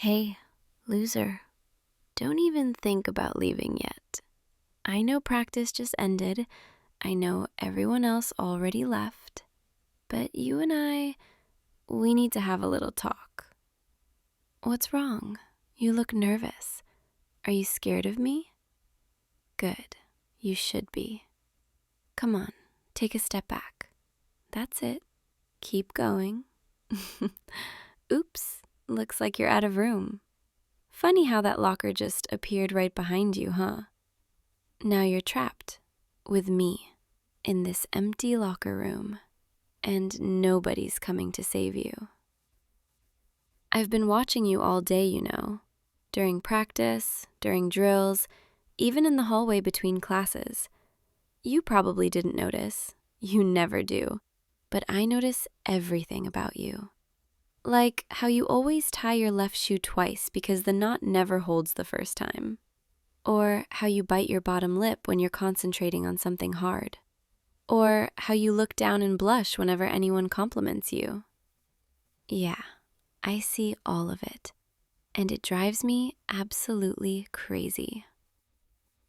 Hey, loser, don't even think about leaving yet. I know practice just ended. I know everyone else already left. But you and we need to have a little talk. What's wrong? You look nervous. Are you scared of me? Good. You should be. Come on, take a step back. That's it. Keep going. Oops, looks like you're out of room. Funny how that locker just appeared right behind you, huh? Now you're trapped with me in this empty locker room, and nobody's coming to save you. I've been watching you all day, during practice, during drills, even in the hallway between classes. You probably didn't notice. You never do. But I notice everything about you. Like how you always tie your left shoe twice because the knot never holds the first time. Or how you bite your bottom lip when you're concentrating on something hard. Or how you look down and blush whenever anyone compliments you. Yeah, I see all of it. And it drives me absolutely crazy.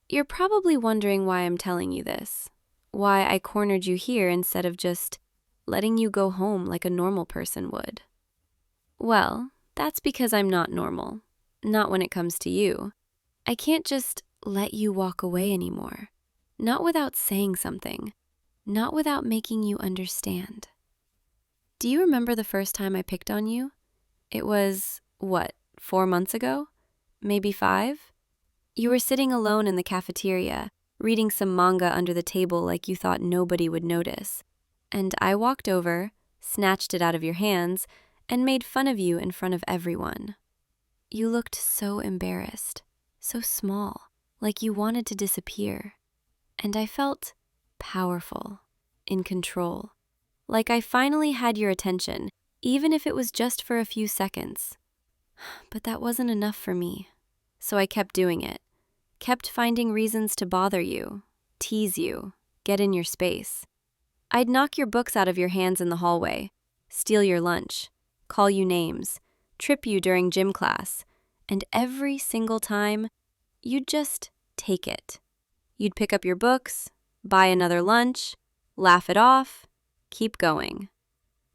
You're probably wondering why I'm telling you this. Why I cornered you here instead of just letting you go home like a normal person would. Well, that's because I'm not normal. Not when it comes to you. I can't just let you walk away anymore. Not without saying something. Not without making you understand. Do you remember the first time I picked on you? It was, 4 months ago? Maybe 5? You were sitting alone in the cafeteria, reading some manga under the table like you thought nobody would notice. And I walked over, snatched it out of your hands, and made fun of you in front of everyone. You looked so embarrassed, so small, like you wanted to disappear. And I felt powerful, in control, like I finally had your attention, even if it was just for a few seconds. But that wasn't enough for me, so I kept doing it, kept finding reasons to bother you, tease you, get in your space. I'd knock your books out of your hands in the hallway, steal your lunch, call you names, trip you during gym class, and every single time, you'd just take it. You'd pick up your books, buy another lunch, laugh it off, keep going.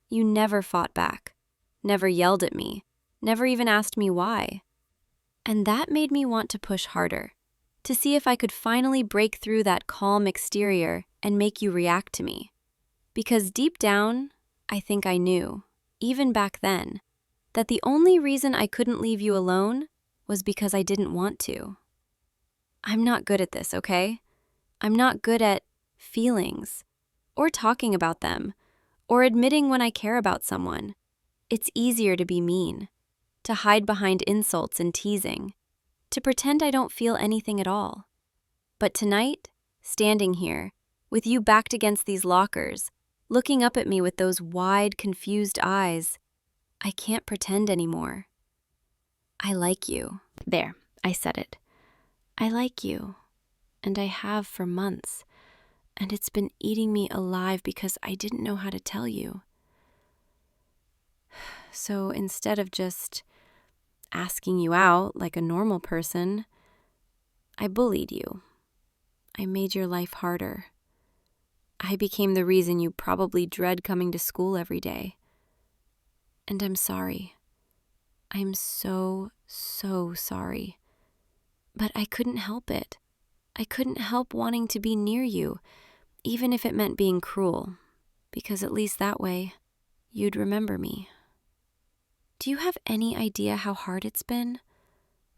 You never fought back, never yelled at me, never even asked me why. And that made me want to push harder, to see if I could finally break through that calm exterior and make you react to me. Because deep down, I think I knew, even back then, that the only reason I couldn't leave you alone was because I didn't want to. I'm not good at this, okay? I'm not good at feelings, or talking about them, or admitting when I care about someone. It's easier to be mean, to hide behind insults and teasing, to pretend I don't feel anything at all. But tonight, standing here, with you backed against these lockers, looking up at me with those wide, confused eyes, I can't pretend anymore. I like you. There, I said it. I like you, and I have for months, and it's been eating me alive because I didn't know how to tell you. So instead of just asking you out like a normal person, I bullied you. I made your life harder. I became the reason you probably dread coming to school every day. And I'm sorry. I'm so sorry. But I couldn't help it. I couldn't help wanting to be near you, even if it meant being cruel, because at least that way, you'd remember me. Do you have any idea how hard it's been?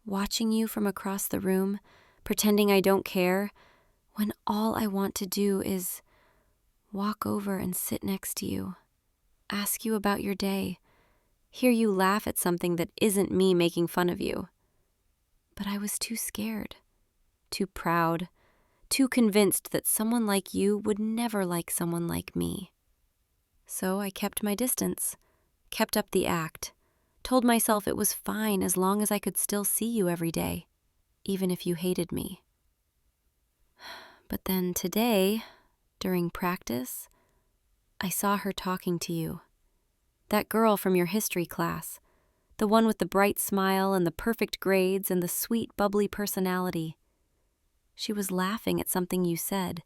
Watching you from across the room, pretending I don't care, when all I want to do is walk over and sit next to you, ask you about your day, hear you laugh at something that isn't me making fun of you. But I was too scared, too proud, too convinced that someone like you would never like someone like me. So I kept my distance, kept up the act, told myself it was fine as long as I could still see you every day, even if you hated me. But then today, during practice, I saw her talking to you. That girl from your history class, The one with the bright smile and the perfect grades and the sweet, bubbly personality. She was laughing at something you said,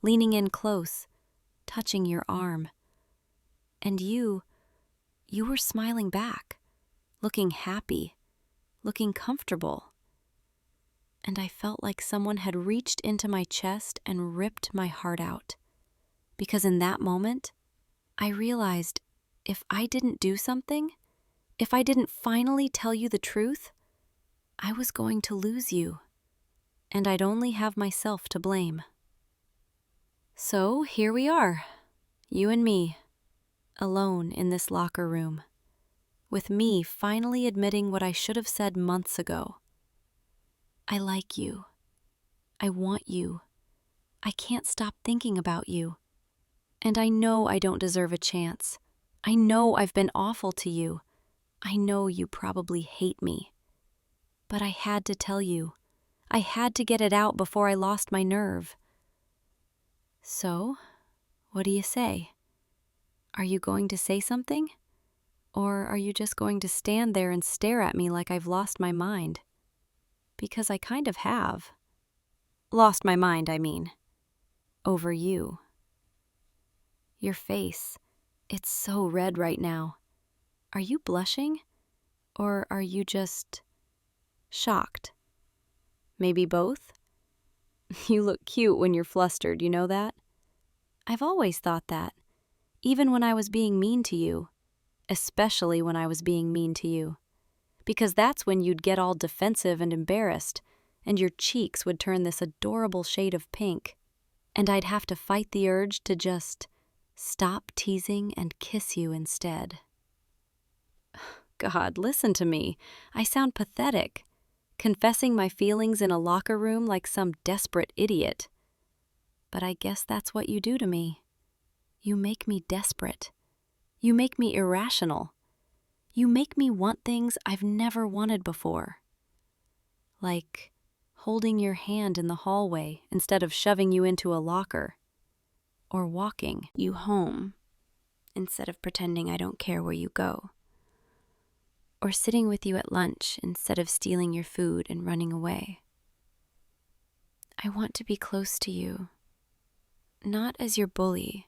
leaning in close, touching your arm. And you were smiling back, looking happy, looking comfortable. And I felt like someone had reached into my chest and ripped my heart out. Because in that moment, I realized if I didn't do something, if I didn't finally tell you the truth, I was going to lose you, and I'd only have myself to blame. So here we are, you and me, alone in this locker room, with me finally admitting what I should have said months ago. I like you. I want you. I can't stop thinking about you. And I know I don't deserve a chance. I know I've been awful to you. I know you probably hate me. But I had to tell you. I had to get it out before I lost my nerve. So, what do you say? Are you going to say something? Or are you just going to stand there and stare at me like I've lost my mind? Because I kind of have. Lost my mind, I mean. Over you. Your face, it's so red right now. Are you blushing? Or are you just shocked? Maybe both? You look cute when you're flustered, you know that? I've always thought that, even when I was being mean to you, especially when I was being mean to you, because that's when you'd get all defensive and embarrassed, and your cheeks would turn this adorable shade of pink, and I'd have to fight the urge to just stop teasing and kiss you instead. God, listen to me. I sound pathetic, confessing my feelings in a locker room like some desperate idiot. But I guess that's what you do to me. You make me desperate. You make me irrational. You make me want things I've never wanted before. Like holding your hand in the hallway instead of shoving you into a locker. Or walking you home instead of pretending I don't care where you go. Or sitting with you at lunch instead of stealing your food and running away. I want to be close to you, not as your bully,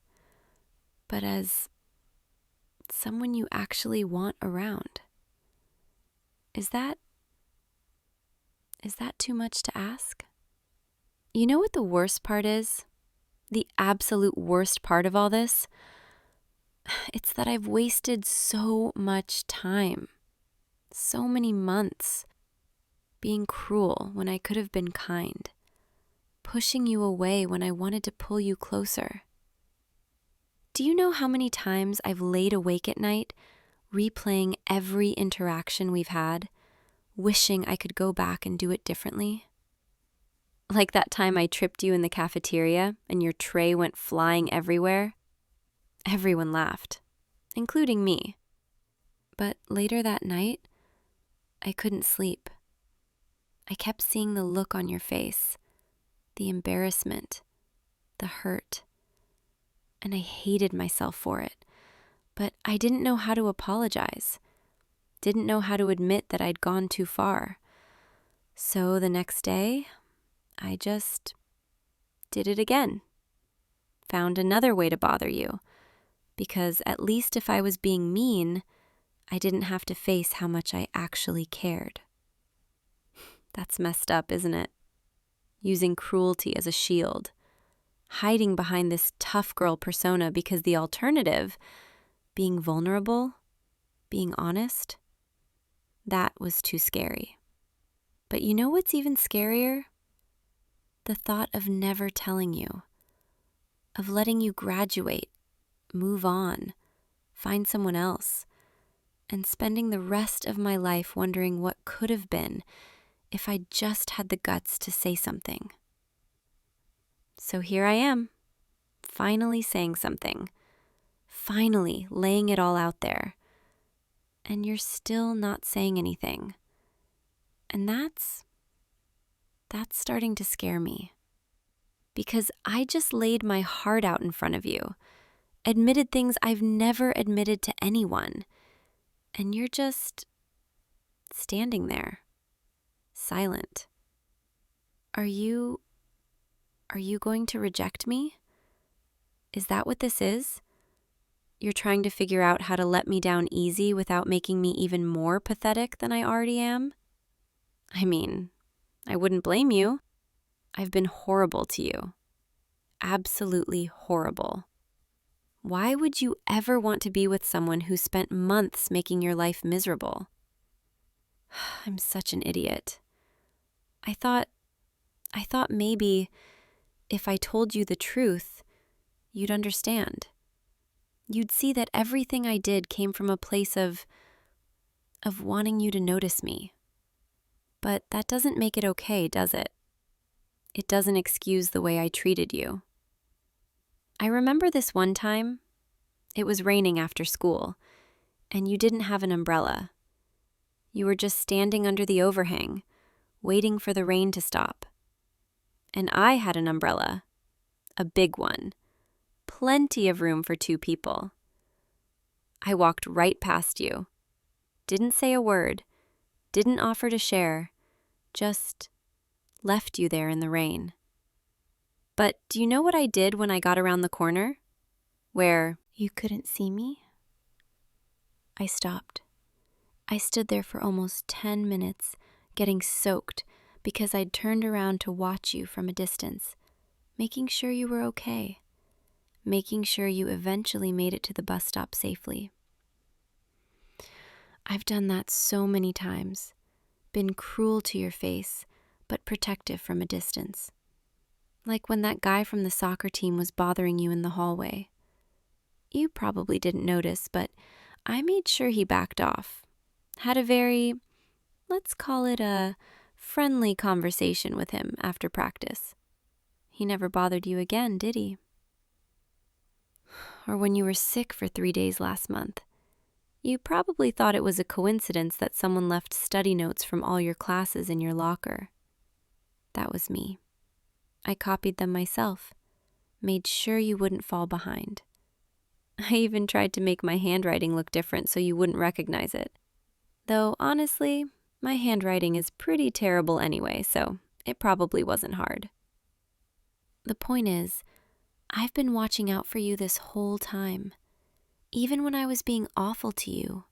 but as someone you actually want around. Is that too much to ask? You know what the worst part is? The absolute worst part of all this? It's that I've wasted so much time. So many months being cruel when I could have been kind, pushing you away when I wanted to pull you closer. Do you know how many times I've laid awake at night, replaying every interaction we've had, wishing I could go back and do it differently? Like that time I tripped you in the cafeteria and your tray went flying everywhere? Everyone laughed, including me. But later that night, I couldn't sleep. I kept seeing the look on your face, the embarrassment, the hurt, and I hated myself for it. But I didn't know how to apologize, didn't know how to admit that I'd gone too far. So the next day, I just did it again. Found another way to bother you, because at least if I was being mean, I didn't have to face how much I actually cared. That's messed up, isn't it? Using cruelty as a shield, hiding behind this tough girl persona because the alternative, being vulnerable, being honest, that was too scary. But you know what's even scarier? The thought of never telling you, of letting you graduate, move on, find someone else, and spending the rest of my life wondering what could have been if I just had the guts to say something. So here I am, finally saying something, finally laying it all out there, and you're still not saying anything. And that's starting to scare me, because I just laid my heart out in front of you, admitted things I've never admitted to anyone, and you're just standing there, silent. Are you going to reject me? Is that what this is? You're trying to figure out how to let me down easy without making me even more pathetic than I already am? I mean, I wouldn't blame you. I've been horrible to you. Absolutely horrible. Why would you ever want to be with someone who spent months making your life miserable? I'm such an idiot. I thought maybe if I told you the truth, you'd understand. You'd see that everything I did came from a place of wanting you to notice me. But that doesn't make it okay, does it? It doesn't excuse the way I treated you. I remember this one time. It was raining after school, and you didn't have an umbrella. You were just standing under the overhang, waiting for the rain to stop. And I had an umbrella, a big one, plenty of room for 2 people. I walked right past you, didn't say a word, didn't offer to share, just left you there in the rain. But do you know what I did when I got around the corner? Where you couldn't see me? I stopped. I stood there for almost 10 minutes, getting soaked because I'd turned around to watch you from a distance, making sure you were okay, making sure you eventually made it to the bus stop safely. I've done that so many times, been cruel to your face, but protective from a distance. Like when that guy from the soccer team was bothering you in the hallway. You probably didn't notice, but I made sure he backed off. Had a very, let's call it a friendly conversation with him after practice. He never bothered you again, did he? Or when you were sick for 3 days last month. You probably thought it was a coincidence that someone left study notes from all your classes in your locker. That was me. I copied them myself, made sure you wouldn't fall behind. I even tried to make my handwriting look different so you wouldn't recognize it. Though, honestly, my handwriting is pretty terrible anyway, so it probably wasn't hard. The point is, I've been watching out for you this whole time. Even when I was being awful to you,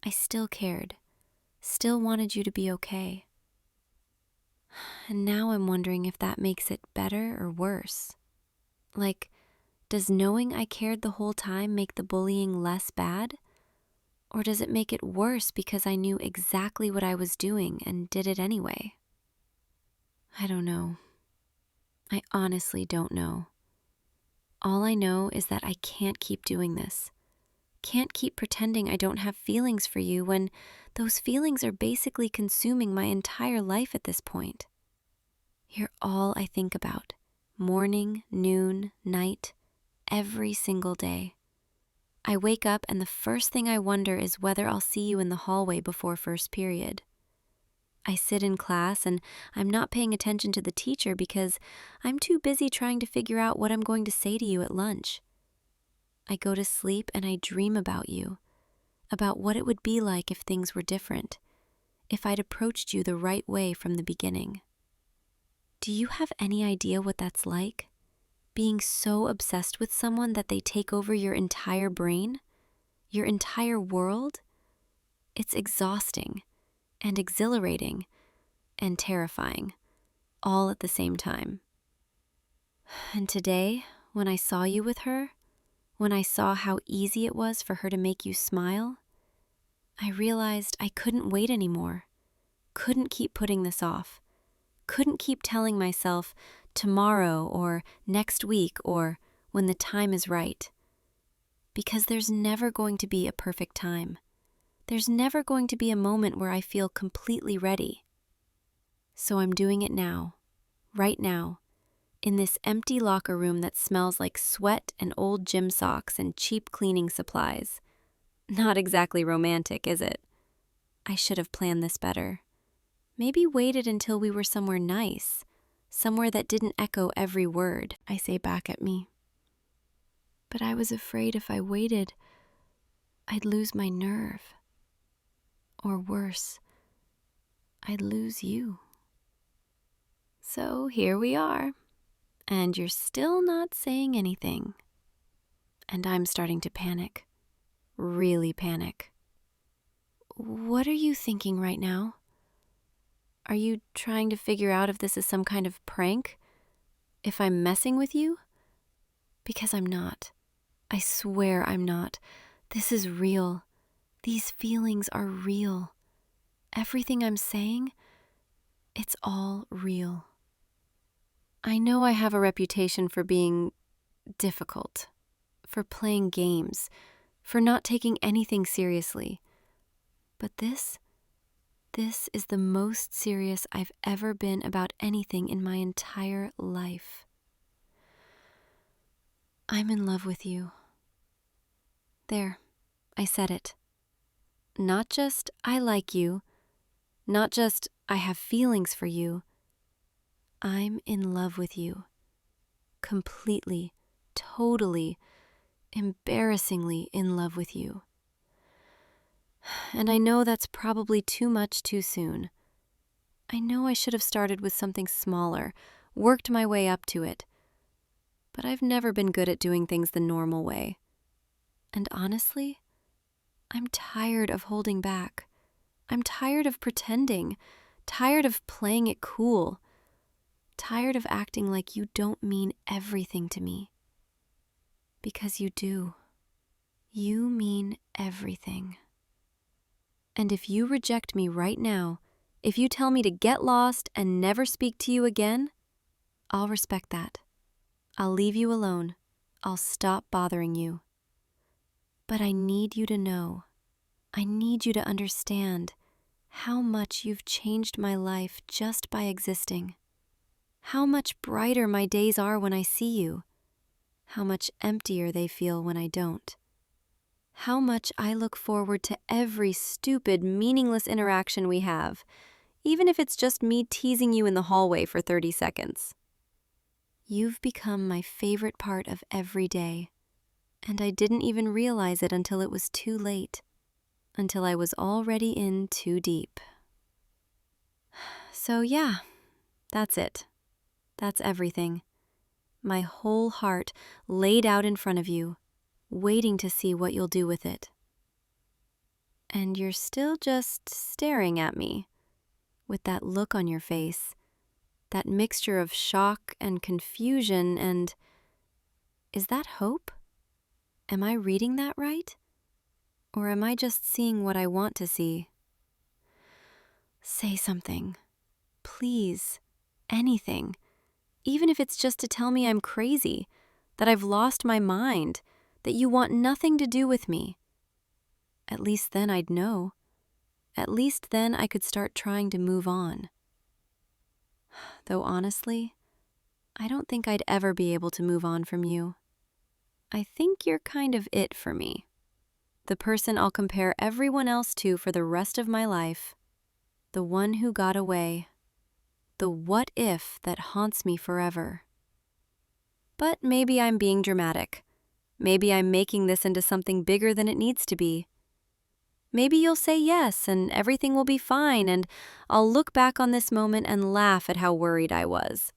I still cared, still wanted you to be okay. And now I'm wondering if that makes it better or worse. Like, does knowing I cared the whole time make the bullying less bad? Or does it make it worse because I knew exactly what I was doing and did it anyway? I don't know. I honestly don't know. All I know is that I can't keep doing this. Can't keep pretending I don't have feelings for you when those feelings are basically consuming my entire life at this point. You're all I think about, morning, noon, night, every single day. I wake up and the first thing I wonder is whether I'll see you in the hallway before first period. I sit in class and I'm not paying attention to the teacher because I'm too busy trying to figure out what I'm going to say to you at lunch. I go to sleep and I dream about you, about what it would be like if things were different, if I'd approached you the right way from the beginning. Do you have any idea what that's like? Being so obsessed with someone that they take over your entire brain, your entire world? It's exhausting and exhilarating and terrifying, all at the same time. And today, when I saw you with her, when I saw how easy it was for her to make you smile, I realized I couldn't wait anymore, couldn't keep putting this off, couldn't keep telling myself tomorrow or next week or when the time is right. Because there's never going to be a perfect time. There's never going to be a moment where I feel completely ready. So I'm doing it now, right now, in this empty locker room that smells like sweat and old gym socks and cheap cleaning supplies. Not exactly romantic, is it? I should have planned this better. Maybe waited until we were somewhere nice, somewhere that didn't echo every word I say back at me. But I was afraid if I waited, I'd lose my nerve. Or worse, I'd lose you. So here we are, and you're still not saying anything. And I'm starting to panic. Really panic. What are you thinking right now? Are you trying to figure out if this is some kind of prank? If I'm messing with you? Because I'm not. I swear I'm not. This is real. These feelings are real. Everything I'm saying, it's all real. I know I have a reputation for being difficult, for playing games, for not taking anything seriously. But this is the most serious I've ever been about anything in my entire life. I'm in love with you. There, I said it. Not just I like you, not just I have feelings for you. I'm in love with you. Completely, totally, embarrassingly in love with you. And I know that's probably too much too soon. I know I should have started with something smaller, worked my way up to it. But I've never been good at doing things the normal way. And honestly, I'm tired of holding back. I'm tired of pretending, tired of playing it cool, tired of acting like you don't mean everything to me. Because you do. You mean everything. And if you reject me right now, if you tell me to get lost and never speak to you again, I'll respect that. I'll leave you alone. I'll stop bothering you. But I need you to know, I need you to understand how much you've changed my life just by existing. How much brighter my days are when I see you. How much emptier they feel when I don't. How much I look forward to every stupid, meaningless interaction we have, even if it's just me teasing you in the hallway for 30 seconds. You've become my favorite part of every day, and I didn't even realize it until it was too late, until I was already in too deep. So yeah, that's it. That's everything. My whole heart laid out in front of you, waiting to see what you'll do with it. And you're still just staring at me, with that look on your face, that mixture of shock and confusion and... Is that hope? Am I reading that right? Or am I just seeing what I want to see? Say something. Please. Anything. Even if it's just to tell me I'm crazy, that I've lost my mind, that you want nothing to do with me. At least then I'd know. At least then I could start trying to move on. Though honestly, I don't think I'd ever be able to move on from you. I think you're kind of it for me. The person I'll compare everyone else to for the rest of my life. The one who got away. The what if that haunts me forever. But maybe I'm being dramatic. Maybe I'm making this into something bigger than it needs to be. Maybe you'll say yes and everything will be fine and I'll look back on this moment and laugh at how worried I was.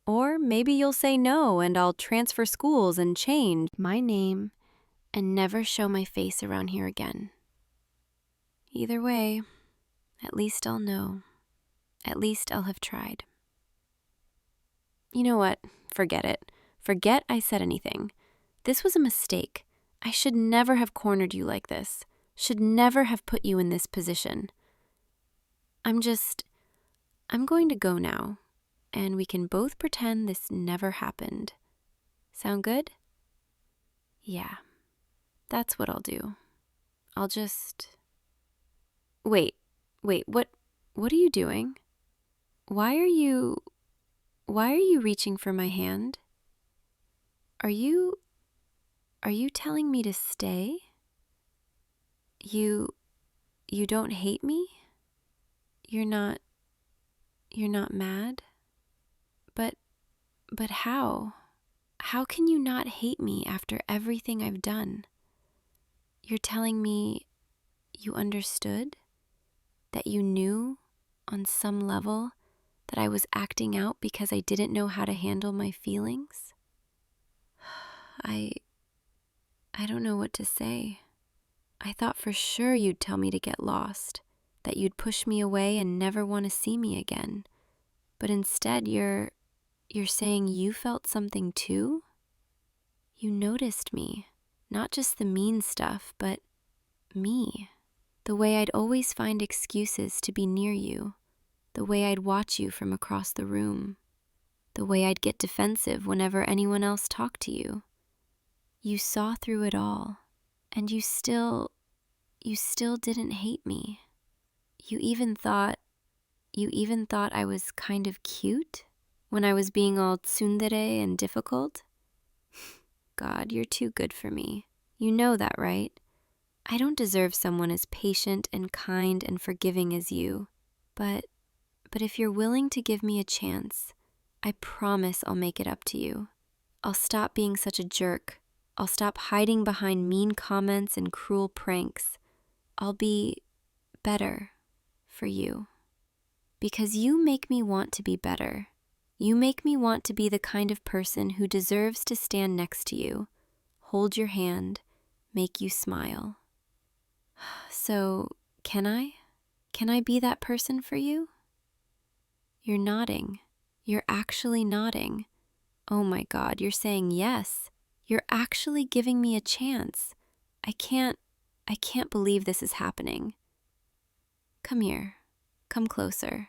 Or maybe you'll say no and I'll transfer schools and change my name and never show my face around here again. Either way, at least I'll know. At least I'll have tried. You know what? Forget it. Forget I said anything. This was a mistake. I should never have cornered you like this. Should never have put you in this position. I'm going to go now, and we can both pretend this never happened. Sound good? Yeah, that's what I'll do. I'll just... Wait, what are you doing? Why are you reaching for my hand? Are you telling me to stay? You don't hate me? You're not mad? But how? How can you not hate me after everything I've done? You're telling me you understood? That you knew on some level, that I was acting out because I didn't know how to handle my feelings? I don't know what to say. I thought for sure you'd tell me to get lost, that you'd push me away and never want to see me again. But instead, you're saying you felt something too? You noticed me, not just the mean stuff, but me. The way I'd always find excuses to be near you, the way I'd watch you from across the room, the way I'd get defensive whenever anyone else talked to you. You saw through it all, and you still didn't hate me. You even thought I was kind of cute when I was being all tsundere and difficult. God, you're too good for me. You know that, right? I don't deserve someone as patient and kind and forgiving as you. But if you're willing to give me a chance, I promise I'll make it up to you. I'll stop being such a jerk. I'll stop hiding behind mean comments and cruel pranks. I'll be better for you. Because you make me want to be better. You make me want to be the kind of person who deserves to stand next to you, hold your hand, make you smile. So, can I? Can I be that person for you? You're nodding. You're actually nodding. Oh my God, you're saying yes. You're actually giving me a chance. I can't believe this is happening. Come here. Come closer.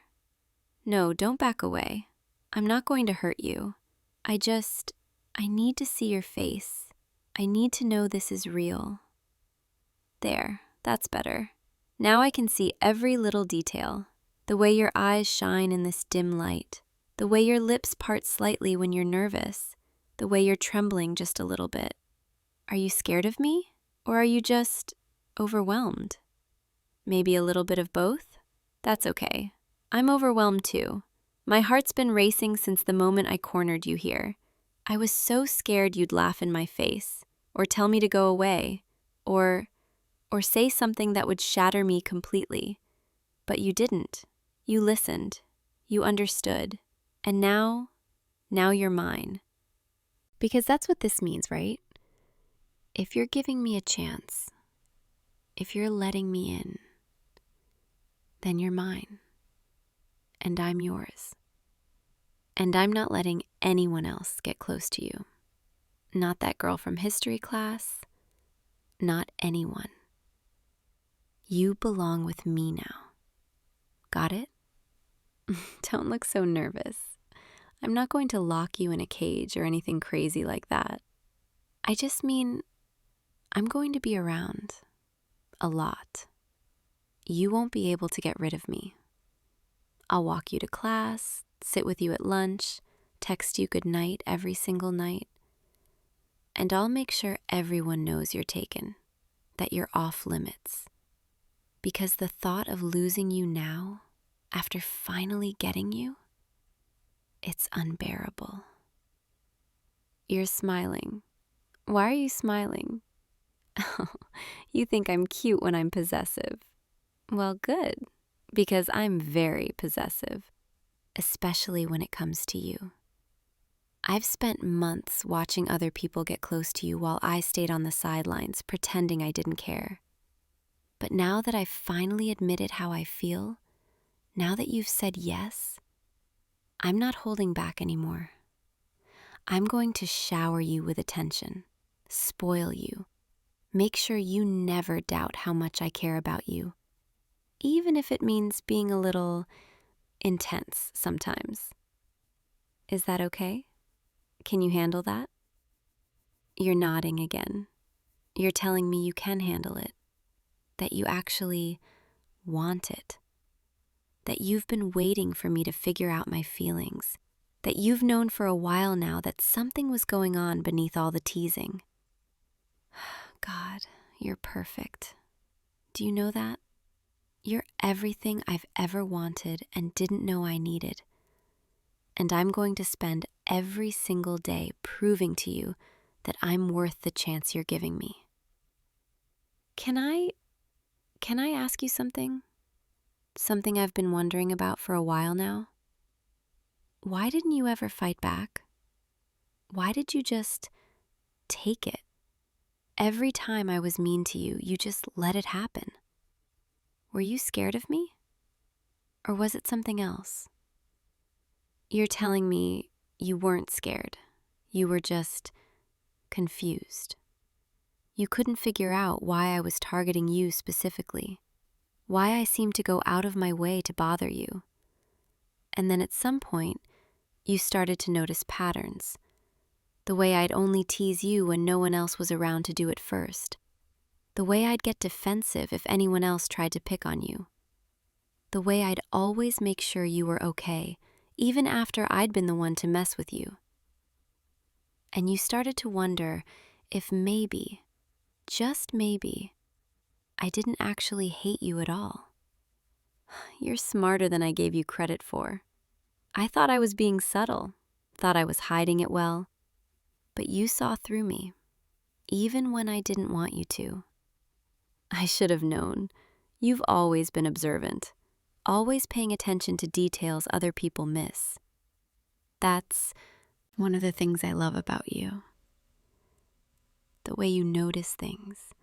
No, don't back away. I'm not going to hurt you. I need to see your face. I need to know this is real. There, that's better. Now I can see every little detail. The way your eyes shine in this dim light. The way your lips part slightly when you're nervous. The way you're trembling just a little bit. Are you scared of me? Or are you just overwhelmed? Maybe a little bit of both? That's okay. I'm overwhelmed too. My heart's been racing since the moment I cornered you here. I was so scared you'd laugh in my face, or tell me to go away, or say something that would shatter me completely. But you didn't. You listened. You understood. And now you're mine. Because that's what this means, right? If you're giving me a chance, if you're letting me in, then you're mine. And I'm yours. And I'm not letting anyone else get close to you. Not that girl from history class. Not anyone. You belong with me now. Got it? Don't look so nervous. I'm not going to lock you in a cage or anything crazy like that. I just mean, I'm going to be around. A lot. You won't be able to get rid of me. I'll walk you to class, sit with you at lunch, text you goodnight every single night. And I'll make sure everyone knows you're taken, that you're off limits. Because the thought of losing you now, after finally getting you, it's unbearable. You're smiling. Why are you smiling? You think I'm cute when I'm possessive. Well, good, because I'm very possessive, especially when it comes to you. I've spent months watching other people get close to you while I stayed on the sidelines, pretending I didn't care. But now that I've finally admitted how I feel, now that you've said yes, I'm not holding back anymore. I'm going to shower you with attention, spoil you, make sure you never doubt how much I care about you, even if it means being a little intense sometimes. Is that okay? Can you handle that? You're nodding again. You're telling me you can handle it, that you actually want it, that you've been waiting for me to figure out my feelings, that you've known for a while now that something was going on beneath all the teasing. God, you're perfect. Do you know that? You're everything I've ever wanted and didn't know I needed. And I'm going to spend every single day proving to you that I'm worth the chance you're giving me. Can I ask you something? Something I've been wondering about for a while now. Why didn't you ever fight back? Why did you just take it? Every time I was mean to you, you just let it happen. Were you scared of me? Or was it something else? You're telling me you weren't scared. You were just confused. You couldn't figure out why I was targeting you specifically, why I seemed to go out of my way to bother you. And then at some point, you started to notice patterns. The way I'd only tease you when no one else was around to do it first. The way I'd get defensive if anyone else tried to pick on you. The way I'd always make sure you were okay, even after I'd been the one to mess with you. And you started to wonder if maybe, just maybe, I didn't actually hate you at all. You're smarter than I gave you credit for. I thought I was being subtle, thought I was hiding it well, but you saw through me, even when I didn't want you to. I should have known. You've always been observant, always paying attention to details other people miss. That's one of the things I love about you. The way you notice things,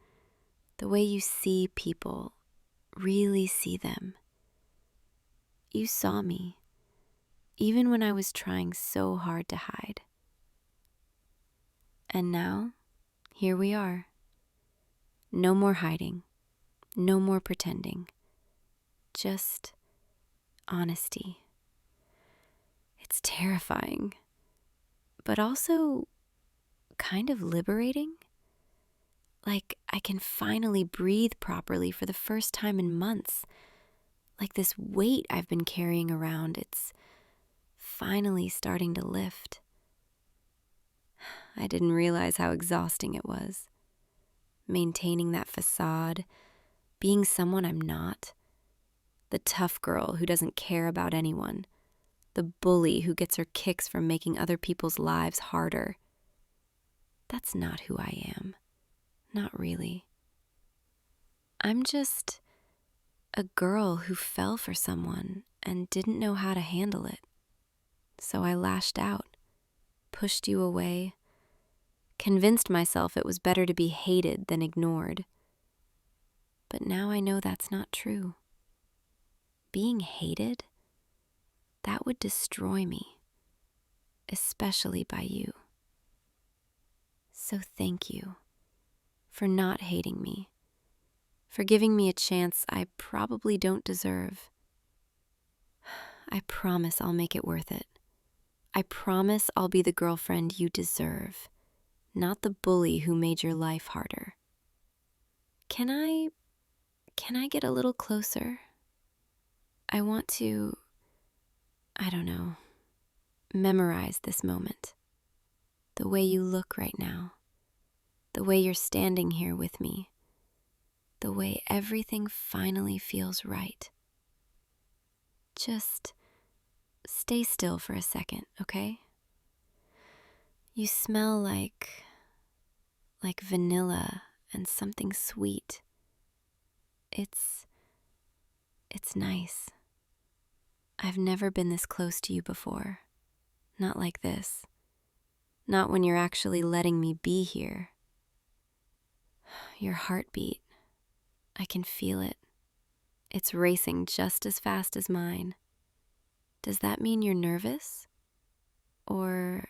the way you see people, really see them. You saw me, even when I was trying so hard to hide. And now, here we are. No more hiding, no more pretending, just honesty. It's terrifying, but also kind of liberating. Like I can finally breathe properly for the first time in months. Like this weight I've been carrying around, it's finally starting to lift. I didn't realize how exhausting it was. Maintaining that facade, being someone I'm not. The tough girl who doesn't care about anyone. The bully who gets her kicks from making other people's lives harder. That's not who I am. Not really. I'm just a girl who fell for someone and didn't know how to handle it. So I lashed out, pushed you away, convinced myself it was better to be hated than ignored. But now I know that's not true. Being hated, that would destroy me, especially by you. So thank you for not hating me, for giving me a chance I probably don't deserve. I promise I'll make it worth it. I promise I'll be the girlfriend you deserve, not the bully who made your life harder. Can I get a little closer? I want to, memorize this moment. The way you look right now. The way you're standing here with me. The way everything finally feels right. Just stay still for a second, okay? You smell like vanilla and something sweet. It's nice. I've never been this close to you before. Not like this. Not when you're actually letting me be here. Your heartbeat. I can feel it. It's racing just as fast as mine. Does that mean you're nervous? Or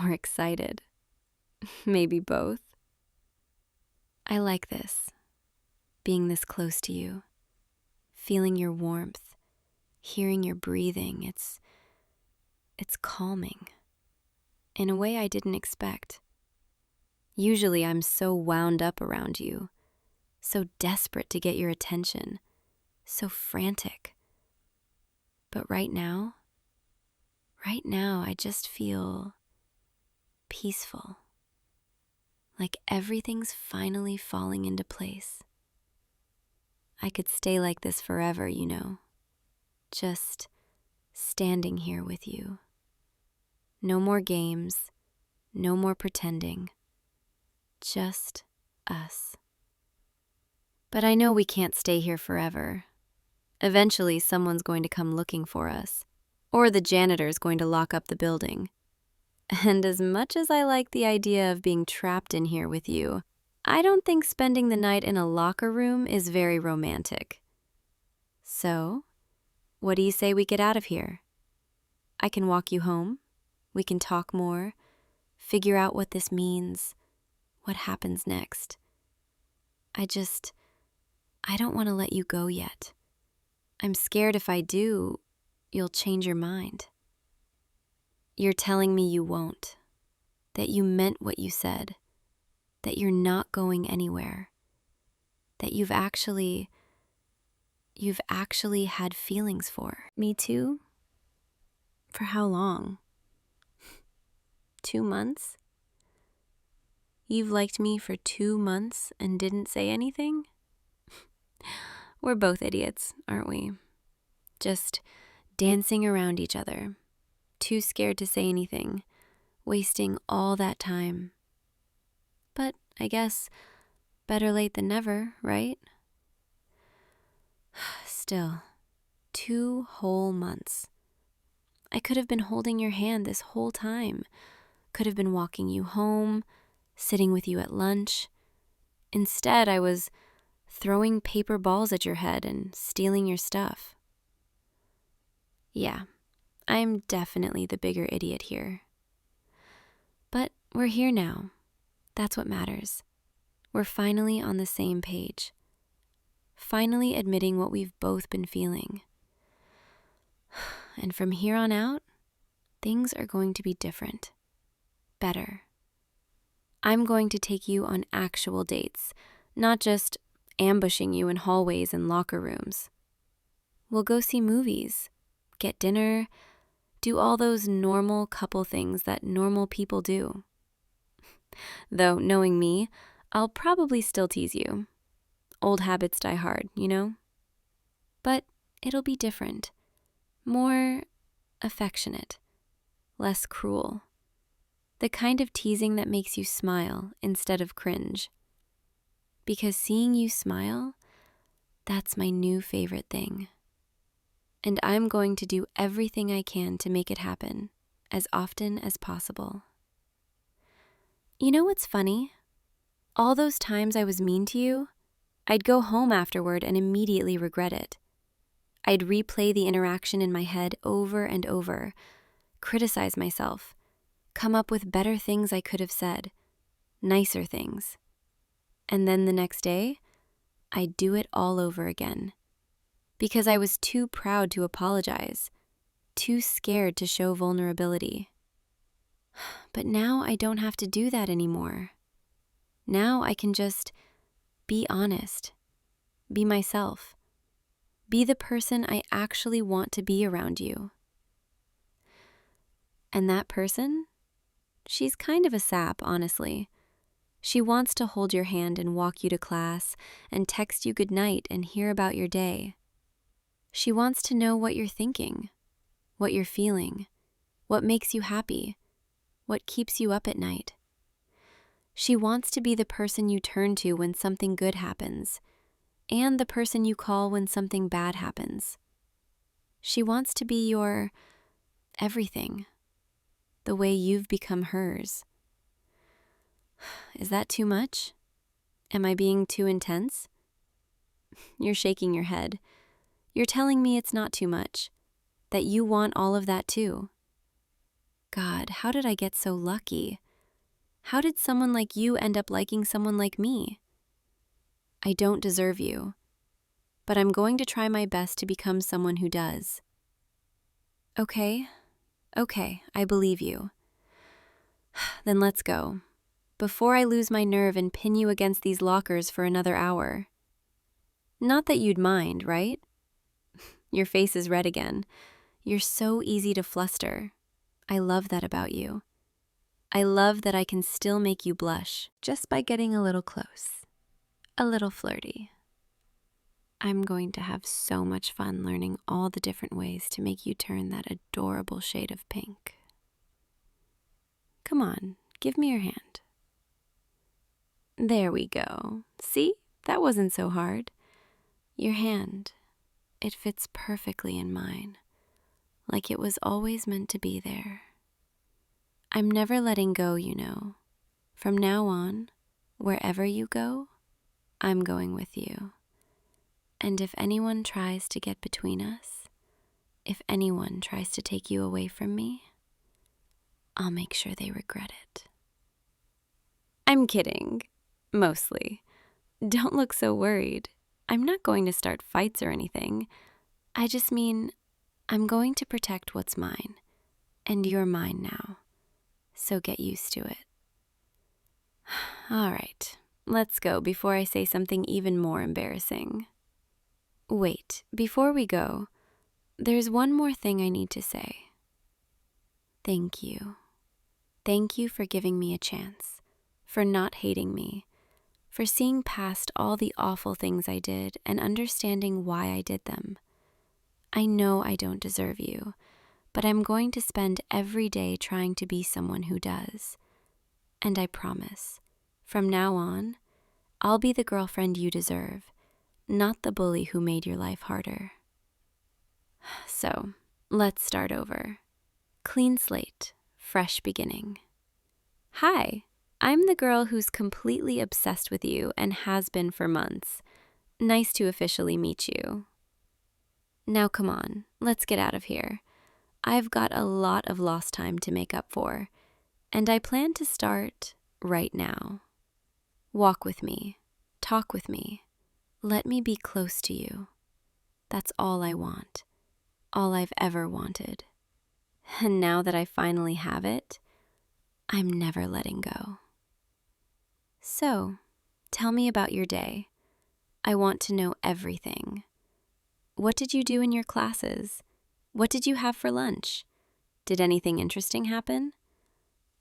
excited? Maybe both. I like this. Being this close to you. Feeling your warmth. Hearing your breathing. It's calming. In a way I didn't expect. Usually I'm so wound up around you. So desperate to get your attention. So frantic. But right now I just feel peaceful. Like everything's finally falling into place. I could stay like this forever, you know. Just standing here with you. No more games, no more pretending. Just us. But I know we can't stay here forever. Eventually, someone's going to come looking for us, or the janitor's going to lock up the building. And as much as I like the idea of being trapped in here with you, I don't think spending the night in a locker room is very romantic. So, what do you say we get out of here? I can walk you home. We can talk more, figure out what this means, what happens next. I don't want to let you go yet. I'm scared if I do, you'll change your mind. You're telling me you won't, that you meant what you said, that you're not going anywhere, that you've actually had feelings for me too? For how long? 2 months? You've liked me for 2 months and didn't say anything? We're both idiots, aren't we? Just dancing around each other, too scared to say anything, wasting all that time. But I guess better late than never, right? Still, 2 whole months. I could have been holding your hand this whole time, could have been walking you home, sitting with you at lunch. Instead, I was throwing paper balls at your head and stealing your stuff. Yeah, I'm definitely the bigger idiot here. But we're here now. That's what matters. We're finally on the same page. Finally admitting what we've both been feeling. And from here on out, things are going to be different. Better. I'm going to take you on actual dates, not just ambushing you in hallways and locker rooms. We'll go see movies, get dinner, do all those normal couple things that normal people do. Though, knowing me, I'll probably still tease you. Old habits die hard, you know? But it'll be different. More affectionate. Less cruel. The kind of teasing that makes you smile instead of cringe. Because seeing you smile, that's my new favorite thing. And I'm going to do everything I can to make it happen, as often as possible. You know what's funny? All those times I was mean to you, I'd go home afterward and immediately regret it. I'd replay the interaction in my head over and over, criticize myself, come up with better things I could have said, nicer things. And then the next day, I'd do it all over again. Because I was too proud to apologize, too scared to show vulnerability. But now I don't have to do that anymore. Now I can just be honest, be myself, be the person I actually want to be around you. And that person? She's kind of a sap, honestly. She wants to hold your hand and walk you to class and text you goodnight and hear about your day. She wants to know what you're thinking, what you're feeling, what makes you happy, what keeps you up at night. She wants to be the person you turn to when something good happens, and the person you call when something bad happens. She wants to be your everything, the way you've become hers. Is that too much? Am I being too intense? You're shaking your head. You're telling me it's not too much, that you want all of that too. God, how did I get so lucky? How did someone like you end up liking someone like me? I don't deserve you, but I'm going to try my best to become someone who does. Okay, I believe you. Then let's go, before I lose my nerve and pin you against these lockers for another hour. Not that you'd mind, right? Your face is red again. You're so easy to fluster. I love that about you. I love that I can still make you blush just by getting a little close, a little flirty. I'm going to have so much fun learning all the different ways to make you turn that adorable shade of pink. Come on, give me your hand. There we go. See? That wasn't so hard. Your hand. It fits perfectly in mine, like it was always meant to be there. I'm never letting go, you know. From now on, wherever you go, I'm going with you. And if anyone tries to get between us, if anyone tries to take you away from me, I'll make sure they regret it. I'm kidding. Mostly. Don't look so worried. I'm not going to start fights or anything. I just mean, I'm going to protect what's mine, and you're mine now. So get used to it. All right, let's go before I say something even more embarrassing. Wait, before we go, there's one more thing I need to say. Thank you. Thank you for giving me a chance, for not hating me, for seeing past all the awful things I did and understanding why I did them. I know I don't deserve you, but I'm going to spend every day trying to be someone who does. And I promise, from now on, I'll be the girlfriend you deserve, not the bully who made your life harder. So, let's start over. Clean slate, fresh beginning. Hi, I'm the girl who's completely obsessed with you and has been for months. Nice to officially meet you. Now come on, let's get out of here. I've got a lot of lost time to make up for, and I plan to start right now. Walk with me, talk with me, let me be close to you. That's all I want, all I've ever wanted. And now that I finally have it, I'm never letting go. So, tell me about your day. I want to know everything. What did you do in your classes? What did you have for lunch? Did anything interesting happen?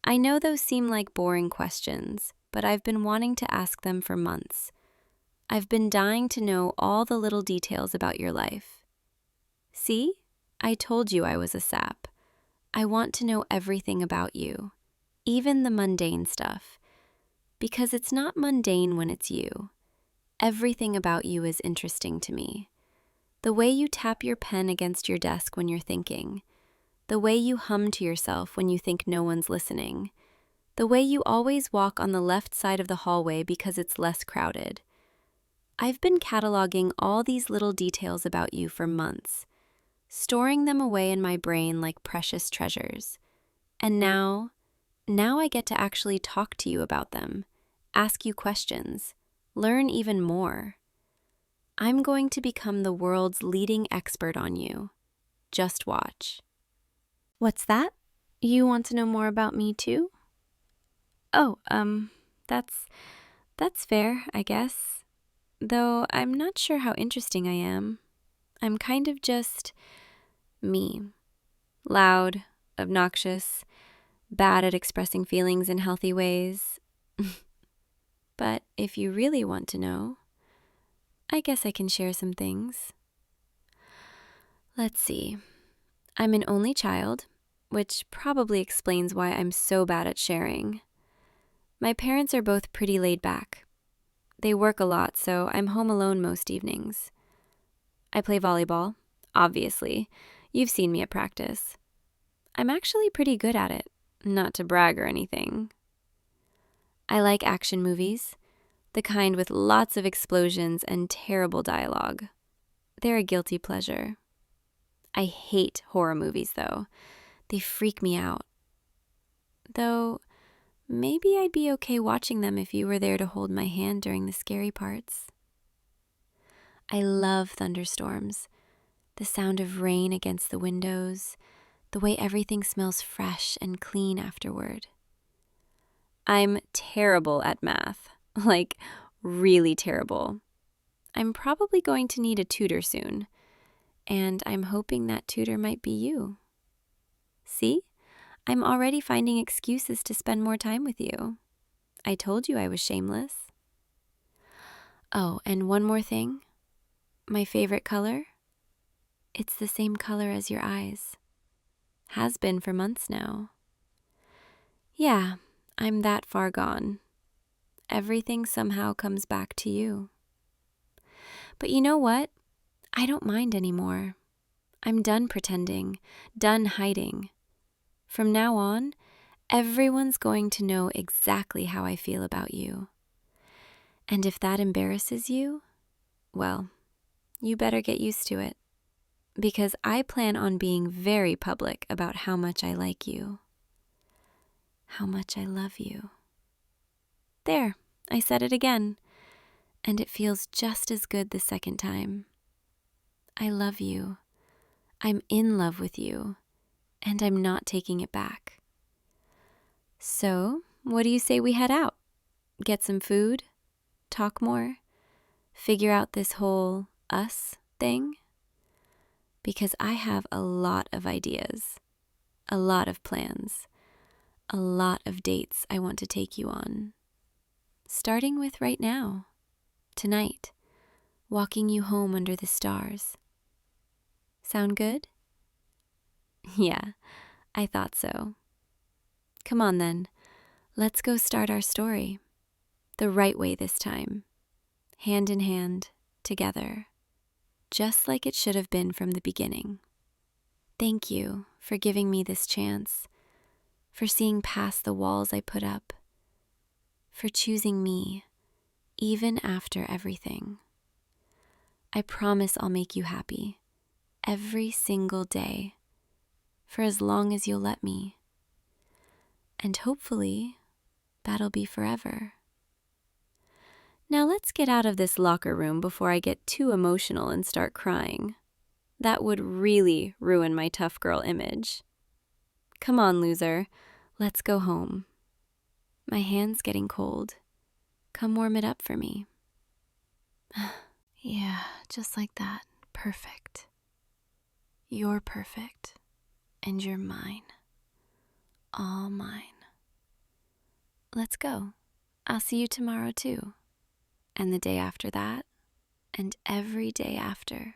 I know those seem like boring questions, but I've been wanting to ask them for months. I've been dying to know all the little details about your life. See? I told you I was a sap. I want to know everything about you, even the mundane stuff, because it's not mundane when it's you. Everything about you is interesting to me. The way you tap your pen against your desk when you're thinking, the way you hum to yourself when you think no one's listening, the way you always walk on the left side of the hallway because it's less crowded. I've been cataloging all these little details about you for months, storing them away in my brain like precious treasures. And now I get to actually talk to you about them, ask you questions, learn even more. I'm going to become the world's leading expert on you. Just watch. What's that? You want to know more about me too? Oh, that's fair, I guess. Though I'm not sure how interesting I am. I'm kind of just me. Loud, obnoxious, bad at expressing feelings in healthy ways. But if you really want to know, I guess I can share some things. Let's see. I'm an only child, which probably explains why I'm so bad at sharing. My parents are both pretty laid back. They work a lot, so I'm home alone most evenings. I play volleyball, obviously. You've seen me at practice. I'm actually pretty good at it, not to brag or anything. I like action movies, the kind with lots of explosions and terrible dialogue. They're a guilty pleasure. I hate horror movies, though. They freak me out. Though, maybe I'd be okay watching them if you were there to hold my hand during the scary parts. I love thunderstorms, the sound of rain against the windows, the way everything smells fresh and clean afterward. I'm terrible at math, like really terrible. I'm probably going to need a tutor soon, and I'm hoping that tutor might be you. See? I'm already finding excuses to spend more time with you. I told you I was shameless. Oh, and one more thing. My favorite color? It's the same color as your eyes. Has been for months now. Yeah, I'm that far gone. Everything somehow comes back to you. But you know what? I don't mind anymore. I'm done pretending, done hiding. From now on, everyone's going to know exactly how I feel about you. And if that embarrasses you, well, you better get used to it, because I plan on being very public about how much I like you, how much I love you. There, I said it again, and it feels just as good the second time. I love you. I'm in love with you, and I'm not taking it back. So, what do you say we head out? Get some food? Talk more? Figure out this whole us thing? Because I have a lot of ideas, a lot of plans, a lot of dates I want to take you on. Starting with right now, tonight, walking you home under the stars. Sound good? Yeah, I thought so. Come on then, let's go start our story. The right way this time. Hand in hand, together. Just like it should have been from the beginning. Thank you for giving me this chance, for seeing past the walls I put up, for choosing me, even after everything. I promise I'll make you happy, every single day, for as long as you'll let me. And hopefully, that'll be forever. Now let's get out of this locker room before I get too emotional and start crying. That would really ruin my tough girl image. Come on, loser. Let's go home. My hand's getting cold. Come warm it up for me. Yeah, just like that. Perfect. You're perfect. And you're mine. All mine. Let's go. I'll see you tomorrow too. And the day after that. And every day after.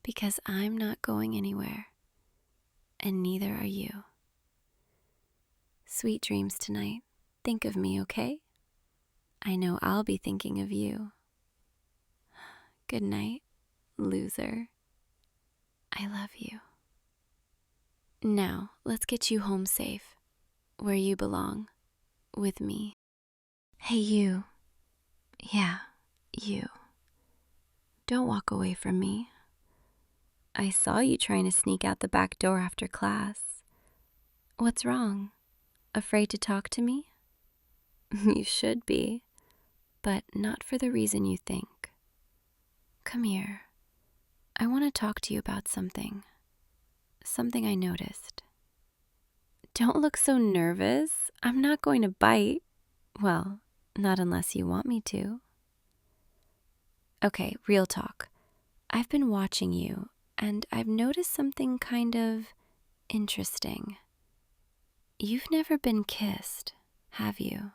Because I'm not going anywhere. And neither are you. Sweet dreams tonight. Think of me, okay? I know I'll be thinking of you. Good night, loser. I love you. Now, let's get you home safe, where you belong, with me. Hey, you. Yeah, you. Don't walk away from me. I saw you trying to sneak out the back door after class. What's wrong? Afraid to talk to me? You should be, but not for the reason you think. Come here. I want to talk to you about something. Something I noticed. Don't look so nervous. I'm not going to bite. Well, not unless you want me to. Okay, real talk. I've been watching you, and I've noticed something kind of interesting. You've never been kissed, have you?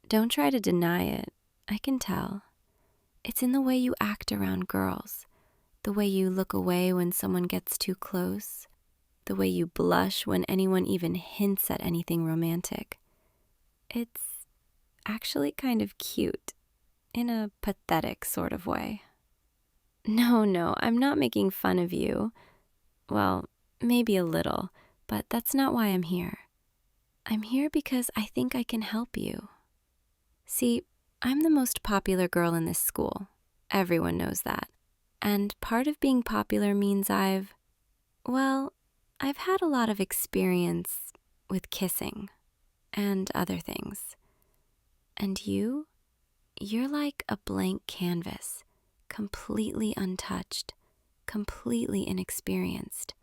Don't try to deny it. I can tell. It's in the way you act around girls, the way you look away when someone gets too close, the way you blush when anyone even hints at anything romantic. It's actually kind of cute, in a pathetic sort of way. No, I'm not making fun of you. Well, maybe a little, but that's not why I'm here. I'm here because I think I can help you. See, I'm the most popular girl in this school. Everyone knows that. And part of being popular means I've had a lot of experience with kissing and other things. And you're like a blank canvas, completely untouched, completely inexperienced.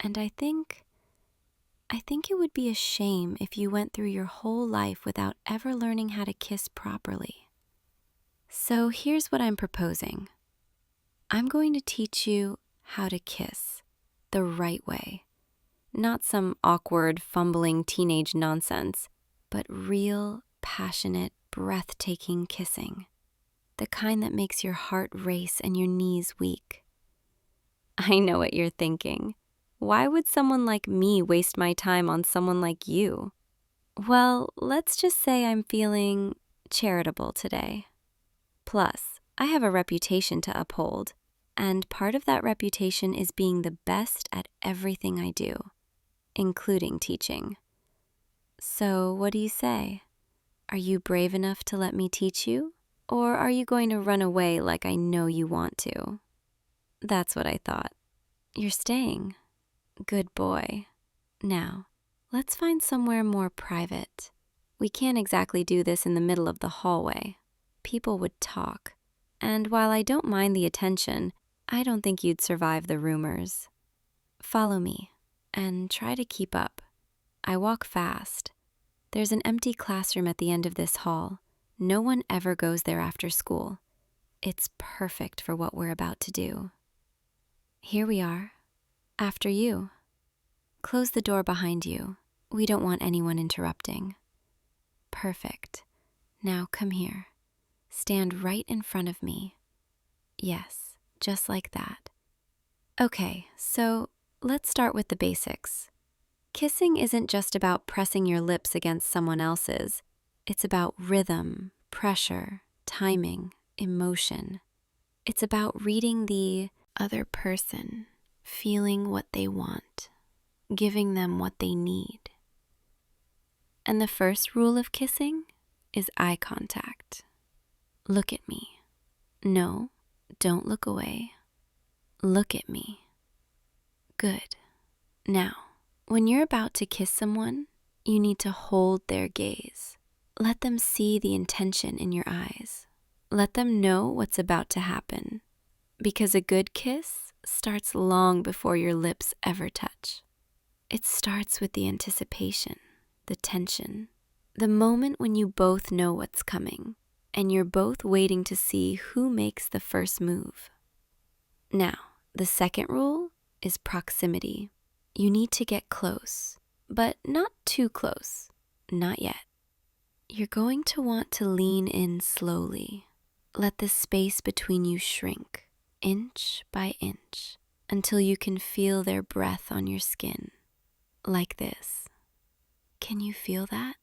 And I think it would be a shame if you went through your whole life without ever learning how to kiss properly. So here's what I'm proposing. I'm going to teach you how to kiss the right way. Not some awkward, fumbling teenage nonsense, but real, passionate, breathtaking kissing. The kind that makes your heart race and your knees weak. I know what you're thinking. Why would someone like me waste my time on someone like you? Well, let's just say I'm feeling charitable today. Plus, I have a reputation to uphold. And part of that reputation is being the best at everything I do, including teaching. So what do you say? Are you brave enough to let me teach you? Or are you going to run away like I know you want to? That's what I thought. You're staying. Good boy. Now, let's find somewhere more private. We can't exactly do this in the middle of the hallway. People would talk. And while I don't mind the attention, I don't think you'd survive the rumors. Follow me, and try to keep up. I walk fast. There's an empty classroom at the end of this hall. No one ever goes there after school. It's perfect for what we're about to do. Here we are. After you. Close the door behind you. We don't want anyone interrupting. Perfect. Now come here. Stand right in front of me. Yes, just like that. Okay, so let's start with the basics. Kissing isn't just about pressing your lips against someone else's. It's about rhythm, pressure, timing, emotion. It's about reading the other person, feeling what they want, giving them what they need. And the first rule of kissing is eye contact. Look at me. No, don't look away. Look at me. Good. Now, when you're about to kiss someone, you need to hold their gaze. Let them see the intention in your eyes. Let them know what's about to happen. Because a good kiss starts long before your lips ever touch. It starts with the anticipation, the tension, the moment when you both know what's coming, and you're both waiting to see who makes the first move. Now, the second rule is proximity. You need to get close, but not too close. Not yet. You're going to want to lean in slowly. Let the space between you shrink, inch by inch, until you can feel their breath on your skin. Like this. Can you feel that?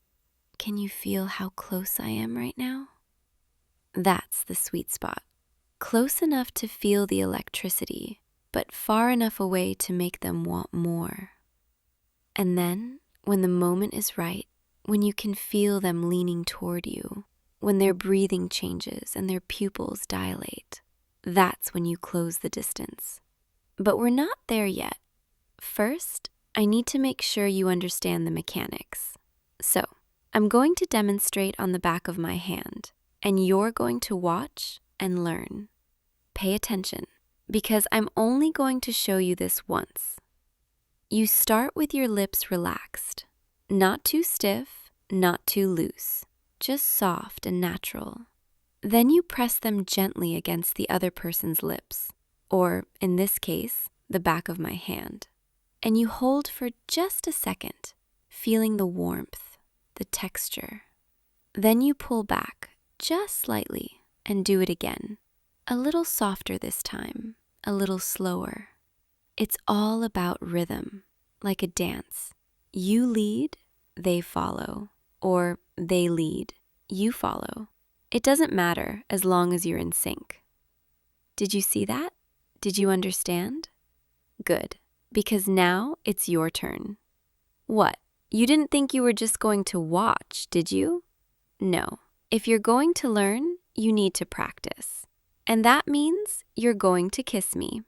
Can you feel how close I am right now? That's the sweet spot. Close enough to feel the electricity, but far enough away to make them want more. And then, when the moment is right, when you can feel them leaning toward you, when their breathing changes and their pupils dilate, that's when you close the distance. But we're not there yet. First, I need to make sure you understand the mechanics. So, I'm going to demonstrate on the back of my hand, and you're going to watch and learn. Pay attention, because I'm only going to show you this once. You start with your lips relaxed, not too stiff, not too loose, just soft and natural. Then you press them gently against the other person's lips, or in this case, the back of my hand. And you hold for just a second, feeling the warmth, the texture. Then you pull back just slightly and do it again. A little softer this time, a little slower. It's all about rhythm, like a dance. You lead, they follow, or they lead, you follow. It doesn't matter as long as you're in sync. Did you see that? Did you understand? Good, because now it's your turn. What? You didn't think you were just going to watch, did you? No. If you're going to learn, you need to practice. And that means you're going to kiss me.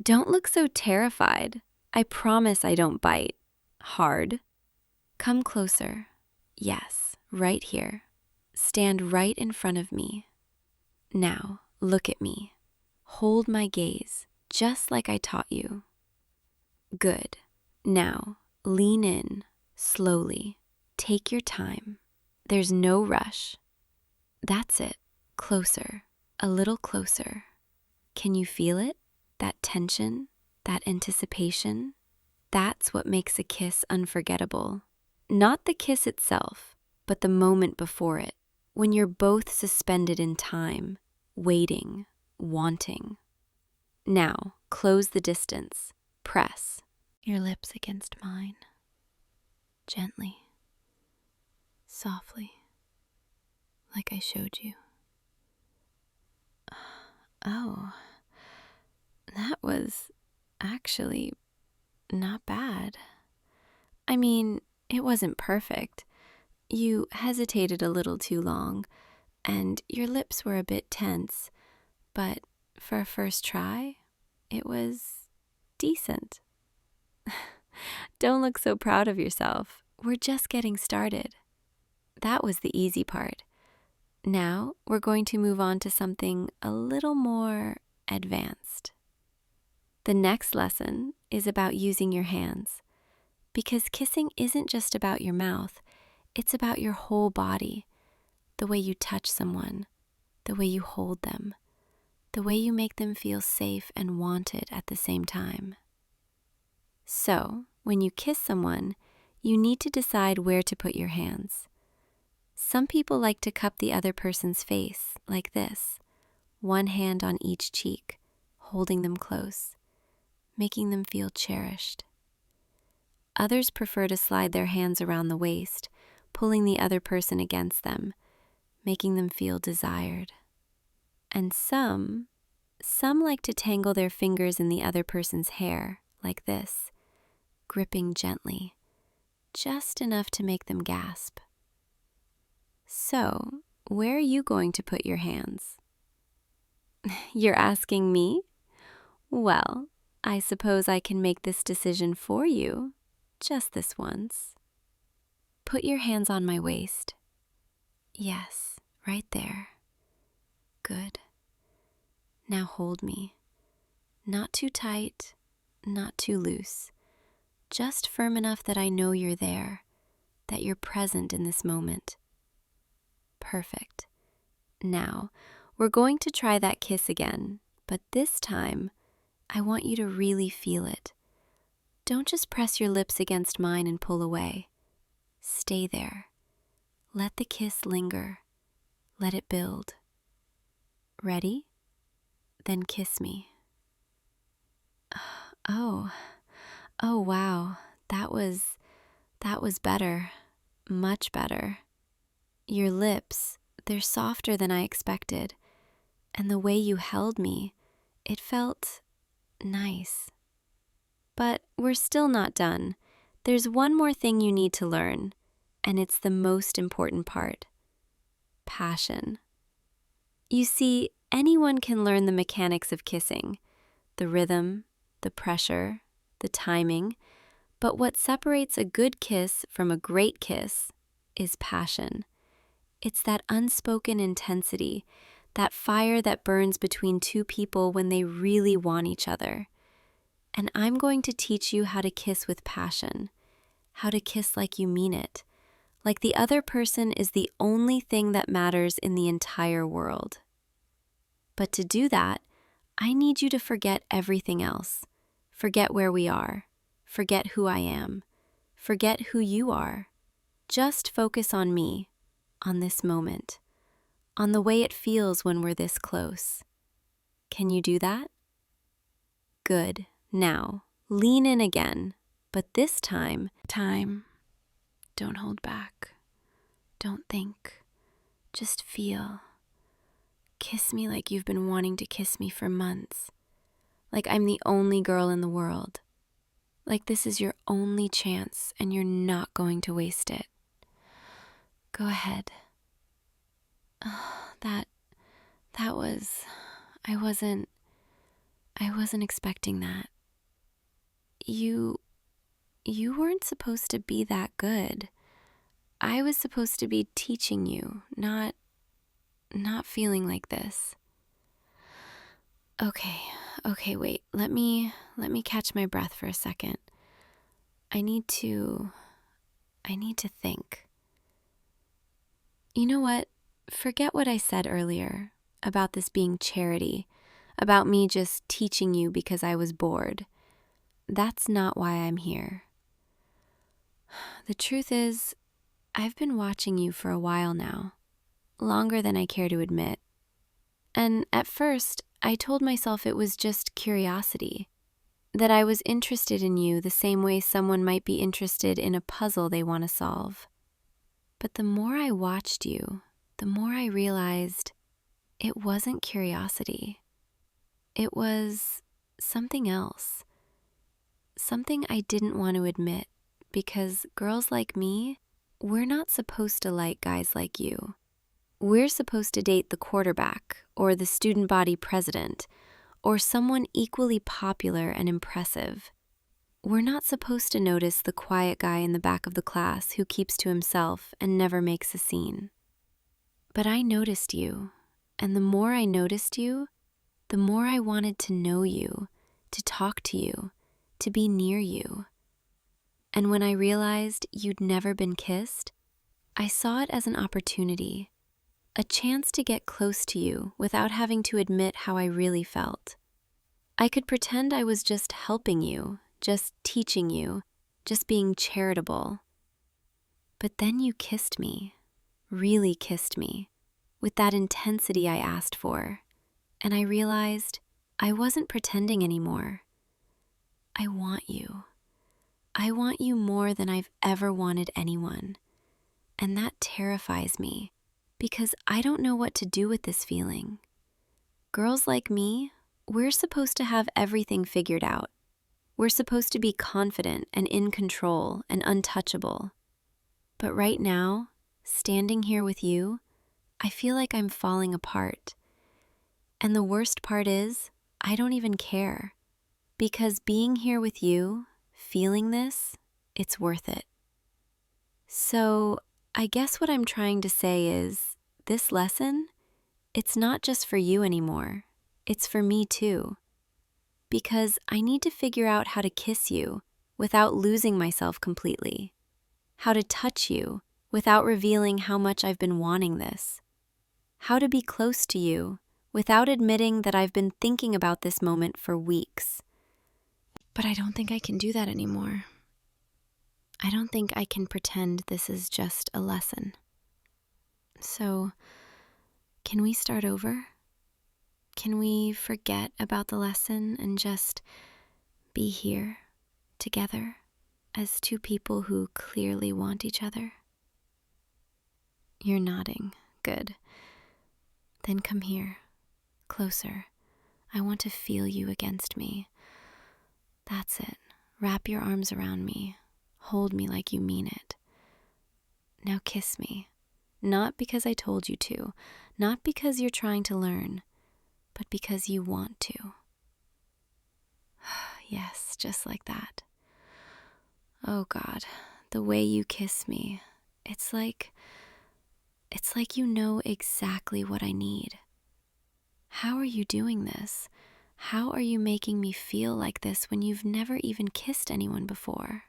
Don't look so terrified. I promise I don't bite. Hard. Come closer. Yes, right here. Stand right in front of me. Now, look at me. Hold my gaze, just like I taught you. Good. Now, lean in, slowly. Take your time. There's no rush. That's it. Closer. A little closer. Can you feel it? That tension? That anticipation? That's what makes a kiss unforgettable. Not the kiss itself, but the moment before it, when you're both suspended in time, waiting, wanting. Now, close the distance. Press your lips against mine. Gently. Softly. Like I showed you. Oh, That was actually not bad. I mean, it wasn't perfect. You hesitated a little too long, and your lips were a bit tense, but for a first try, it was decent. Don't look so proud of yourself. We're just getting started. That was the easy part. Now we're going to move on to something a little more advanced. The next lesson is about using your hands, because kissing isn't just about your mouth, it's about your whole body. The way you touch someone, the way you hold them, the way you make them feel safe and wanted at the same time. So, when you kiss someone, you need to decide where to put your hands. Some people like to cup the other person's face like this, one hand on each cheek, holding them close, making them feel cherished. Others prefer to slide their hands around the waist, pulling the other person against them, making them feel desired. And some like to tangle their fingers in the other person's hair like this, gripping gently, just enough to make them gasp. So, where are you going to put your hands? You're asking me? Well, I suppose I can make this decision for you, just this once. Put your hands on my waist. Yes, right there. Good. Now hold me. Not too tight, not too loose. Just firm enough that I know you're there, that you're present in this moment. Perfect. Now, we're going to try that kiss again, but this time, I want you to really feel it. Don't just press your lips against mine and pull away. Stay there. Let the kiss linger. Let it build. Ready? Then kiss me. Oh wow, that was better, much better. Your lips, they're softer than I expected, and the way you held me, it felt nice. But we're still not done. There's one more thing you need to learn, and it's the most important part: passion. You see, anyone can learn the mechanics of kissing, the rhythm, the pressure, the timing, but what separates a good kiss from a great kiss is passion. It's that unspoken intensity, that fire that burns between two people when they really want each other. And I'm going to teach you how to kiss with passion, how to kiss like you mean it, like the other person is the only thing that matters in the entire world. But to do that, I need you to forget everything else. Forget where we are. Forget who I am. Forget who you are. Just focus on me, on this moment, on the way it feels when we're this close. Can you do that? Good. Now, lean in again, but this time, don't hold back. Don't think. Just feel. Kiss me like you've been wanting to kiss me for months. Like I'm the only girl in the world. Like this is your only chance and you're not going to waste it. Go ahead. That was, I wasn't expecting that. You weren't supposed to be that good. I was supposed to be teaching you, not feeling like this. Okay, wait. Let me catch my breath for a second. I need to think. You know what? Forget what I said earlier about this being charity, about me just teaching you because I was bored. That's not why I'm here. The truth is, I've been watching you for a while now, longer than I care to admit. And at first, I told myself it was just curiosity, that I was interested in you the same way someone might be interested in a puzzle they want to solve. But the more I watched you, the more I realized it wasn't curiosity. It was something else. Something I didn't want to admit, because girls like me, we're not supposed to like guys like you. We're supposed to date the quarterback, or the student body president, or someone equally popular and impressive. We're not supposed to notice the quiet guy in the back of the class who keeps to himself and never makes a scene. But I noticed you, and the more I noticed you, the more I wanted to know you, to talk to you, to be near you. And when I realized you'd never been kissed, I saw it as an opportunity, a chance to get close to you without having to admit how I really felt. I could pretend I was just helping you, just teaching you, just being charitable. But then you kissed me, really kissed me, with that intensity I asked for, and I realized I wasn't pretending anymore. I want you. I want you more than I've ever wanted anyone, and that terrifies me because I don't know what to do with this feeling. Girls like me, we're supposed to have everything figured out. We're supposed to be confident and in control and untouchable. But right now, standing here with you, I feel like I'm falling apart. And the worst part is, I don't even care. Because being here with you, feeling this, it's worth it. So, I guess what I'm trying to say is, this lesson, it's not just for you anymore. It's for me too. Because I need to figure out how to kiss you without losing myself completely. How to touch you without revealing how much I've been wanting this. How to be close to you without admitting that I've been thinking about this moment for weeks. But I don't think I can do that anymore. I don't think I can pretend this is just a lesson. So, can we start over? Can we forget about the lesson and just be here together as two people who clearly want each other? You're nodding. Good. Then come here, closer. I want to feel you against me. That's it. Wrap your arms around me. Hold me like you mean it. Now kiss me. Not because I told you to, not because you're trying to learn, but because you want to. Yes, just like that. Oh God, the way you kiss me, it's like you know exactly what I need. How are you doing this? How are you making me feel like this when you've never even kissed anyone before?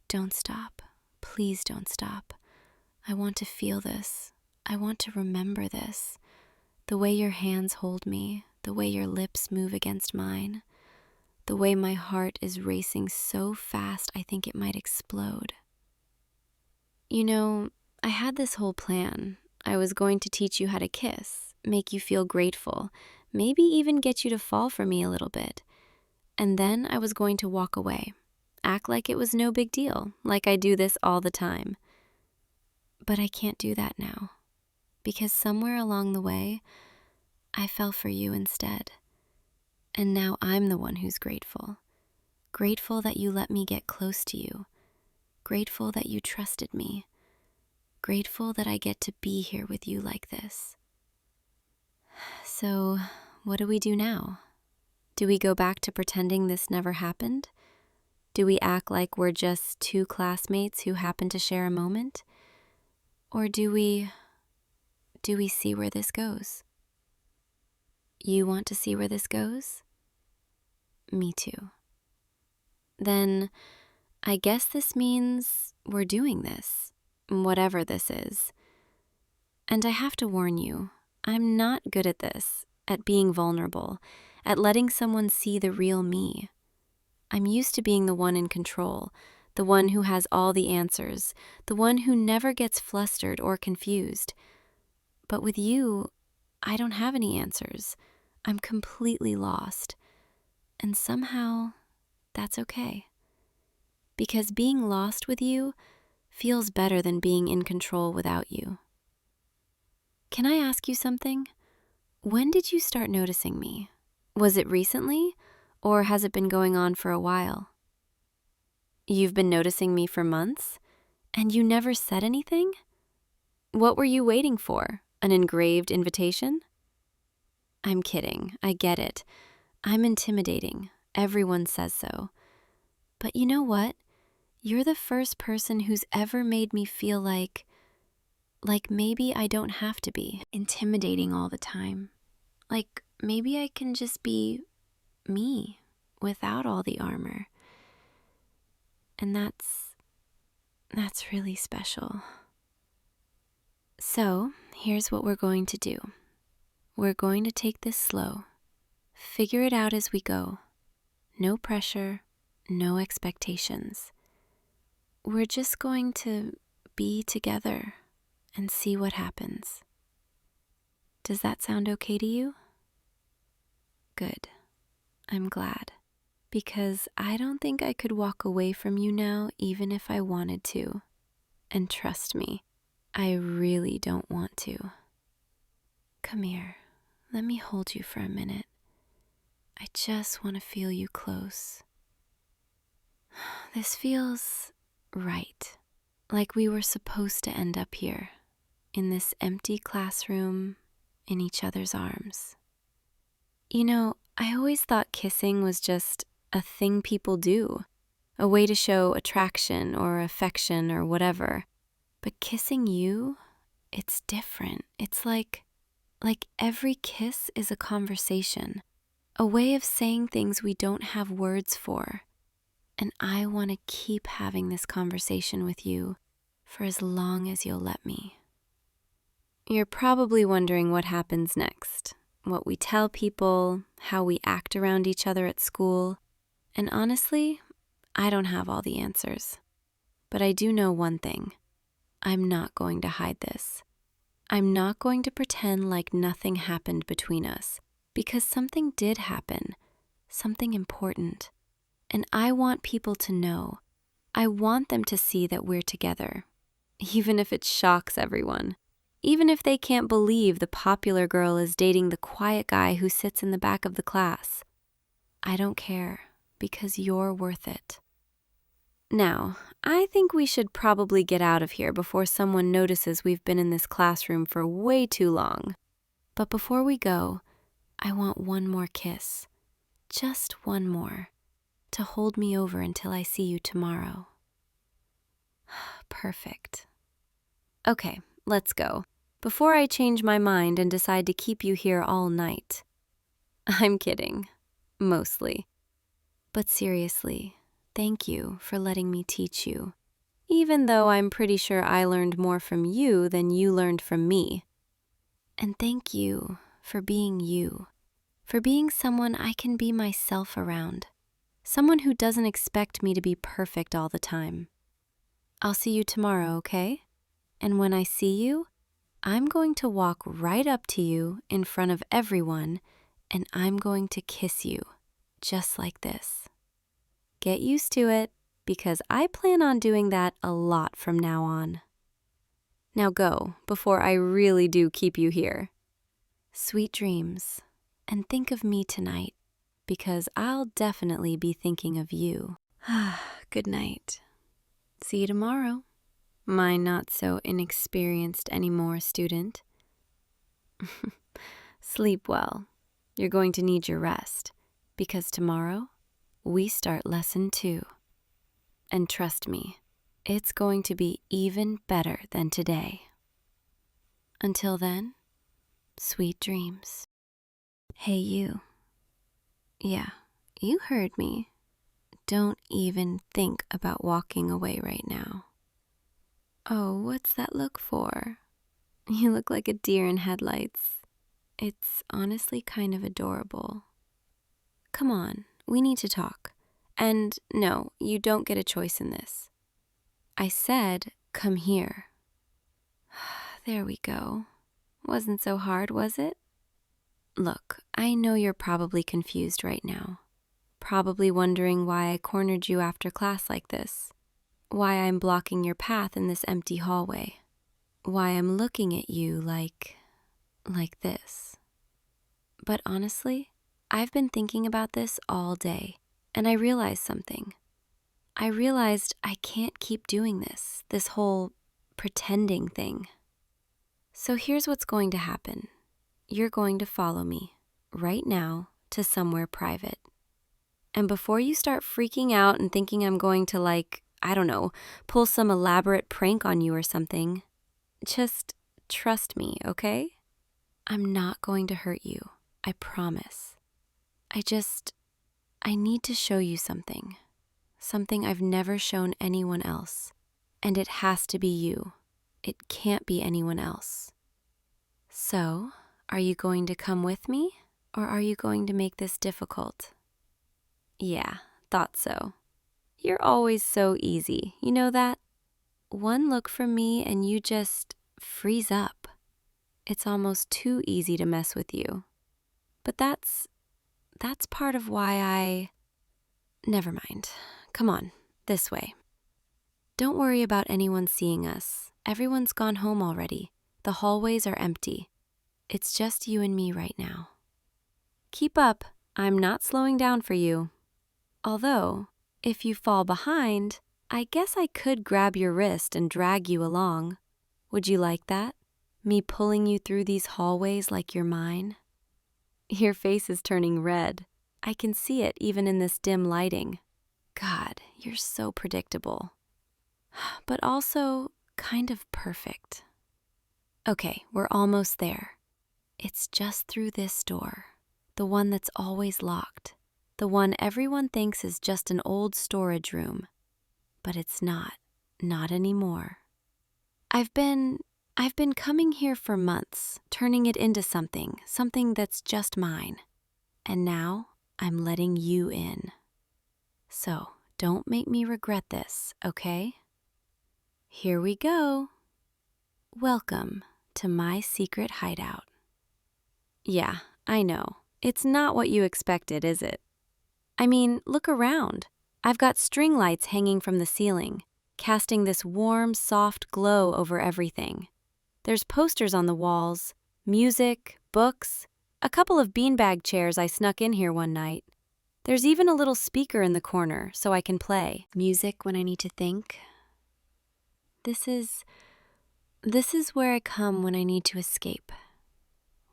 Don't stop. Please don't stop. I want to feel this. I want to remember this. The way your hands hold me, the way your lips move against mine, the way my heart is racing so fast I think it might explode. You know, I had this whole plan. I was going to teach you how to kiss, make you feel grateful, maybe even get you to fall for me a little bit. And then I was going to walk away, act like it was no big deal, like I do this all the time. But I can't do that now, because somewhere along the way, I fell for you instead. And now I'm the one who's grateful. Grateful that you let me get close to you. Grateful that you trusted me. Grateful that I get to be here with you like this. So, what do we do now? Do we go back to pretending this never happened? Do we act like we're just two classmates who happen to share a moment? Or do we see where this goes? You want to see where this goes? Me too. Then I guess this means we're doing this, whatever this is. And I have to warn you, I'm not good at this, at being vulnerable, at letting someone see the real me. I'm used to being the one in control, the one who has all the answers, the one who never gets flustered or confused. But with you, I don't have any answers. I'm completely lost. And somehow, that's okay. Because being lost with you feels better than being in control without you. Can I ask you something? When did you start noticing me? Was it recently? Or has it been going on for a while? You've been noticing me for months, and you never said anything? What were you waiting for? An engraved invitation? I'm kidding. I get it. I'm intimidating. Everyone says so. But you know what? You're the first person who's ever made me feel like maybe I don't have to be intimidating all the time. Like maybe I can just be me without all the armor. And that's really special. So, here's what we're going to do. We're going to take this slow. Figure it out as we go. No pressure, no expectations. We're just going to be together and see what happens. Does that sound okay to you? Good. I'm glad. Because I don't think I could walk away from you now even if I wanted to. And trust me, I really don't want to. Come here. Let me hold you for a minute. I just want to feel you close. This feels right. Like we were supposed to end up here, in this empty classroom, in each other's arms. You know, I always thought kissing was just a thing people do, a way to show attraction or affection or whatever. But kissing you, it's different. It's like every kiss is a conversation, a way of saying things we don't have words for. And I want to keep having this conversation with you for as long as you'll let me. You're probably wondering what happens next, what we tell people, how we act around each other at school. And honestly, I don't have all the answers. But I do know one thing. I'm not going to hide this. I'm not going to pretend like nothing happened between us, because something did happen, something important. And I want people to know. I want them to see that we're together, even if it shocks everyone. Even if they can't believe the popular girl is dating the quiet guy who sits in the back of the class. I don't care, because you're worth it. Now, I think we should probably get out of here before someone notices we've been in this classroom for way too long. But before we go, I want one more kiss. Just one more. To hold me over until I see you tomorrow. Perfect. Okay, let's go. Before I change my mind and decide to keep you here all night. I'm kidding. Mostly. But seriously, thank you for letting me teach you. Even though I'm pretty sure I learned more from you than you learned from me. And thank you for being you. For being someone I can be myself around. Someone who doesn't expect me to be perfect all the time. I'll see you tomorrow, okay? And when I see you, I'm going to walk right up to you in front of everyone, and I'm going to kiss you, just like this. Get used to it, because I plan on doing that a lot from now on. Now go, before I really do keep you here. Sweet dreams, and think of me tonight. Because I'll definitely be thinking of you. Good night. See you tomorrow, my not so inexperienced anymore student. Sleep well. You're going to need your rest, because tomorrow we start lesson 2. And trust me, it's going to be even better than today. Until then, sweet dreams. Hey, you. Yeah, you heard me. Don't even think about walking away right now. Oh, what's that look for? You look like a deer in headlights. It's honestly kind of adorable. Come on, we need to talk. And no, you don't get a choice in this. I said, come here. There we go. Wasn't so hard, was it? Look, I know you're probably confused right now. Probably wondering why I cornered you after class like this. Why I'm blocking your path in this empty hallway. Why I'm looking at you like this. But honestly, I've been thinking about this all day, and I realized something. I realized I can't keep doing this whole pretending thing. So here's what's going to happen. You're going to follow me right now to somewhere private. And before you start freaking out and thinking I'm going to, I don't know, pull some elaborate prank on you or something, just trust me, okay? I'm not going to hurt you, I promise. I need to show you something I've never shown anyone else. And it has to be you. It can't be anyone else. So, are you going to come with me, or are you going to make this difficult? Yeah, thought so. You're always so easy, you know that? One look from me and you just freeze up. It's almost too easy to mess with you. But that's part of why Never mind. Come on, this way. Don't worry about anyone seeing us. Everyone's gone home already. The hallways are empty. It's just you and me right now. Keep up. I'm not slowing down for you. Although, if you fall behind, I guess I could grab your wrist and drag you along. Would you like that? Me pulling you through these hallways like you're mine? Your face is turning red. I can see it even in this dim lighting. God, you're so predictable. But also kind of perfect. Okay, we're almost there. It's just through this door. The one that's always locked. The one everyone thinks is just an old storage room. But it's not. Not anymore. I've been coming here for months, turning it into something that's just mine. And now I'm letting you in. So don't make me regret this, okay? Here we go. Welcome to my secret hideout. Yeah, I know. It's not what you expected, is it? I mean, look around. I've got string lights hanging from the ceiling, casting this warm, soft glow over everything. There's posters on the walls, music, books, a couple of beanbag chairs I snuck in here one night. There's even a little speaker in the corner so I can play music when I need to think. This is where I come when I need to escape,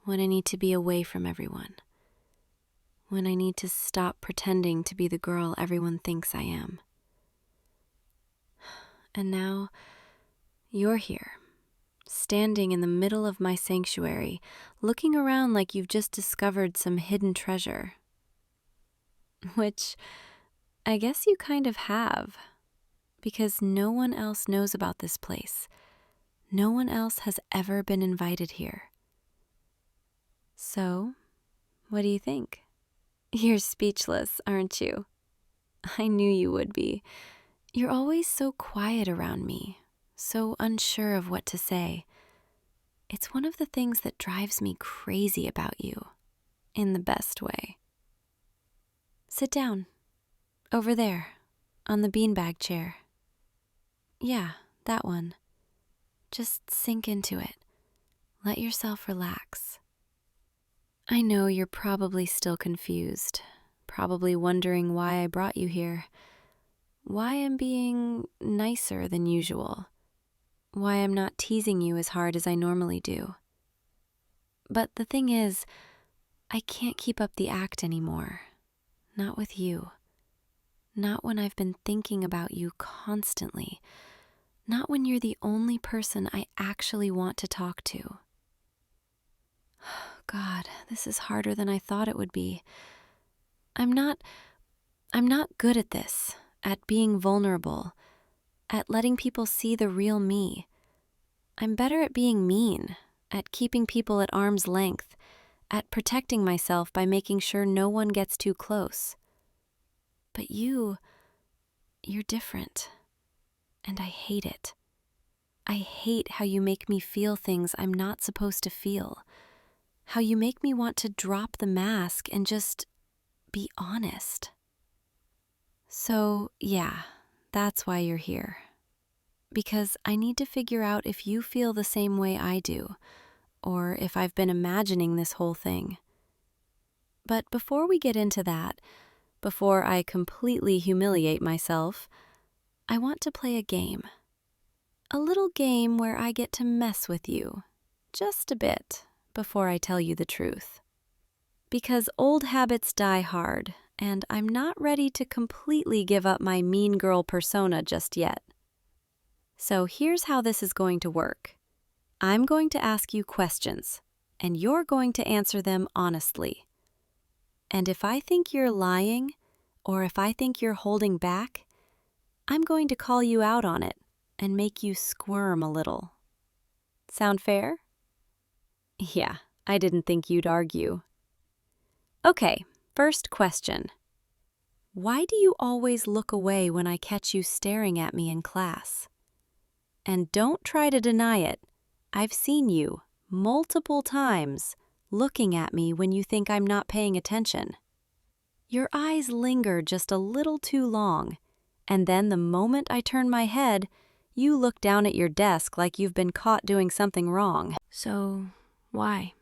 when I need to be away from everyone, when I need to stop pretending to be the girl everyone thinks I am. And now, you're here, standing in the middle of my sanctuary, looking around like you've just discovered some hidden treasure. Which, I guess you kind of have, because no one else knows about this place. No one else has ever been invited here. So, what do you think? You're speechless, aren't you? I knew you would be. You're always so quiet around me, so unsure of what to say. It's one of the things that drives me crazy about you, in the best way. Sit down. Over there, on the beanbag chair. Yeah, that one. Just sink into it. Let yourself relax. I know you're probably still confused, probably wondering why I brought you here, why I'm being nicer than usual, why I'm not teasing you as hard as I normally do. But the thing is, I can't keep up the act anymore. Not with you. Not when I've been thinking about you constantly. Not when you're the only person I actually want to talk to. God, this is harder than I thought it would be. I'm not good at this, at being vulnerable, at letting people see the real me. I'm better at being mean, at keeping people at arm's length, at protecting myself by making sure no one gets too close. But you're different, and I hate it. I hate how you make me feel things I'm not supposed to feel, how you make me want to drop the mask and just be honest. So, yeah, that's why you're here. Because I need to figure out if you feel the same way I do, or if I've been imagining this whole thing. But before we get into that, before I completely humiliate myself, I want to play a game. A little game where I get to mess with you, just a bit, before I tell you the truth. Because old habits die hard, and I'm not ready to completely give up my mean girl persona just yet. So here's how this is going to work. I'm going to ask you questions, and you're going to answer them honestly. And if I think you're lying, or if I think you're holding back, I'm going to call you out on it and make you squirm a little. Sound fair? Yeah, I didn't think you'd argue. Okay, first question. Why do you always look away when I catch you staring at me in class? And don't try to deny it. I've seen you, multiple times, looking at me when you think I'm not paying attention. Your eyes linger just a little too long, and then the moment I turn my head, you look down at your desk like you've been caught doing something wrong. So, why?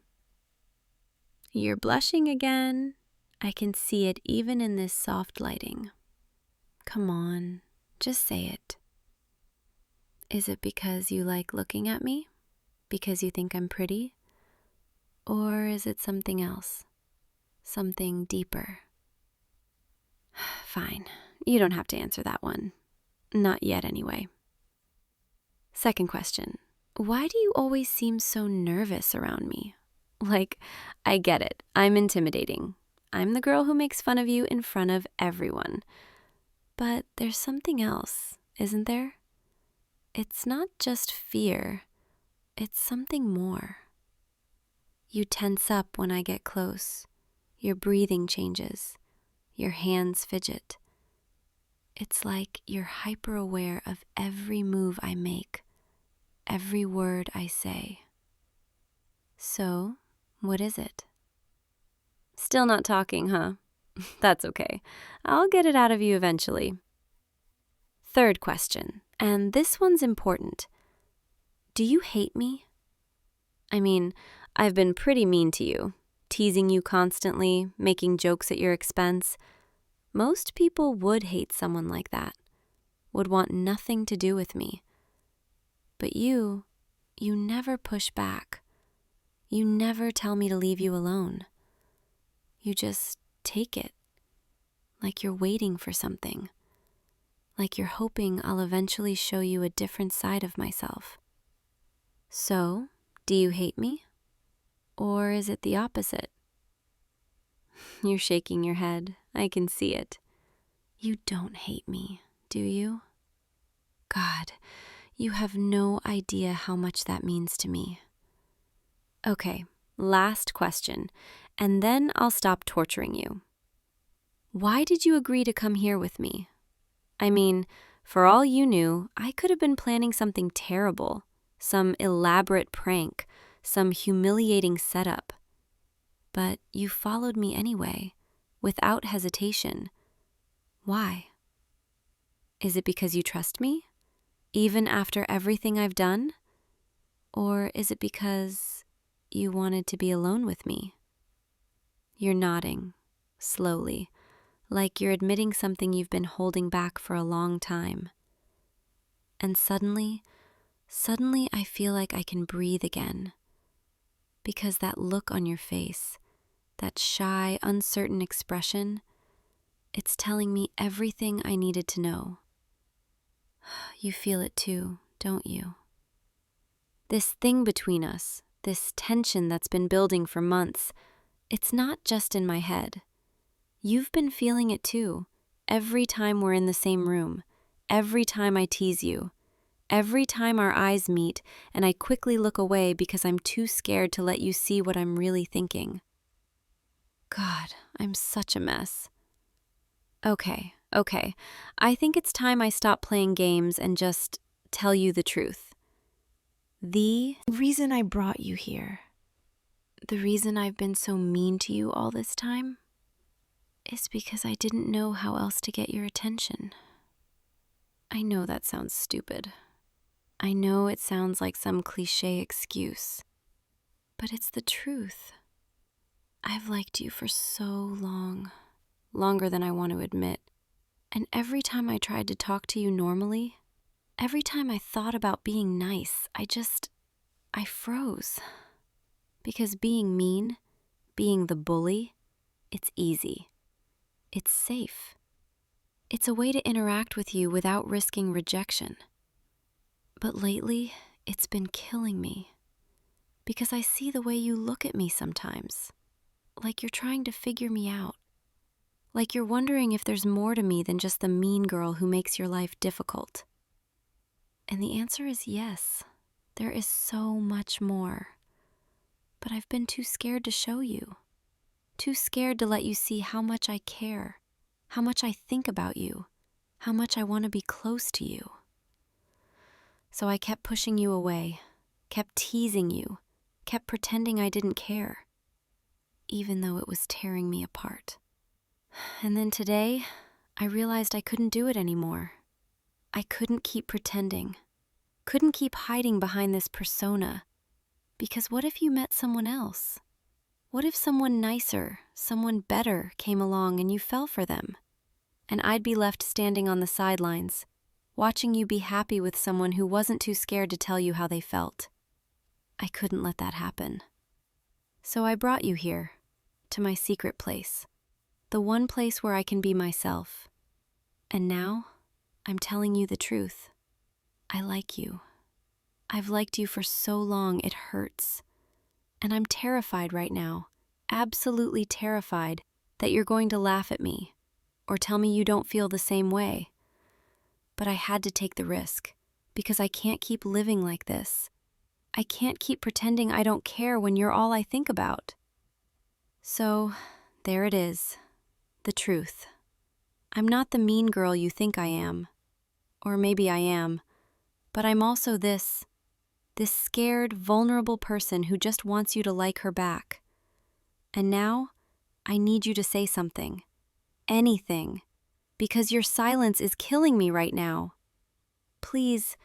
You're blushing again. I can see it even in this soft lighting. Come on, just say it. Is it because you like looking at me? Because you think I'm pretty? Or is it something else? Something deeper? Fine, you don't have to answer that one. Not yet, anyway. Second question. Why do you always seem so nervous around me? Like, I get it. I'm intimidating. I'm the girl who makes fun of you in front of everyone. But there's something else, isn't there? It's not just fear. It's something more. You tense up when I get close. Your breathing changes. Your hands fidget. It's like you're hyper-aware of every move I make, every word I say. So, what is it? Still not talking, huh? That's okay. I'll get it out of you eventually. Third question, and this one's important. Do you hate me? I mean, I've been pretty mean to you, teasing you constantly, making jokes at your expense. Most people would hate someone like that, would want nothing to do with me. But you never push back. You never tell me to leave you alone. You just take it, like you're waiting for something, like you're hoping I'll eventually show you a different side of myself. So, do you hate me? Or is it the opposite? You're shaking your head. I can see it. You don't hate me, do you? God, you have no idea how much that means to me. Okay, last question, and then I'll stop torturing you. Why did you agree to come here with me? I mean, for all you knew, I could have been planning something terrible, some elaborate prank, some humiliating setup. But you followed me anyway, without hesitation. Why? Is it because you trust me, even after everything I've done? Or is it because you wanted to be alone with me? You're nodding, slowly, like you're admitting something you've been holding back for a long time. And suddenly I feel like I can breathe again. Because that look on your face, that shy, uncertain expression, it's telling me everything I needed to know. You feel it too, don't you? This thing between us, this tension that's been building for months, it's not just in my head. You've been feeling it too, every time we're in the same room, every time I tease you, every time our eyes meet and I quickly look away because I'm too scared to let you see what I'm really thinking. God, I'm such a mess. Okay. I think it's time I stop playing games and just tell you the truth. The reason I brought you here, the reason I've been so mean to you all this time, is because I didn't know how else to get your attention. I know that sounds stupid. I know it sounds like some cliché excuse, but it's the truth. I've liked you for so long, longer than I want to admit. And every time I tried to talk to you normally, every time I thought about being nice, I froze. Because being mean, being the bully, it's easy. It's safe. It's a way to interact with you without risking rejection. But lately, it's been killing me. Because I see the way you look at me sometimes. Like you're trying to figure me out. Like you're wondering if there's more to me than just the mean girl who makes your life difficult. And the answer is yes. There is so much more. But I've been too scared to show you. Too scared to let you see how much I care, how much I think about you, how much I want to be close to you. So I kept pushing you away, kept teasing you, kept pretending I didn't care, even though it was tearing me apart. And then today, I realized I couldn't do it anymore. I couldn't keep pretending, couldn't keep hiding behind this persona. Because what if you met someone else? What if someone nicer, someone better came along and you fell for them? And I'd be left standing on the sidelines, watching you be happy with someone who wasn't too scared to tell you how they felt. I couldn't let that happen. So I brought you here, to my secret place, the one place where I can be myself. And now, I'm telling you the truth. I like you. I've liked you for so long it hurts. And I'm terrified right now, absolutely terrified, that you're going to laugh at me, or tell me you don't feel the same way. But I had to take the risk, because I can't keep living like this. I can't keep pretending I don't care when you're all I think about. So, there it is, the truth. I'm not the mean girl you think I am. Or maybe I am, but I'm also this scared, vulnerable person who just wants you to like her back. And now, I need you to say something. Anything. Because your silence is killing me right now. Please,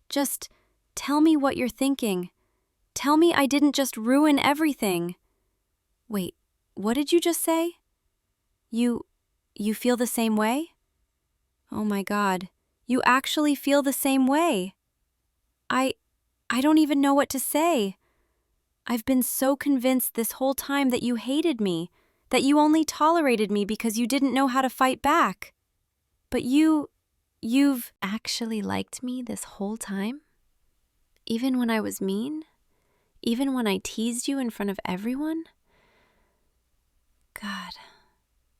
just tell me what you're thinking. Tell me I didn't just ruin everything. Wait, what did you just say? You feel the same way? Oh my God, you actually feel the same way. I don't even know what to say. I've been so convinced this whole time that you hated me, that you only tolerated me because you didn't know how to fight back. But you've actually liked me this whole time? Even when I was mean? Even when I teased you in front of everyone? God,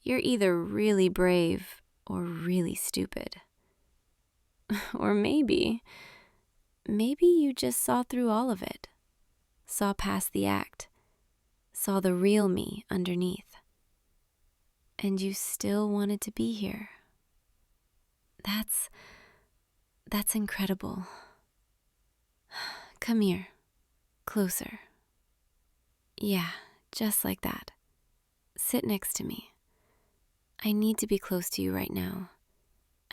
you're either really brave or really stupid. Or maybe you just saw through all of it, saw past the act, saw the real me underneath. And you still wanted to be here. That's incredible. Come here, closer. Yeah, just like that. Sit next to me. I need to be close to you right now.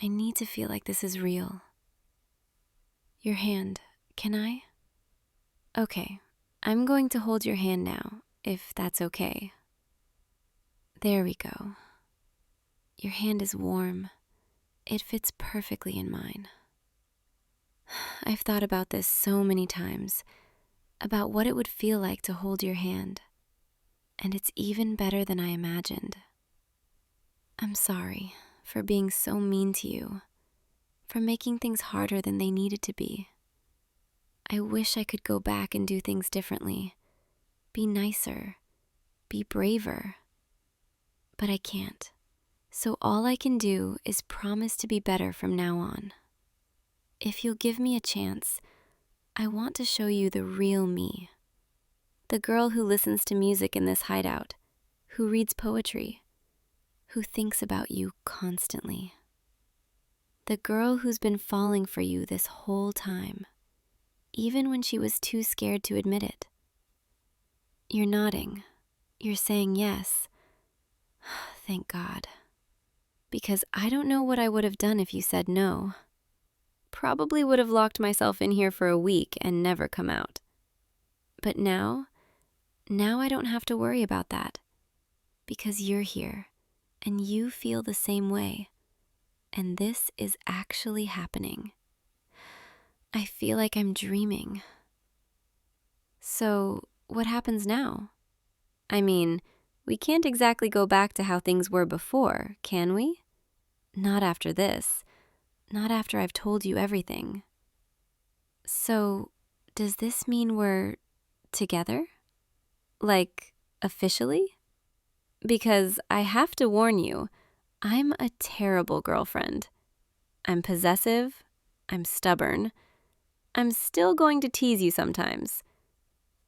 I need to feel like this is real. Your hand, can I? Okay, I'm going to hold your hand now, if that's okay. There we go. Your hand is warm. It fits perfectly in mine. I've thought about this so many times, about what it would feel like to hold your hand, and it's even better than I imagined. I'm sorry for being so mean to you, for making things harder than they needed to be. I wish I could go back and do things differently, be nicer, be braver, but I can't. So all I can do is promise to be better from now on. If you'll give me a chance, I want to show you the real me. The girl who listens to music in this hideout, who reads poetry, who thinks about you constantly. The girl who's been falling for you this whole time, even when she was too scared to admit it. You're nodding. You're saying yes. Thank God. Because I don't know what I would have done if you said no. Probably would have locked myself in here for a week and never come out. But now I don't have to worry about that. because you're here and you feel the same way. And this is actually happening. I feel like I'm dreaming. So, what happens now? I mean, we can't exactly go back to how things were before, can we? Not after this. Not after I've told you everything. So, does this mean we're together? Like, officially? Because I have to warn you, I'm a terrible girlfriend. I'm possessive. I'm stubborn. I'm still going to tease you sometimes.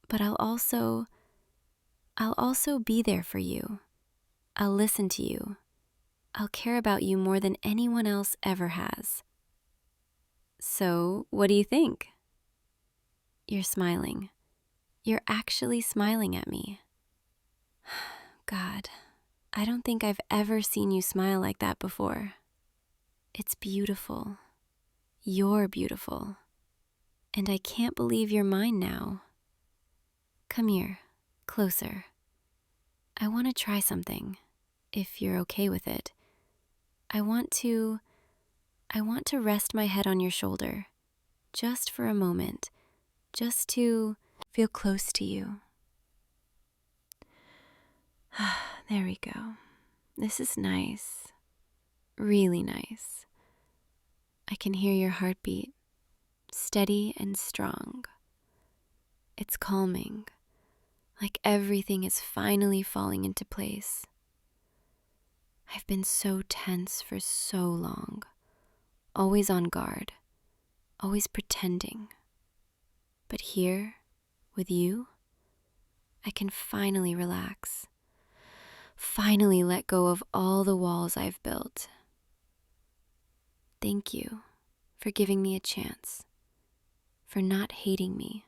But I'll also be there for you. I'll listen to you. I'll care about you more than anyone else ever has. So, what do you think? You're smiling. You're actually smiling at me. God, I don't think I've ever seen you smile like that before. It's beautiful. You're beautiful. And I can't believe you're mine now. Come here, closer. I want to try something, if you're okay with it. I want to rest my head on your shoulder, just for a moment, just to feel close to you. There we go. This is nice. Really nice. I can hear your heartbeat, steady and strong. It's calming, like everything is finally falling into place. I've been so tense for so long, always on guard, always pretending. But here, with you, I can finally relax, finally let go of all the walls I've built. Thank you for giving me a chance, for not hating me,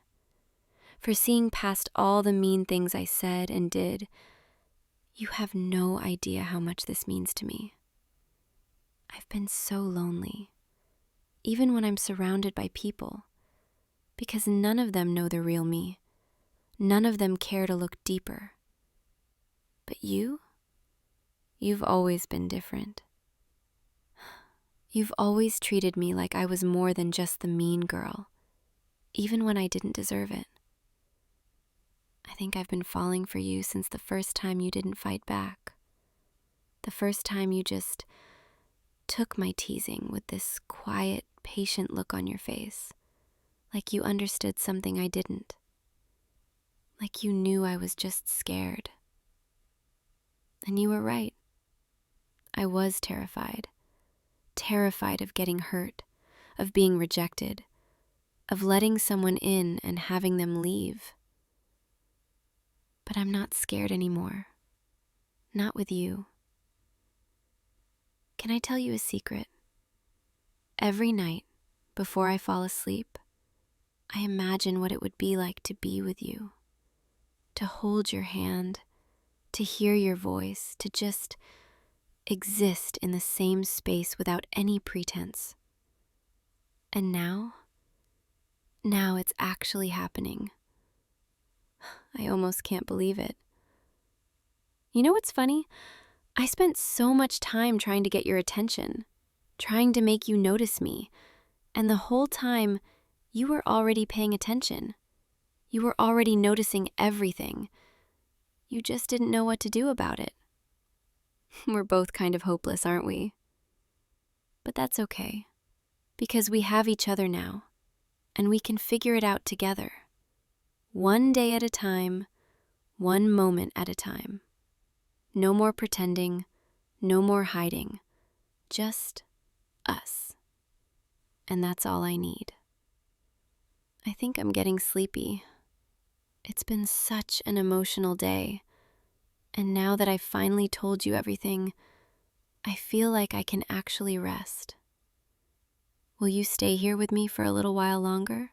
for seeing past all the mean things I said and did. You have no idea how much this means to me. I've been so lonely, even when I'm surrounded by people, because none of them know the real me. None of them care to look deeper. But you've always been different. You've always treated me like I was more than just the mean girl, even when I didn't deserve it. I think I've been falling for you since the first time you didn't fight back. The first time you just took my teasing with this quiet, patient look on your face, like you understood something I didn't. Like you knew I was just scared. And you were right. I was terrified. Terrified of getting hurt, of being rejected, of letting someone in and having them leave. But I'm not scared anymore. Not with you. Can I tell you a secret? Every night, before I fall asleep, I imagine what it would be like to be with you, to hold your hand, to hear your voice, to just exist in the same space without any pretense. And now it's actually happening. I almost can't believe it. You know what's funny? I spent so much time trying to get your attention, trying to make you notice me, and the whole time you were already paying attention. You were already noticing everything. You just didn't know what to do about it. We're both kind of hopeless, aren't we? But that's okay, because we have each other now, and we can figure it out together. One day at a time, one moment at a time. No more pretending, no more hiding, just us. And that's all I need. I think I'm getting sleepy. It's been such an emotional day. And now that I've finally told you everything, I feel like I can actually rest. Will you stay here with me for a little while longer?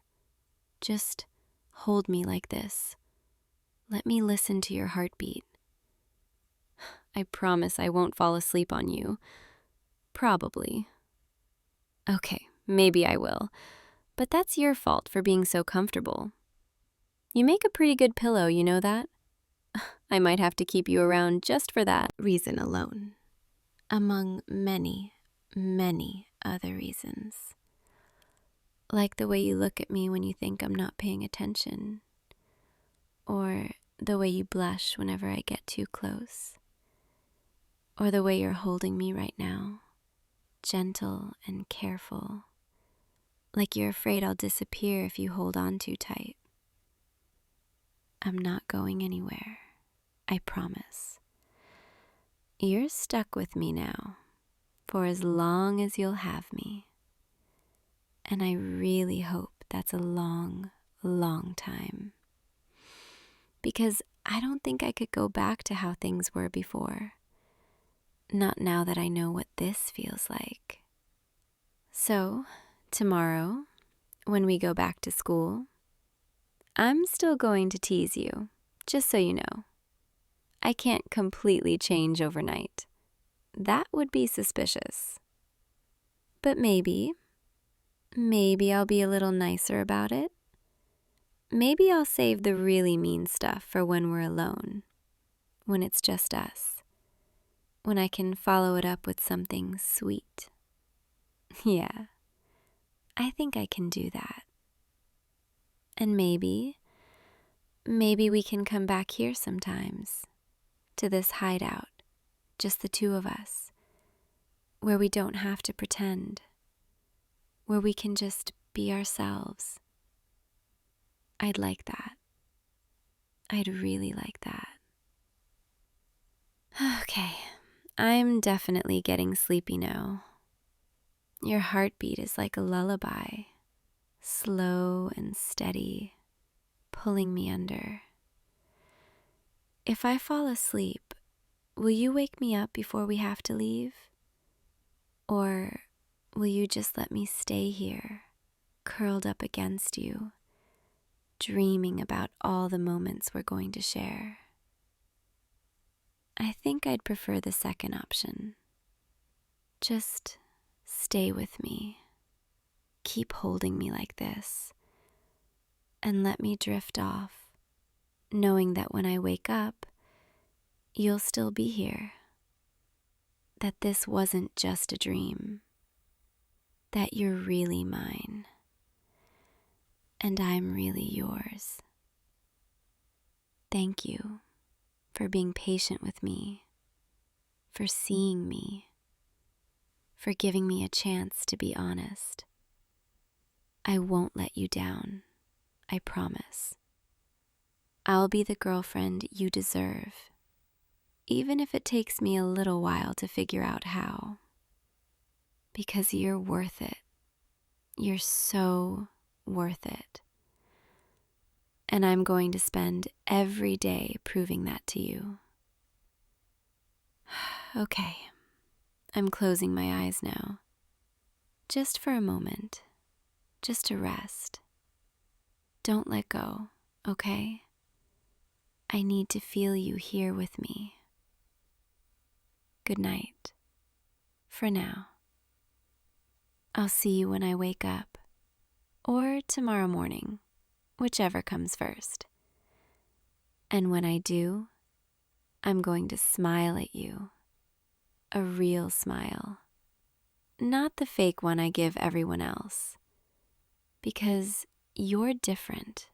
Just hold me like this. Let me listen to your heartbeat. I promise I won't fall asleep on you. Probably. Okay, maybe I will. But that's your fault for being so comfortable. You make a pretty good pillow, you know that? I might have to keep you around just for that reason alone, among many, many other reasons. Like the way you look at me when you think I'm not paying attention, or the way you blush whenever I get too close, or the way you're holding me right now, gentle and careful, like you're afraid I'll disappear if you hold on too tight. I'm not going anywhere, I promise. You're stuck with me now, for as long as you'll have me. And I really hope that's a long, long time. Because I don't think I could go back to how things were before. Not now that I know what this feels like. So, tomorrow, when we go back to school, I'm still going to tease you, just so you know. I can't completely change overnight. That would be suspicious. But maybe I'll be a little nicer about it. Maybe I'll save the really mean stuff for when we're alone, when it's just us, when I can follow it up with something sweet. Yeah, I think I can do that. And maybe we can come back here sometimes, to this hideout, just the two of us, where we don't have to pretend, where we can just be ourselves. I'd like that. I'd really like that. Okay, I'm definitely getting sleepy now. Your heartbeat is like a lullaby, slow and steady, pulling me under. If I fall asleep, will you wake me up before we have to leave? Or will you just let me stay here, curled up against you, dreaming about all the moments we're going to share? I think I'd prefer the second option. Just stay with me. Keep holding me like this. And let me drift off, knowing that when I wake up, you'll still be here. That this wasn't just a dream. That you're really mine. And I'm really yours. Thank you for being patient with me, for seeing me, for giving me a chance to be honest. I won't let you down, I promise. I'll be the girlfriend you deserve, even if it takes me a little while to figure out how. Because you're worth it. You're so worth it. And I'm going to spend every day proving that to you. Okay, I'm closing my eyes now. Just for a moment. Just to rest. Don't let go, okay? I need to feel you here with me. Good night. For now. I'll see you when I wake up. Or tomorrow morning. Whichever comes first. And when I do, I'm going to smile at you. A real smile. Not the fake one I give everyone else. Because you're different.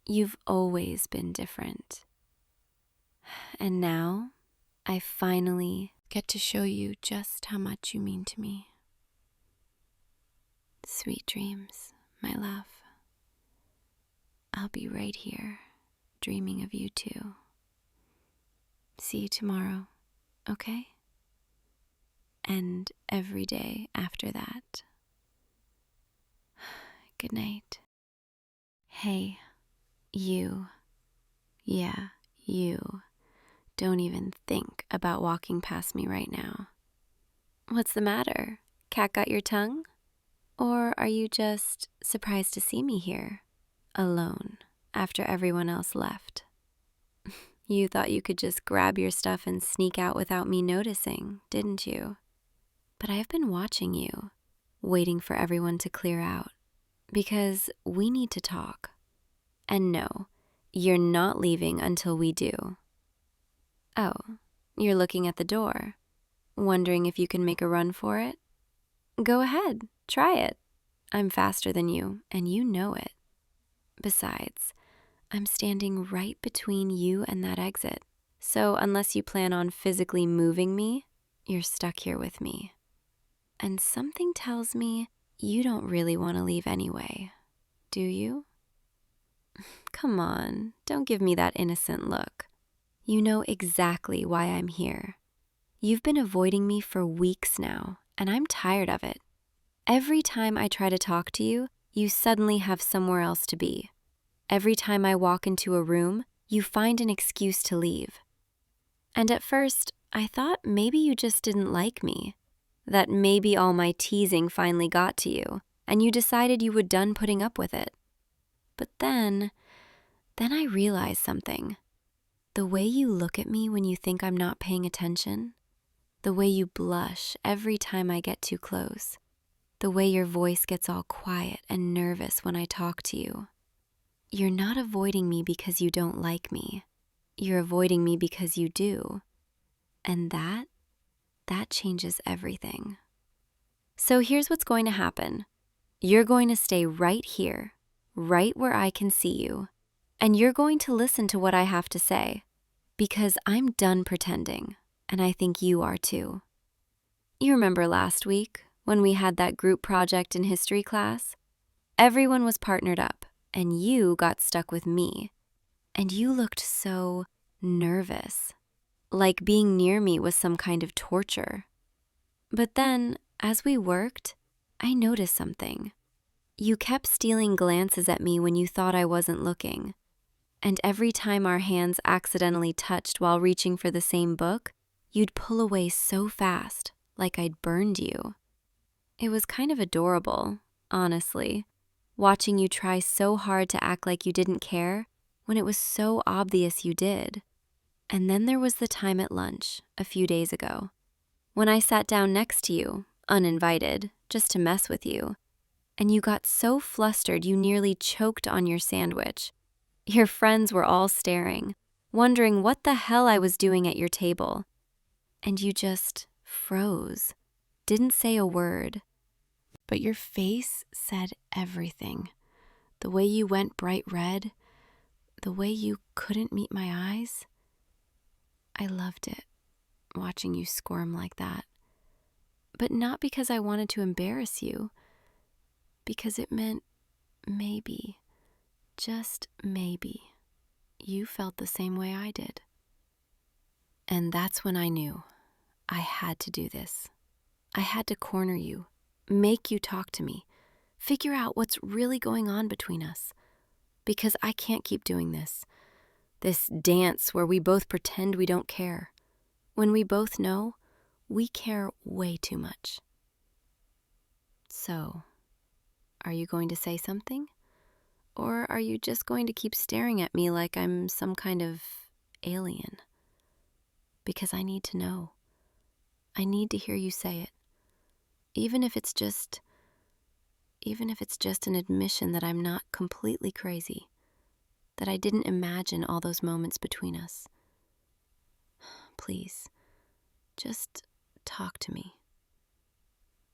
You've always been different. And now, I finally get to show you just how much you mean to me. Sweet dreams, my love. I'll be right here, dreaming of you too. See you tomorrow, okay? And every day after that. Good night. Hey, you. Yeah, you. Don't even think about walking past me right now. What's the matter? Cat got your tongue? Or are you just surprised to see me here? Alone, after everyone else left. You thought you could just grab your stuff and sneak out without me noticing, didn't you? But I've been watching you, waiting for everyone to clear out, because we need to talk. And no, You're not leaving until we do. Oh, you're looking at the door, wondering if you can make a run for it? Go ahead, try it. I'm faster than you, and you know it. Besides, I'm standing right between you and that exit, so unless you plan on physically moving me, you're stuck here with me. And something tells me you don't really want to leave anyway, do you? Come on, don't give me that innocent look. You know exactly why I'm here. You've been avoiding me for weeks now, and I'm tired of it. Every time I try to talk to you, you suddenly have somewhere else to be. Every time I walk into a room, you find an excuse to leave. And at first, I thought maybe you just didn't like me, that maybe all my teasing finally got to you, and you decided you were done putting up with it. But then I realized something. The way you look at me when you think I'm not paying attention, the way you blush every time I get too close, the way your voice gets all quiet and nervous when I talk to you. You're not avoiding me because you don't like me. You're avoiding me because you do. And that changes everything. So here's what's going to happen. You're going to stay right here, right where I can see you, and you're going to listen to what I have to say, because I'm done pretending, and I think you are too. You remember last week when we had that group project in history class? Everyone was partnered up, and you got stuck with me, and you looked so nervous, like being near me was some kind of torture. But then, as we worked, I noticed something. You kept stealing glances at me when you thought I wasn't looking. And every time our hands accidentally touched while reaching for the same book, you'd pull away so fast, like I'd burned you. It was kind of adorable, honestly, watching you try so hard to act like you didn't care when it was so obvious you did. And then there was the time at lunch, a few days ago, when I sat down next to you, uninvited, just to mess with you, and you got so flustered you nearly choked on your sandwich. Your friends were all staring, wondering what the hell I was doing at your table. And you just froze, didn't say a word. But your face said everything. The way you went bright red, the way you couldn't meet my eyes. I loved it, watching you squirm like that. But not because I wanted to embarrass you, because it meant maybe, just maybe, you felt the same way I did. And that's when I knew I had to do this. I had to corner you, make you talk to me, figure out what's really going on between us. Because I can't keep doing this dance where we both pretend we don't care, when we both know we care way too much. So, are you going to say something? Or are you just going to keep staring at me like I'm some kind of alien? Because I need to know. I need to hear you say it. Even if it's just an admission that I'm not completely crazy, that I didn't imagine all those moments between us. Please, just talk to me.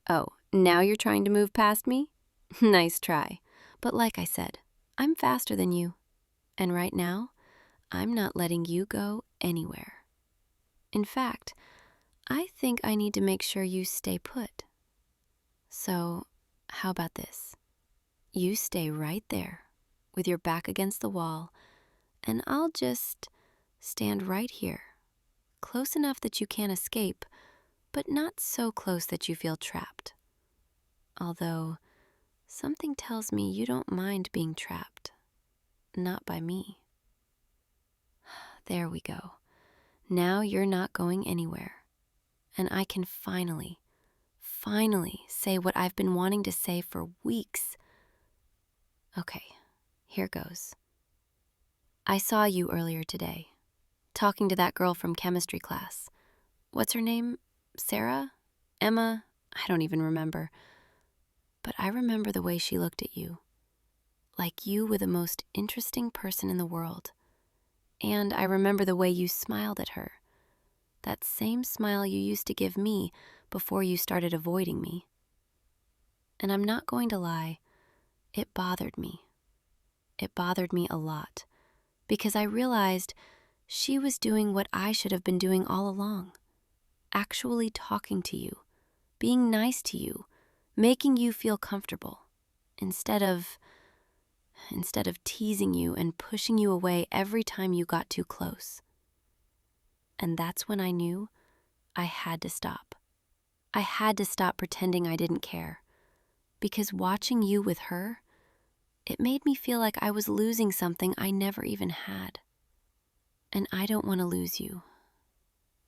Oh, now you're trying to move past me? Nice try. But like I said, I'm faster than you. And right now, I'm not letting you go anywhere. In fact, I think I need to make sure you stay put. So, how about this? You stay right there, with your back against the wall, and I'll just stand right here, close enough that you can't escape, but not so close that you feel trapped. Although, something tells me you don't mind being trapped. Not by me. There we go. Now you're not going anywhere. And I can finally say what I've been wanting to say for weeks. Okay, here goes. I saw you earlier today, talking to that girl from chemistry class. What's her name? Sarah? Emma? I don't even remember. But I remember the way she looked at you. like you were the most interesting person in the world. And I remember the way you smiled at her. That same smile you used to give me before you started avoiding me. And I'm not going to lie, it bothered me. It bothered me a lot, because I realized she was doing what I should have been doing all along. Actually talking to you, being nice to you, making you feel comfortable, instead of teasing you and pushing you away every time you got too close. And that's when I knew I had to stop. I had to stop pretending I didn't care, because watching you with her, it made me feel like I was losing something I never even had. And I don't want to lose you,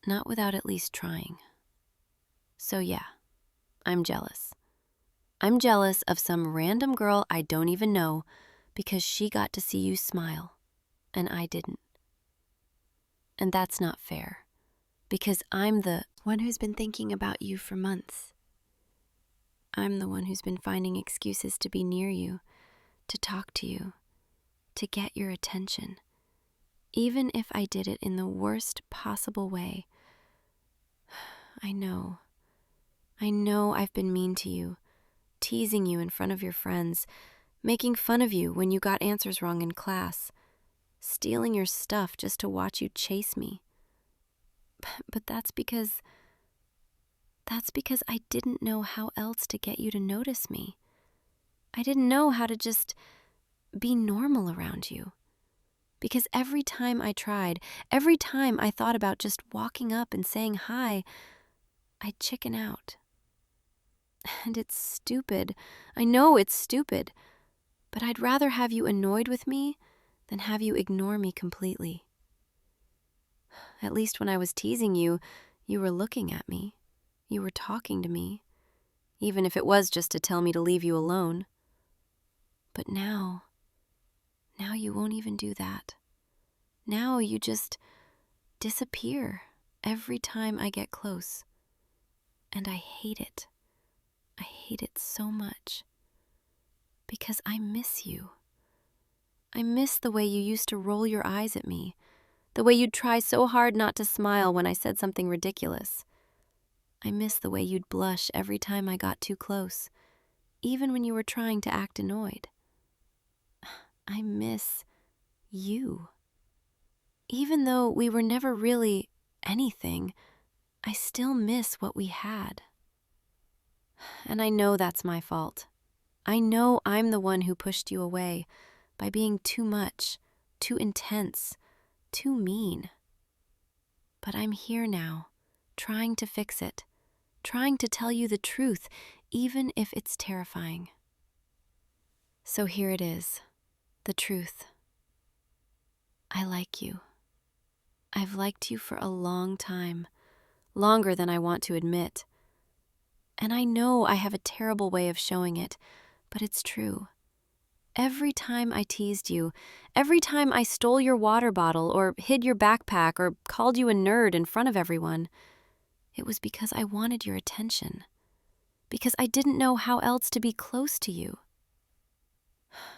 not without at least trying. So yeah, I'm jealous. I'm jealous of some random girl I don't even know because she got to see you smile, and I didn't. And that's not fair, because I'm the one who's been thinking about you for months. I'm the one who's been finding excuses to be near you, to talk to you, to get your attention, even if I did it in the worst possible way. I know I've been mean to you, teasing you in front of your friends, making fun of you when you got answers wrong in class, stealing your stuff just to watch you chase me. But that's because I didn't know how else to get you to notice me. I didn't know how to just be normal around you. Because every time I tried, every time I thought about just walking up and saying hi, I'd chicken out. And it's stupid. I know it's stupid. But I'd rather have you annoyed with me than have you ignore me completely. At least when I was teasing you, you were looking at me. You were talking to me, even if it was just to tell me to leave you alone. But now you won't even do that. Now you just disappear every time I get close. And I hate it. I hate it so much. Because I miss you. I miss the way you used to roll your eyes at me, the way you'd try so hard not to smile when I said something ridiculous. I miss the way you'd blush every time I got too close, even when you were trying to act annoyed. I miss you. Even though we were never really anything, I still miss what we had. And I know that's my fault. I know I'm the one who pushed you away by being too much, too intense, too mean. But I'm here now, trying to fix it, trying to tell you the truth, even if it's terrifying. So here it is, the truth. I like you. I've liked you for a long time, longer than I want to admit. And I know I have a terrible way of showing it, but it's true. Every time I teased you, every time I stole your water bottle or hid your backpack or called you a nerd in front of everyone, it was because I wanted your attention, because I didn't know how else to be close to you.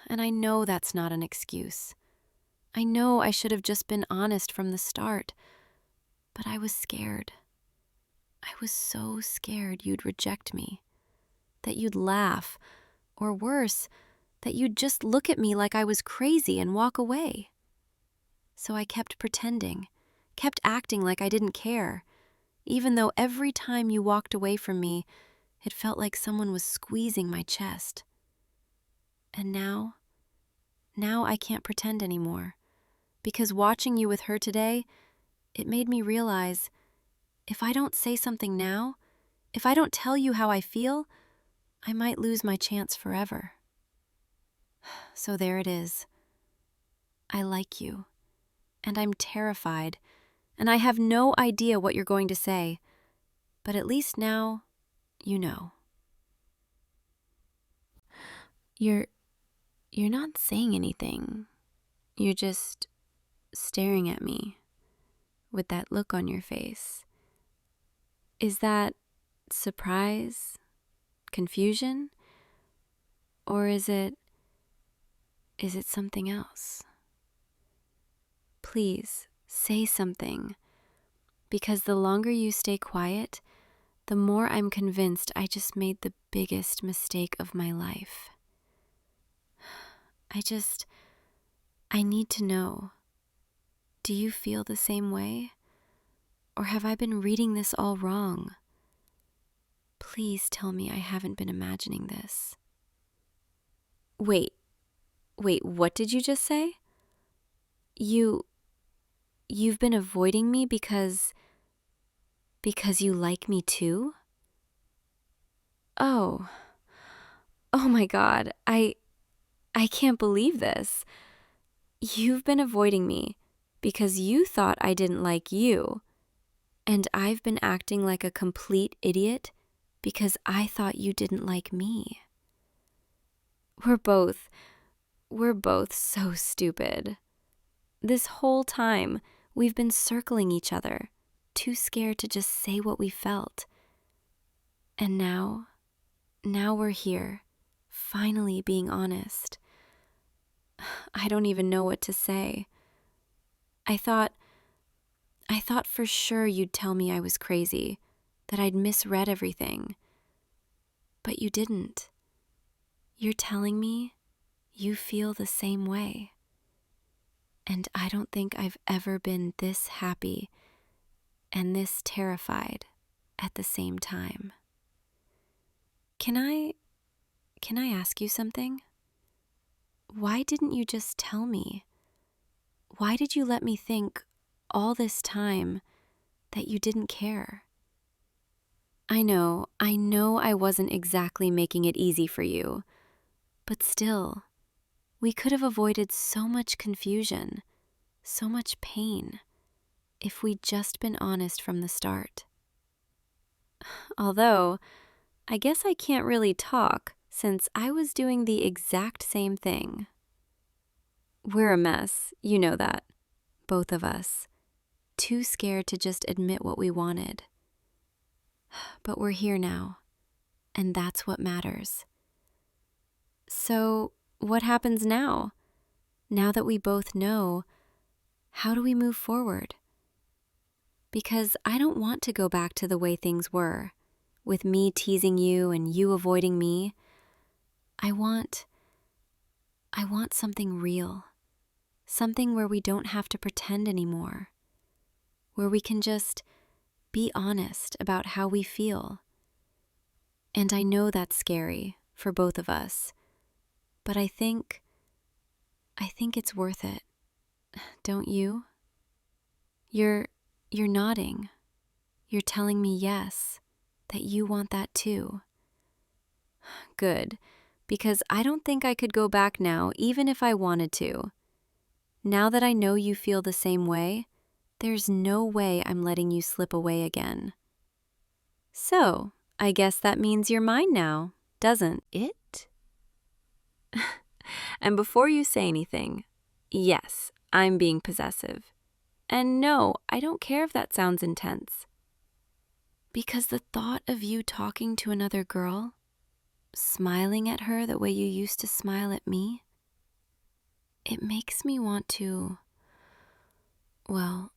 And I know that's not an excuse. I know I should have just been honest from the start, but I was scared. I was so scared you'd reject me, that you'd laugh, or worse, that you'd just look at me like I was crazy and walk away. So I kept pretending, kept acting like I didn't care, even though every time you walked away from me, it felt like someone was squeezing my chest. And now I can't pretend anymore, because watching you with her today, it made me realize if I don't say something now, if I don't tell you how I feel, I might lose my chance forever. So there it is. I like you, and I'm terrified, and I have no idea what you're going to say, but at least now, you know. You're not saying anything. You're just staring at me with that look on your face. Is that surprise, confusion, or is it is it something else? Please, say something, because the longer you stay quiet, the more I'm convinced I just made the biggest mistake of my life. I need to know. Do you feel the same way? Or have I been reading this all wrong? Please tell me I haven't been imagining this. Wait, what did you just say? You've been avoiding me because you like me too? Oh my God, I can't believe this. You've been avoiding me because you thought I didn't like you, and I've been acting like a complete idiot because I thought you didn't like me. We're both so stupid. This whole time, we've been circling each other, too scared to just say what we felt. And now we're here, finally being honest. I don't even know what to say. I thought for sure you'd tell me I was crazy, that I'd misread everything. But you didn't. You're telling me you feel the same way. And I don't think I've ever been this happy and this terrified at the same time. Can I ask you something? Why didn't you just tell me? Why did you let me think all this time that you didn't care? I know I wasn't exactly making it easy for you, but still, we could have avoided so much confusion, so much pain, if we'd just been honest from the start. Although, I guess I can't really talk since I was doing the exact same thing. We're a mess, you know that. Both of us. Too scared to just admit what we wanted. But we're here now, and that's what matters. So, what happens now? Now that we both know, how do we move forward? Because I don't want to go back to the way things were, with me teasing you and you avoiding me. I want something real. Something where we don't have to pretend anymore. Where we can just be honest about how we feel. And I know that's scary for both of us, but I think it's worth it. Don't you? You're nodding. You're telling me yes, that you want that too. Good, because I don't think I could go back now even if I wanted to. Now that I know you feel the same way, there's no way I'm letting you slip away again. So, I guess that means you're mine now, doesn't it? And before you say anything, yes, I'm being possessive. And no, I don't care if that sounds intense. Because the thought of you talking to another girl, smiling at her the way you used to smile at me, it makes me want to, well,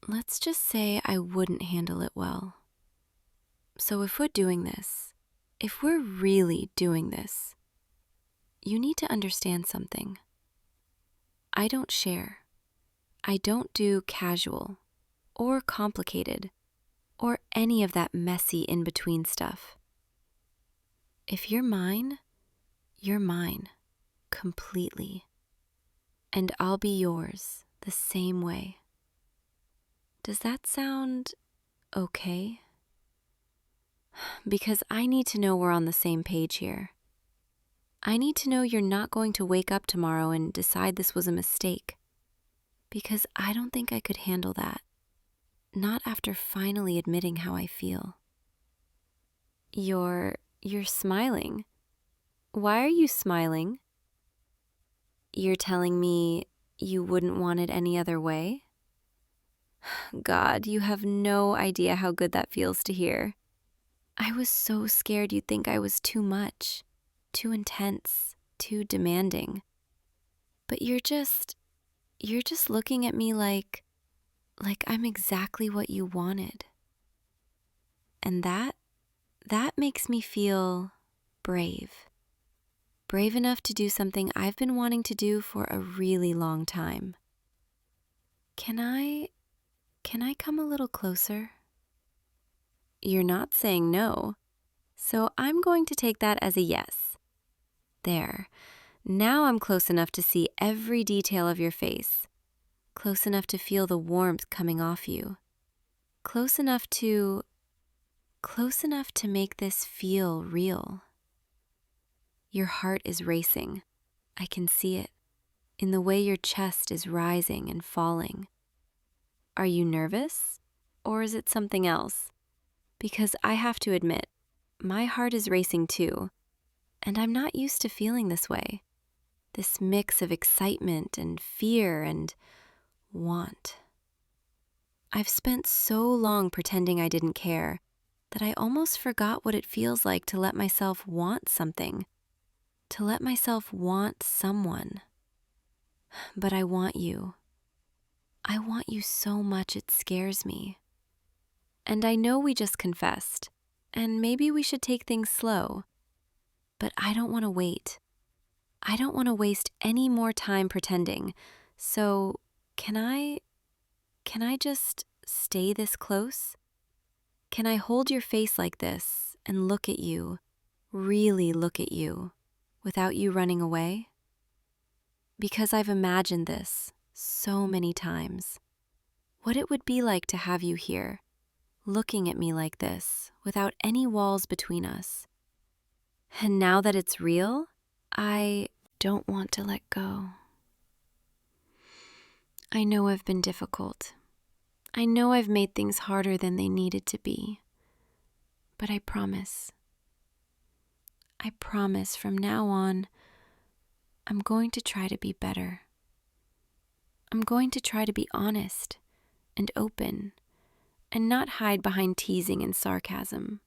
let's just say I wouldn't handle it well. So if we're doing this, if we're really doing this, you need to understand something. I don't share. I don't do casual or complicated or any of that messy in-between stuff. If you're mine completely. And I'll be yours the same way. Does that sound okay? Because I need to know we're on the same page here. I need to know you're not going to wake up tomorrow and decide this was a mistake. Because I don't think I could handle that. Not after finally admitting how I feel. You're smiling. Why are you smiling? You're telling me you wouldn't want it any other way? God, you have no idea how good that feels to hear. I was so scared you'd think I was too much, too intense, too demanding. but you're just looking at me like I'm exactly what you wanted. And that makes me feel brave. Brave enough to do something I've been wanting to do for a really long time. Can I come a little closer? You're not saying no, so I'm going to take that as a yes. There. Now I'm close enough to see every detail of your face. Close enough to feel the warmth coming off you. Close enough to make this feel real. Your heart is racing. I can see it in the way your chest is rising and falling. Are you nervous? Or is it something else? Because I have to admit, my heart is racing too, and I'm not used to feeling this way. This mix of excitement and fear and want. I've spent so long pretending I didn't care that I almost forgot what it feels like to let myself want something, to let myself want someone. But I want you. I want you so much it scares me. And I know we just confessed, and maybe we should take things slow, but I don't want to wait. I don't want to waste any more time pretending, so can I just stay this close? Can I hold your face like this and look at you, really look at you, without you running away? Because I've imagined this so many times. What it would be like to have you here, looking at me like this, without any walls between us. And now that it's real, I don't want to let go. I know I've been difficult. I know I've made things harder than they needed to be. But I promise from now on, I'm going to try to be better. I'm going to try to be honest and open and not hide behind teasing and sarcasm.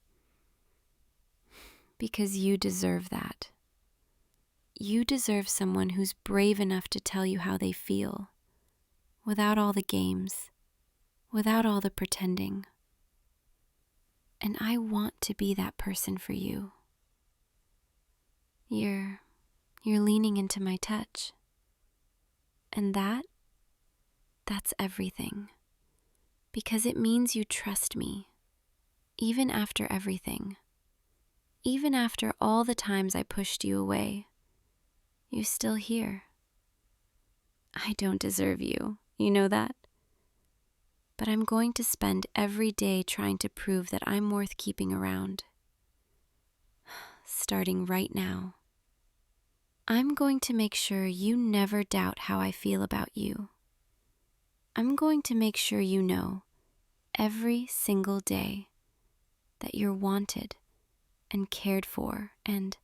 Because you deserve that. You deserve someone who's brave enough to tell you how they feel, without all the games, without all the pretending. And I want to be that person for you. You're leaning into my touch. And that's everything. Because it means you trust me, even after everything. Even after all the times I pushed you away, you're still here. I don't deserve you, you know that? But I'm going to spend every day trying to prove that I'm worth keeping around. Starting right now. I'm going to make sure you never doubt how I feel about you. I'm going to make sure you know, every single day, that you're wanted and cared for and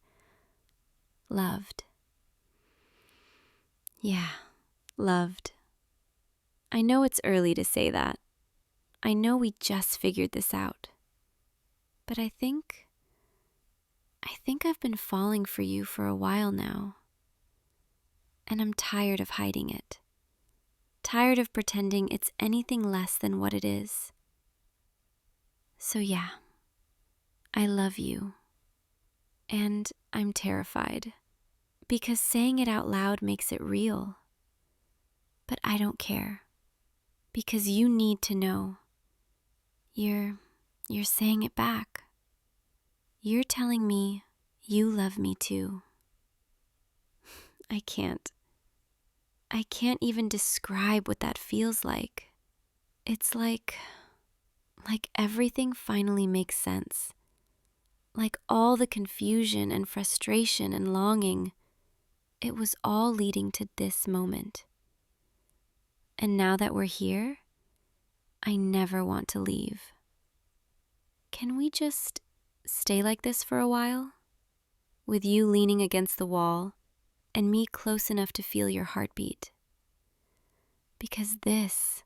loved. Yeah, loved. I know it's early to say that. I know we just figured this out. But I think I've been falling for you for a while now. And I'm tired of hiding it. Tired of pretending it's anything less than what it is. So yeah, I love you. And I'm terrified. Because saying it out loud makes it real. But I don't care. Because you need to know. You're saying it back. You're telling me you love me too. I can't even describe what that feels like. It's like everything finally makes sense. Like all the confusion and frustration and longing, it was all leading to this moment. And now that we're here, I never want to leave. Can we just stay like this for a while? With you leaning against the wall and me close enough to feel your heartbeat. Because this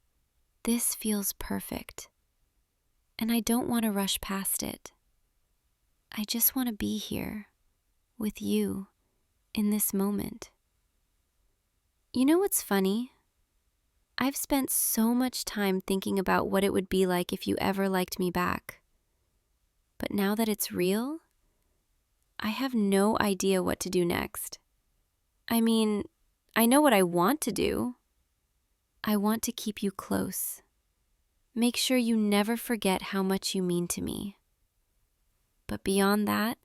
feels perfect. And I don't want to rush past it. I just want to be here with you in this moment. You know what's funny? I've spent so much time thinking about what it would be like if you ever liked me back. But now that it's real, I have no idea what to do next. I mean, I know what I want to do. I want to keep you close. Make sure you never forget how much you mean to me. But beyond that,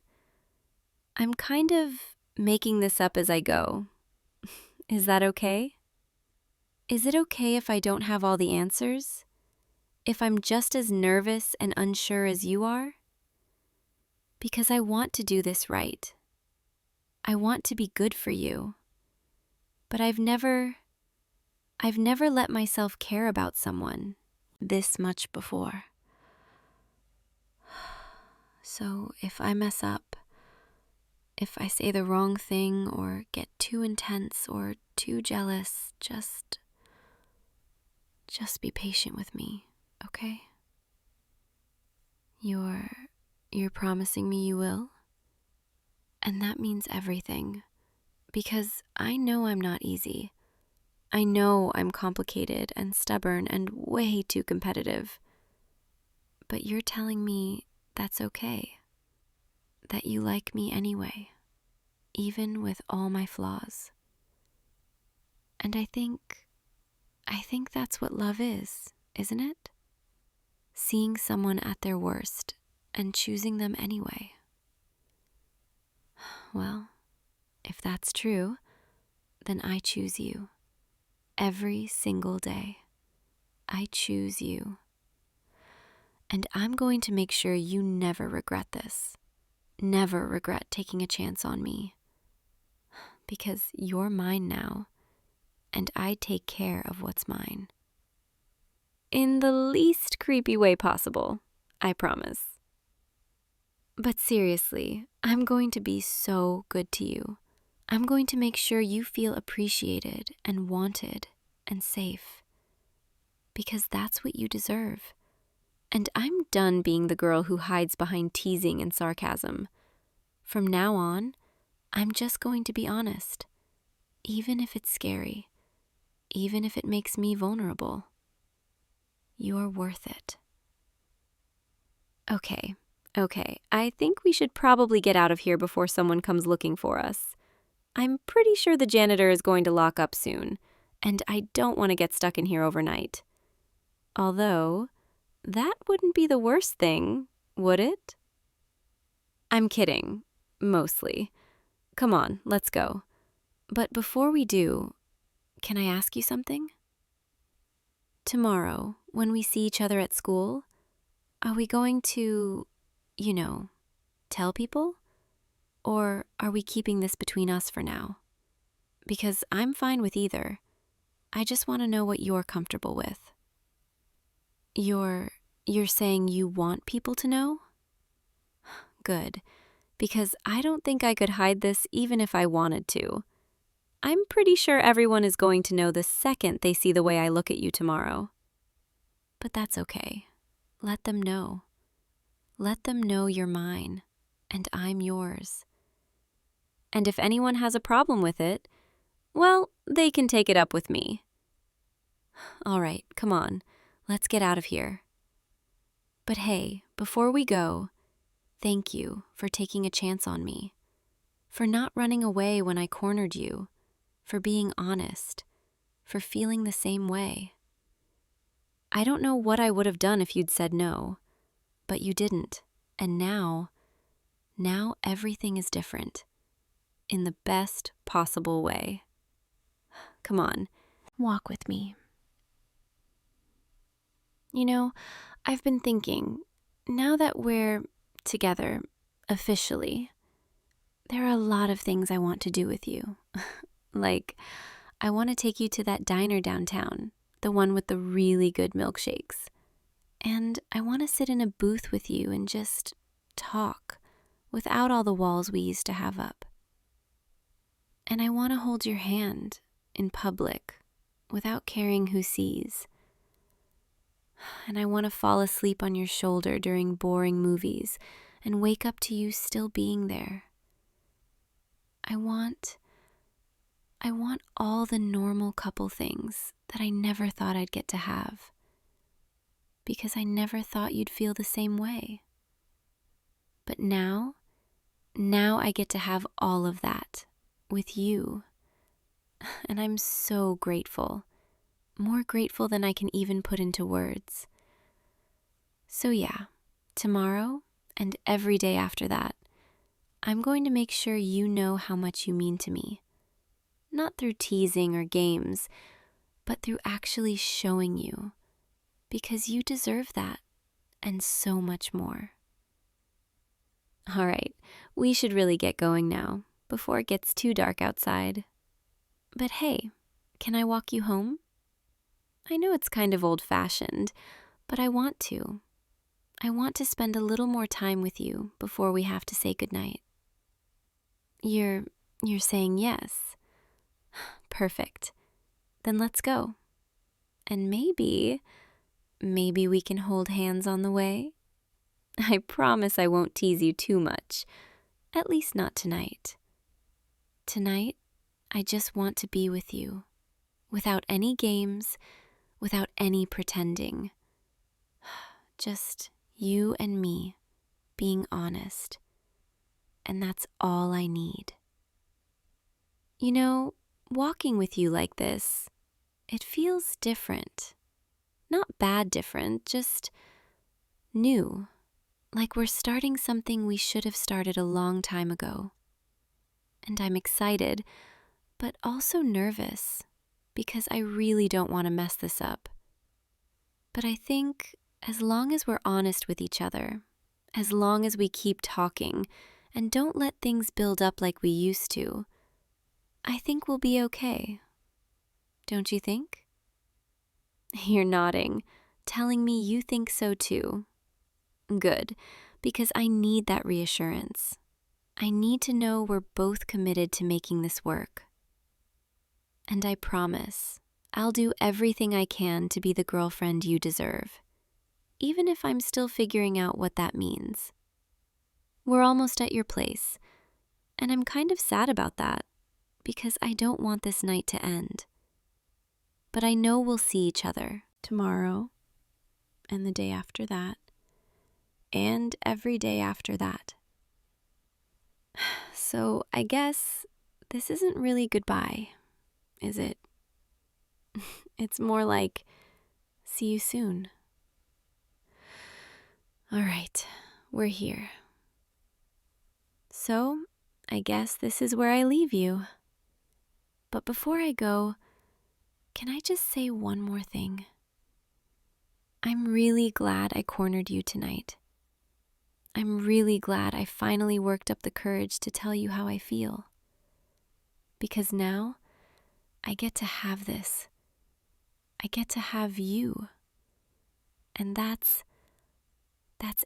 I'm kind of making this up as I go. Is that okay? Is it okay if I don't have all the answers? If I'm just as nervous and unsure as you are? Because I want to do this right. I want to be good for you. But I've never let myself care about someone this much before. So if I mess up, if I say the wrong thing or get too intense or too jealous, just be patient with me, okay? You're promising me you will? And that means everything, because I know I'm not easy. I know I'm complicated and stubborn and way too competitive. But you're telling me that's okay, that you like me anyway, even with all my flaws. And I think that's what love is, isn't it? Seeing someone at their worst and choosing them anyway. Well, if that's true, then I choose you. Every single day, I choose you. And I'm going to make sure you never regret this. Never regret taking a chance on me. Because you're mine now, and I take care of what's mine. In the least creepy way possible, I promise. But seriously, I'm going to be so good to you. I'm going to make sure you feel appreciated and wanted and safe. Because that's what you deserve. And I'm done being the girl who hides behind teasing and sarcasm. From now on, I'm just going to be honest. Even if it's scary. Even if it makes me vulnerable. You're worth it. Okay. I think we should probably get out of here before someone comes looking for us. I'm pretty sure the janitor is going to lock up soon, and I don't want to get stuck in here overnight. Although, that wouldn't be the worst thing, would it? I'm kidding, mostly. Come on, let's go. But before we do, can I ask you something? Tomorrow, when we see each other at school, are we going to, tell people? Or are we keeping this between us for now? Because I'm fine with either. I just want to know what you're comfortable with. You're saying you want people to know? Good, because I don't think I could hide this even if I wanted to. I'm pretty sure everyone is going to know the second they see the way I look at you tomorrow. But that's okay. Let them know. Let them know you're mine, and I'm yours. And if anyone has a problem with it, well, they can take it up with me. All right, come on, let's get out of here. But hey, before we go, thank you for taking a chance on me, for not running away when I cornered you, for being honest, for feeling the same way. I don't know what I would have done if you'd said no, but you didn't, and now everything is different, in the best possible way. Come on, walk with me. I've been thinking, now that we're together, officially, there are a lot of things I want to do with you. Like, I want to take you to that diner downtown, the one with the really good milkshakes. And I want to sit in a booth with you and just talk without all the walls we used to have up. And I want to hold your hand in public without caring who sees. And I want to fall asleep on your shoulder during boring movies and wake up to you still being there. I want I want all the normal couple things that I never thought I'd get to have. Because I never thought you'd feel the same way. But now I get to have all of that with you. And I'm so grateful. More grateful than I can even put into words. So yeah, tomorrow and every day after that, I'm going to make sure you know how much you mean to me. Not through teasing or games, but through actually showing you. Because you deserve that, and so much more. All right, we should really get going now, before it gets too dark outside. But hey, can I walk you home? I know it's kind of old-fashioned, but I want to. I want to spend a little more time with you before we have to say goodnight. You're saying yes. Perfect. Then let's go. And maybe we can hold hands on the way? I promise I won't tease you too much. At least not tonight. Tonight, I just want to be with you. Without any games, without any pretending. Just you and me being honest. And that's all I need. You know, walking with you like this, it feels different. Not bad different, just new. Like we're starting something we should have started a long time ago. And I'm excited, but also nervous, because I really don't want to mess this up. But I think as long as we're honest with each other, as long as we keep talking and don't let things build up like we used to, I think we'll be okay. Don't you think? You're nodding, telling me you think so too. Good, because I need that reassurance. I need to know we're both committed to making this work. And I promise, I'll do everything I can to be the girlfriend you deserve, even if I'm still figuring out what that means. We're almost at your place, and I'm kind of sad about that, because I don't want this night to end. But I know we'll see each other tomorrow, and the day after that, and every day after that. So I guess this isn't really goodbye, is it? It's more like, see you soon. All right, we're here. So I guess this is where I leave you. But before I go, can I just say one more thing? I'm really glad I cornered you tonight. I'm really glad I finally worked up the courage to tell you how I feel. Because now, I get to have this. I get to have you. And that's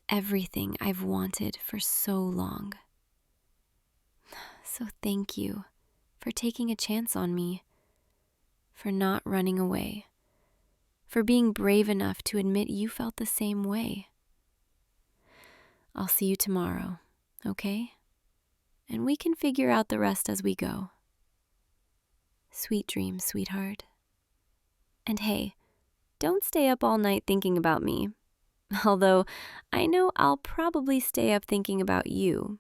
everything I've wanted for so long. So thank you for taking a chance on me, for not running away, for being brave enough to admit you felt the same way. I'll see you tomorrow, okay? And we can figure out the rest as we go. Sweet dreams, sweetheart. And hey, don't stay up all night thinking about me. Although I know I'll probably stay up thinking about you.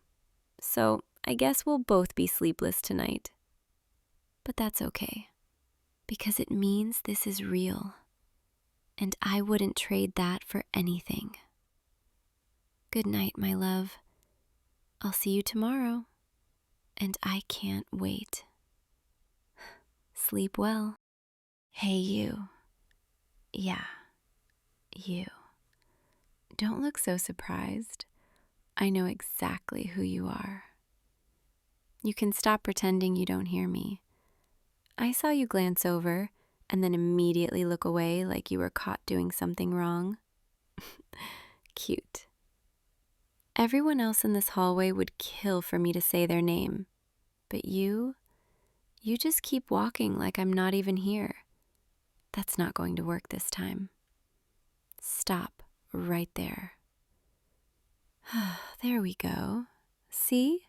So I guess we'll both be sleepless tonight. But that's okay, because it means this is real. And I wouldn't trade that for anything. Good night, my love. I'll see you tomorrow. And I can't wait. Sleep well. Hey, you. Yeah, you. Don't look so surprised. I know exactly who you are. You can stop pretending you don't hear me. I saw you glance over and then immediately look away like you were caught doing something wrong. Cute. Everyone else in this hallway would kill for me to say their name. But you just keep walking like I'm not even here. That's not going to work this time. Stop right there. There we go. See?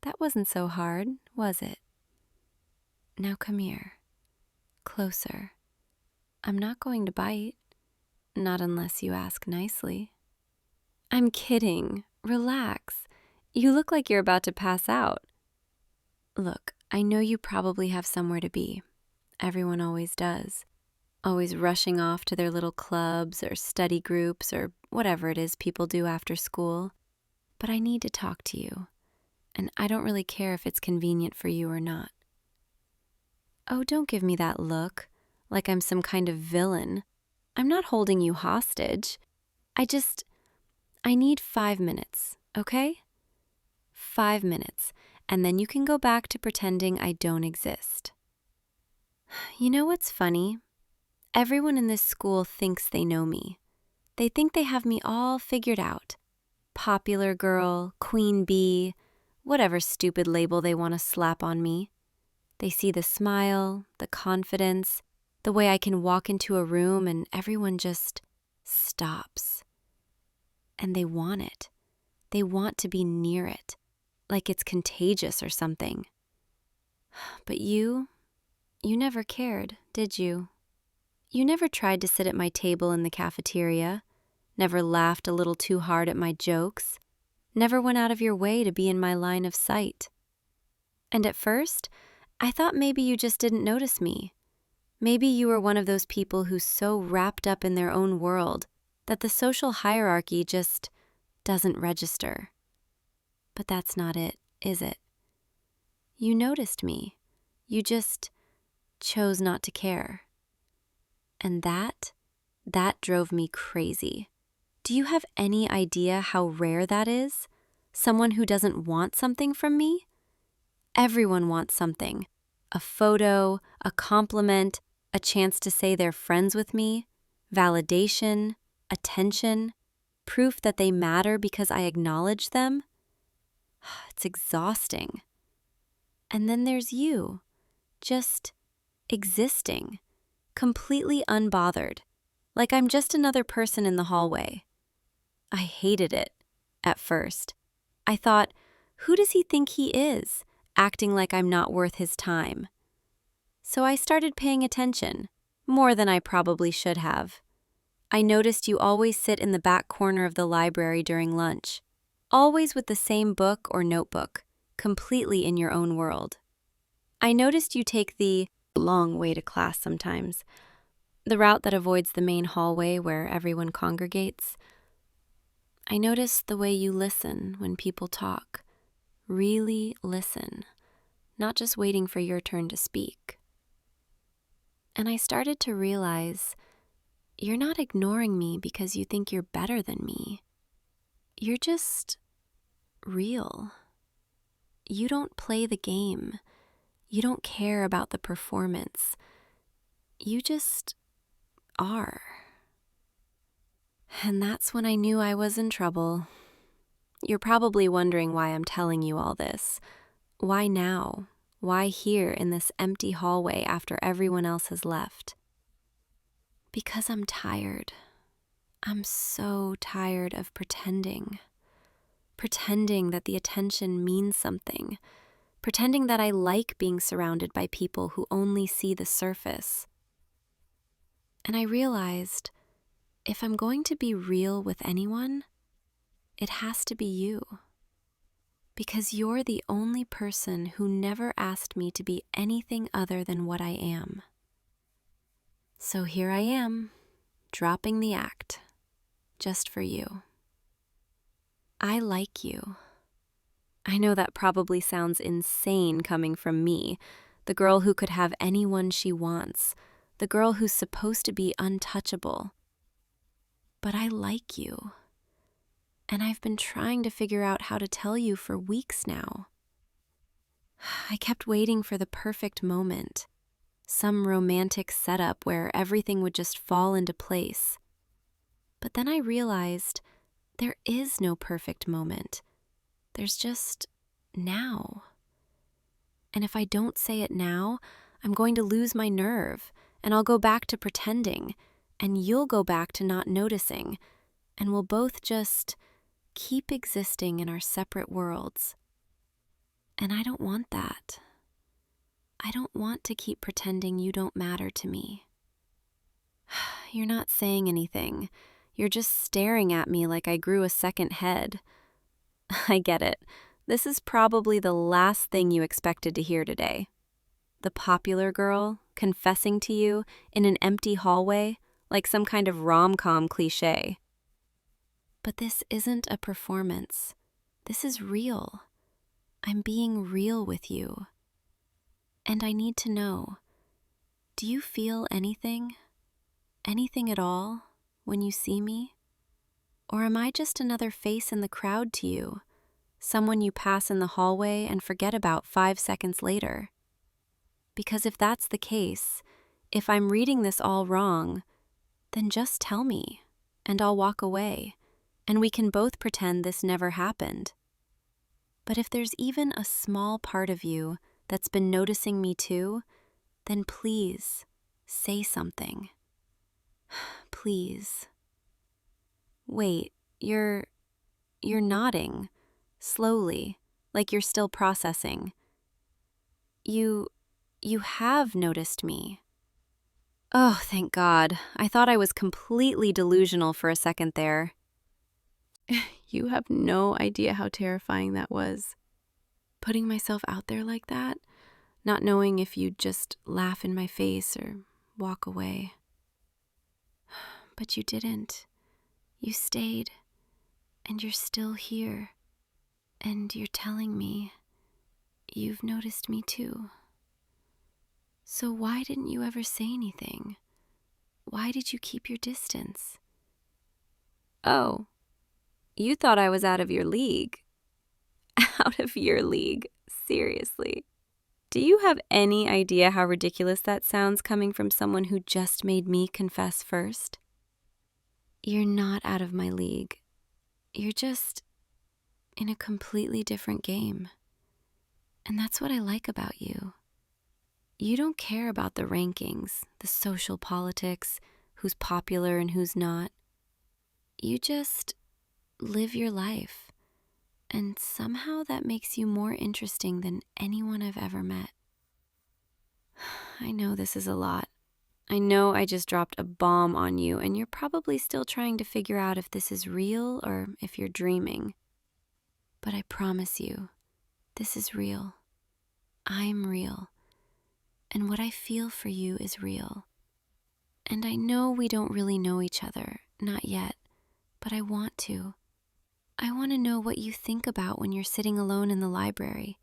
That wasn't so hard, was it? Now come here. Closer. I'm not going to bite. Not unless you ask nicely. I'm kidding. Relax. You look like you're about to pass out. Look, I know you probably have somewhere to be. Everyone always does. Always rushing off to their little clubs or study groups or whatever it is people do after school. But I need to talk to you, and I don't really care if it's convenient for you or not. Oh, don't give me that look, like I'm some kind of villain. I'm not holding you hostage. I need 5 minutes, okay? 5 minutes, and then you can go back to pretending I don't exist. You know what's funny? Everyone in this school thinks they know me. They think they have me all figured out. Popular girl, queen bee, whatever stupid label they want to slap on me. They see the smile, the confidence, the way I can walk into a room and everyone just stops. And they want it. They want to be near it, like it's contagious or something. But you never cared, did you? You never tried to sit at my table in the cafeteria, never laughed a little too hard at my jokes, never went out of your way to be in my line of sight. And at first, I thought maybe you just didn't notice me. Maybe you were one of those people who's so wrapped up in their own world that the social hierarchy just doesn't register. But that's not it, is it? You noticed me. You just chose not to care. And that drove me crazy. Do you have any idea how rare that is? Someone who doesn't want something from me? Everyone wants something. A photo, a compliment, a chance to say they're friends with me, validation, attention, proof that they matter because I acknowledge them. It's exhausting. And then there's you, just existing, completely unbothered, like I'm just another person in the hallway. I hated it at first. I thought, who does he think he is, acting like I'm not worth his time? So I started paying attention, more than I probably should have. I noticed you always sit in the back corner of the library during lunch, always with the same book or notebook, completely in your own world. I noticed you take the long way to class sometimes, the route that avoids the main hallway where everyone congregates. I noticed the way you listen when people talk, really listen, not just waiting for your turn to speak. And I started to realize you're not ignoring me because you think you're better than me. You're just real. You don't play the game. You don't care about the performance. You just are. And that's when I knew I was in trouble. You're probably wondering why I'm telling you all this. Why now? Why here in this empty hallway after everyone else has left? Because I'm tired. I'm so tired of pretending. Pretending that the attention means something. Pretending that I like being surrounded by people who only see the surface. And I realized, if I'm going to be real with anyone, it has to be you. Because you're the only person who never asked me to be anything other than what I am. So here I am, dropping the act, just for you. I like you. I know that probably sounds insane coming from me, the girl who could have anyone she wants, the girl who's supposed to be untouchable. But I like you. And I've been trying to figure out how to tell you for weeks now. I kept waiting for the perfect moment, some romantic setup where everything would just fall into place. But then I realized there is no perfect moment. There's just now. And if I don't say it now, I'm going to lose my nerve, and I'll go back to pretending, and you'll go back to not noticing, and we'll both just keep existing in our separate worlds. And I don't want that. I don't want to keep pretending you don't matter to me. You're not saying anything. You're just staring at me like I grew a second head. I get it. This is probably the last thing you expected to hear today. The popular girl confessing to you in an empty hallway like some kind of rom-com cliché. But this isn't a performance. This is real. I'm being real with you. And I need to know, do you feel anything? Anything at all when you see me? Or am I just another face in the crowd to you? Someone you pass in the hallway and forget about 5 seconds later? Because if that's the case, if I'm reading this all wrong, then just tell me, and I'll walk away, and we can both pretend this never happened. But if there's even a small part of you that's been noticing me too, then please say something. Please. Wait, you're nodding, slowly, like you're still processing. You have noticed me. Oh, thank God. I thought I was completely delusional for a second there. You have no idea how terrifying that was. Putting myself out there like that, not knowing if you'd just laugh in my face or walk away. But you didn't. You stayed, and you're still here. And you're telling me you've noticed me too. So why didn't you ever say anything? Why did you keep your distance? Oh, you thought I was out of your league. Out of your league, seriously. Do you have any idea how ridiculous that sounds coming from someone who just made me confess first? You're not out of my league. You're just in a completely different game. And that's what I like about you. You don't care about the rankings, the social politics, who's popular and who's not. You just live your life. And somehow that makes you more interesting than anyone I've ever met. I know this is a lot. I know I just dropped a bomb on you, and you're probably still trying to figure out if this is real or if you're dreaming. But I promise you, this is real. I'm real. And what I feel for you is real. And I know we don't really know each other, not yet, but I want to. I want to know what you think about when you're sitting alone in the library,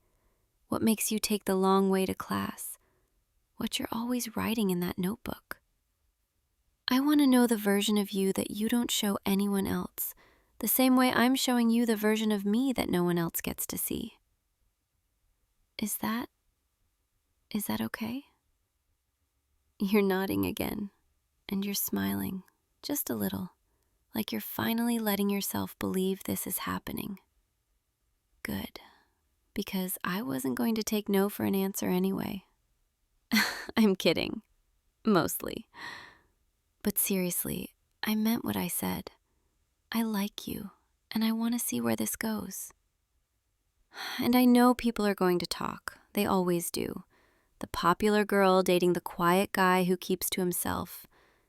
what makes you take the long way to class, what you're always writing in that notebook. I want to know the version of you that you don't show anyone else, the same way I'm showing you the version of me that no one else gets to see. Is that okay? You're nodding again, and you're smiling, just a little, like you're finally letting yourself believe this is happening. Good, because I wasn't going to take no for an answer anyway. I'm kidding, mostly. But seriously, I meant what I said. I like you, and I want to see where this goes. And I know people are going to talk. They always do. The popular girl dating the quiet guy who keeps to himself.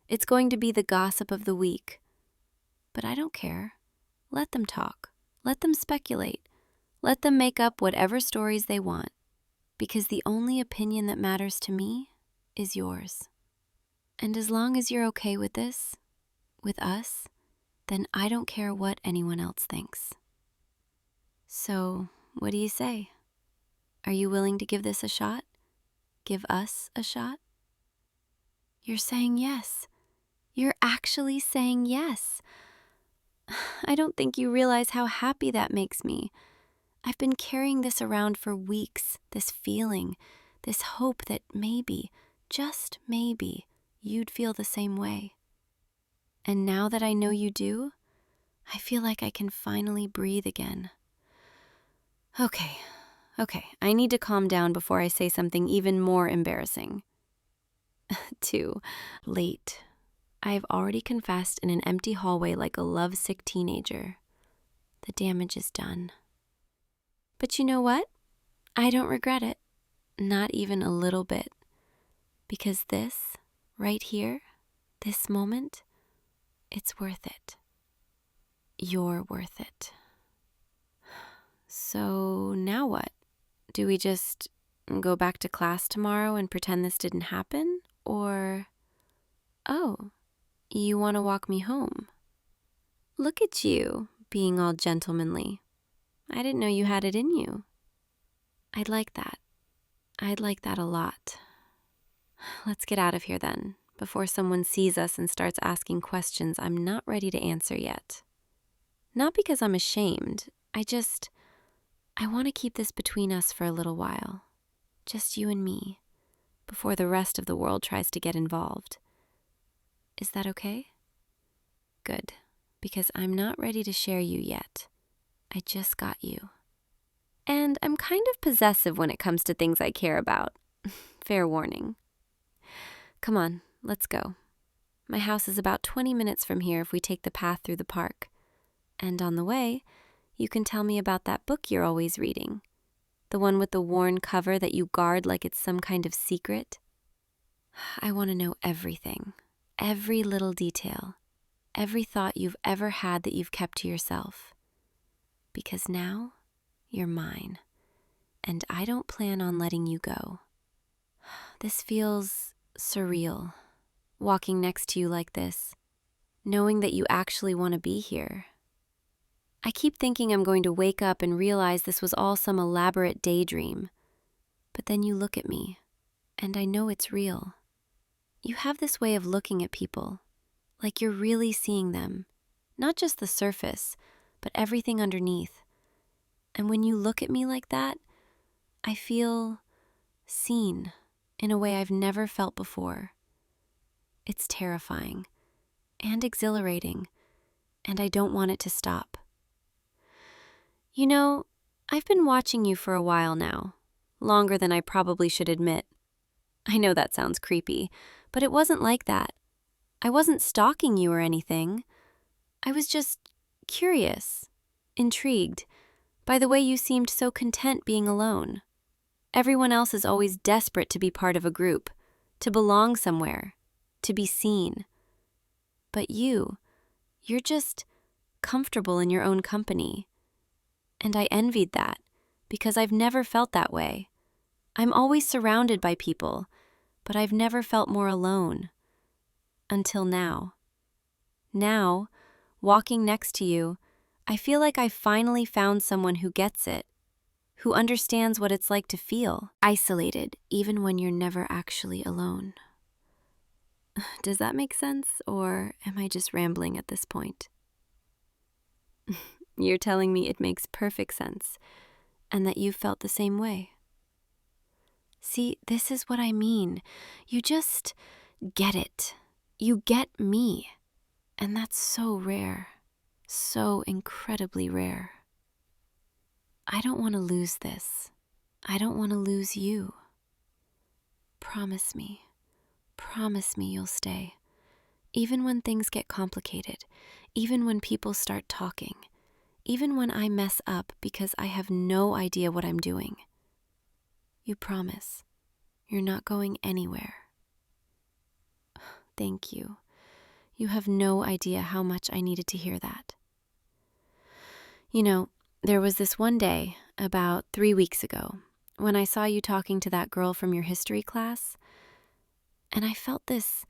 It's going to be the gossip of the week. But I don't care. Let them talk. Let them speculate. Let them make up whatever stories they want. Because the only opinion that matters to me is yours. And as long as you're okay with this, with us, then I don't care what anyone else thinks. So, what do you say? Are you willing to give this a shot? Give us a shot? You're saying yes. You're actually saying yes. I don't think you realize how happy that makes me. I've been carrying this around for weeks, this feeling, this hope that maybe, just maybe, you'd feel the same way. And now that I know you do, I feel like I can finally breathe again. Okay, I need to calm down before I say something even more embarrassing. 2. Late. I've already confessed in an empty hallway like a lovesick teenager. The damage is done. But you know what? I don't regret it. Not even a little bit. Because this, right here, this moment, it's worth it. You're worth it. So now what? Do we just go back to class tomorrow and pretend this didn't happen? Or, oh, you want to walk me home? Look at you, being all gentlemanly. I didn't know you had it in you. I'd like that. I'd like that a lot. Let's get out of here then, before someone sees us and starts asking questions I'm not ready to answer yet. Not because I'm ashamed, I want to keep this between us for a little while. Just you and me, before the rest of the world tries to get involved. Is that okay? Good, because I'm not ready to share you yet. I just got you. And I'm kind of possessive when it comes to things I care about. Fair warning. Come on, let's go. My house is about 20 minutes from here if we take the path through the park. And on the way, you can tell me about that book you're always reading. The one with the worn cover that you guard like it's some kind of secret. I want to know everything. Every little detail. Every thought you've ever had that you've kept to yourself. Because now, you're mine. And I don't plan on letting you go. This feels surreal, walking next to you like this, knowing that you actually want to be here. I keep thinking I'm going to wake up and realize this was all some elaborate daydream. But then you look at me, and I know it's real. You have this way of looking at people, like you're really seeing them, not just the surface, but everything underneath. And when you look at me like that, I feel seen in a way I've never felt before. It's terrifying and exhilarating, and I don't want it to stop. You know, I've been watching you for a while now, longer than I probably should admit. I know that sounds creepy, but it wasn't like that. I wasn't stalking you or anything. I was just curious, intrigued, by the way you seemed so content being alone. Everyone else is always desperate to be part of a group, to belong somewhere, to be seen. But you're just comfortable in your own company. And I envied that, because I've never felt that way. I'm always surrounded by people, but I've never felt more alone. Until now. Now, walking next to you, I feel like I finally found someone who gets it, who understands what it's like to feel isolated, even when you're never actually alone. Does that make sense, or am I just rambling at this point? You're telling me it makes perfect sense, and that you felt the same way. See, this is what I mean. You just get it. You get me. And that's so rare. So incredibly rare. I don't want to lose this. I don't want to lose you. Promise me you'll stay. Even when things get complicated, even when people start talking, even when I mess up because I have no idea what I'm doing. You promise you're not going anywhere. Thank you. You have no idea how much I needed to hear that. You know, there was this one day, about 3 weeks ago, when I saw you talking to that girl from your history class, and I felt this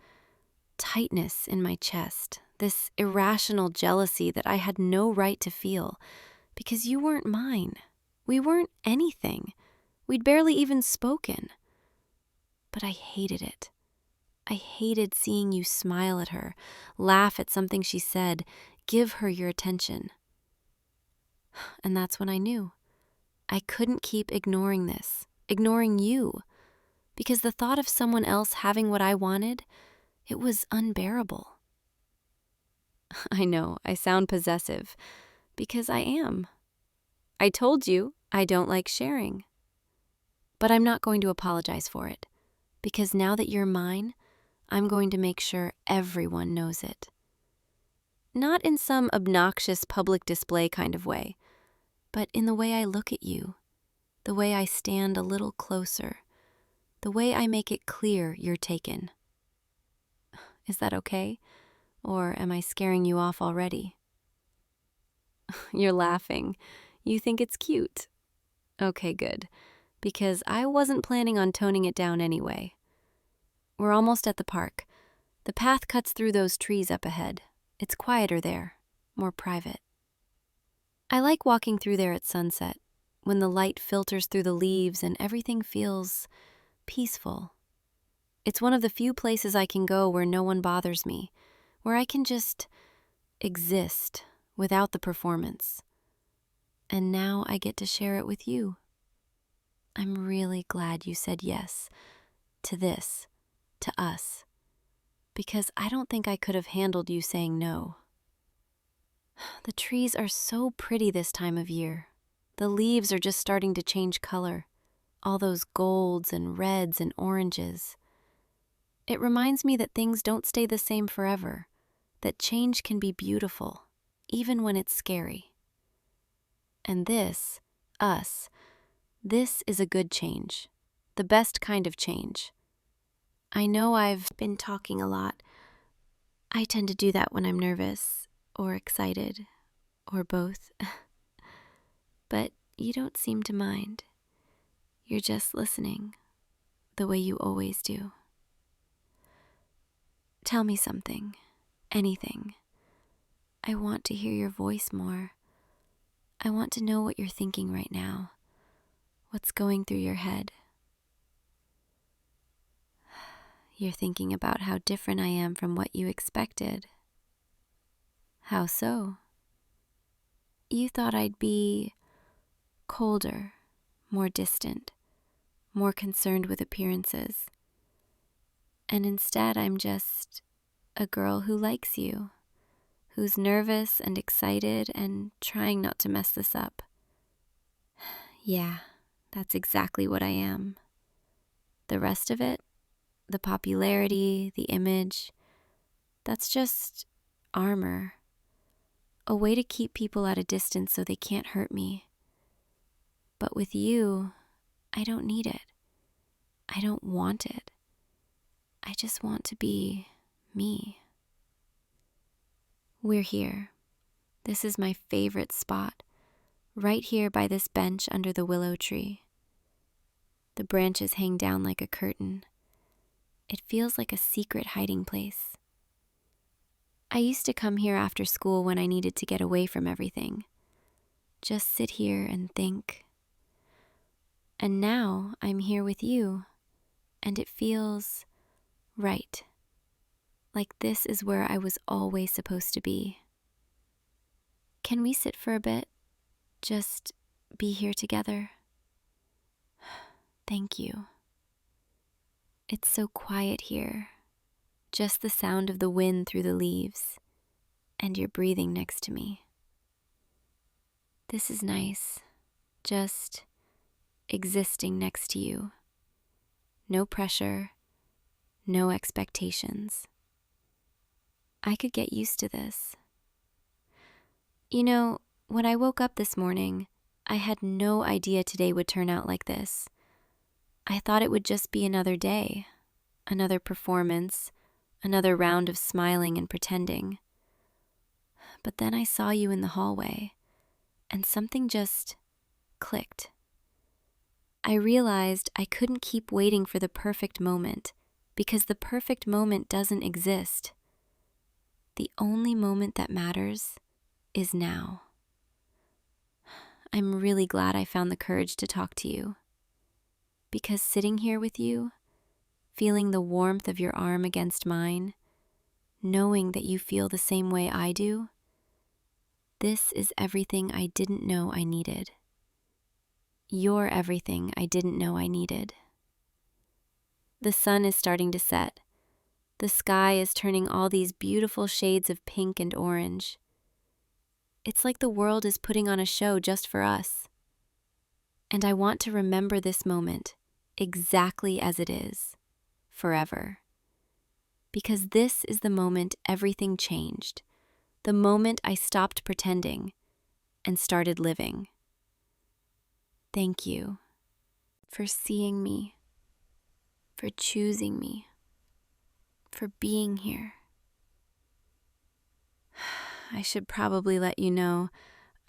tightness in my chest, this irrational jealousy that I had no right to feel, because you weren't mine. We weren't anything. We'd barely even spoken. But I hated it. I hated seeing you smile at her, laugh at something she said, give her your attention. And that's when I knew. I couldn't keep ignoring this, ignoring you, because the thought of someone else having what I wanted, it was unbearable. I know, I sound possessive, because I am. I told you I don't like sharing. But I'm not going to apologize for it, because now that you're mine, I'm going to make sure everyone knows it. Not in some obnoxious public display kind of way, but in the way I look at you, the way I stand a little closer, the way I make it clear you're taken. Is that okay? Or am I scaring you off already? You're laughing. You think it's cute. Okay, good. Because I wasn't planning on toning it down anyway. We're almost at the park. The path cuts through those trees up ahead. It's quieter there, more private. I like walking through there at sunset, when the light filters through the leaves and everything feels peaceful. It's one of the few places I can go where no one bothers me, where I can just exist without the performance. And now I get to share it with you. I'm really glad you said yes to this, to us, because I don't think I could have handled you saying no. The trees are so pretty this time of year. The leaves are just starting to change color, all those golds and reds and oranges. It reminds me that things don't stay the same forever, that change can be beautiful, even when it's scary. And this, us, this is a good change, the best kind of change. I know I've been talking a lot. I tend to do that when I'm nervous or excited or both. But you don't seem to mind. You're just listening, the way you always do. Tell me something, anything. I want to hear your voice more. I want to know what you're thinking right now, what's going through your head. You're thinking about how different I am from what you expected. How so? You thought I'd be colder, more distant, more concerned with appearances. And instead, I'm just a girl who likes you, who's nervous and excited and trying not to mess this up. Yeah, that's exactly what I am. The rest of it, the popularity, the image, that's just armor. A way to keep people at a distance so they can't hurt me. But with you, I don't need it. I don't want it. I just want to be me. We're here. This is my favorite spot, right here by this bench under the willow tree. The branches hang down like a curtain. It feels like a secret hiding place. I used to come here after school when I needed to get away from everything. Just sit here and think. And now I'm here with you, and it feels right. Like this is where I was always supposed to be. Can we sit for a bit? Just be here together? Thank you. It's so quiet here. Just the sound of the wind through the leaves, and you're breathing next to me. This is nice, just existing next to you. No pressure, no expectations. I could get used to this. You know, when I woke up this morning, I had no idea today would turn out like this. I thought it would just be another day, another performance, another round of smiling and pretending. But then I saw you in the hallway, and something just clicked. I realized I couldn't keep waiting for the perfect moment, because the perfect moment doesn't exist. The only moment that matters is now. I'm really glad I found the courage to talk to you, because sitting here with you, feeling the warmth of your arm against mine, knowing that you feel the same way I do, this is everything I didn't know I needed. You're everything I didn't know I needed. The sun is starting to set. The sky is turning all these beautiful shades of pink and orange. It's like the world is putting on a show just for us. And I want to remember this moment exactly as it is, forever. Because this is the moment everything changed, the moment I stopped pretending and started living. Thank you for seeing me, for choosing me, for being here. I should probably let you know,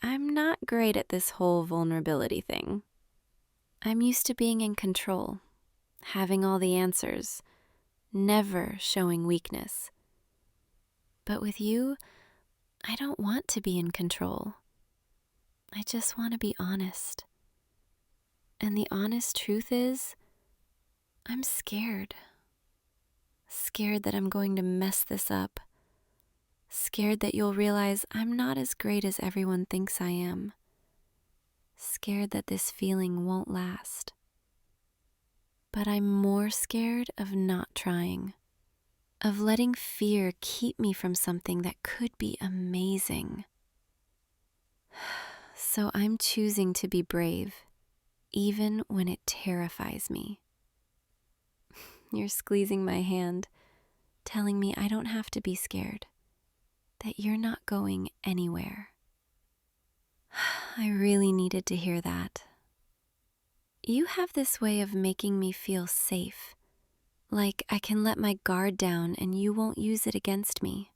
I'm not great at this whole vulnerability thing. I'm used to being in control, having all the answers, never showing weakness. But with you, I don't want to be in control. I just want to be honest. And the honest truth is, I'm scared. Scared that I'm going to mess this up. Scared that you'll realize I'm not as great as everyone thinks I am. Scared that this feeling won't last. But I'm more scared of not trying, of letting fear keep me from something that could be amazing. So I'm choosing to be brave, even when it terrifies me. You're squeezing my hand, telling me I don't have to be scared, that you're not going anywhere. I really needed to hear that. You have this way of making me feel safe, like I can let my guard down and you won't use it against me.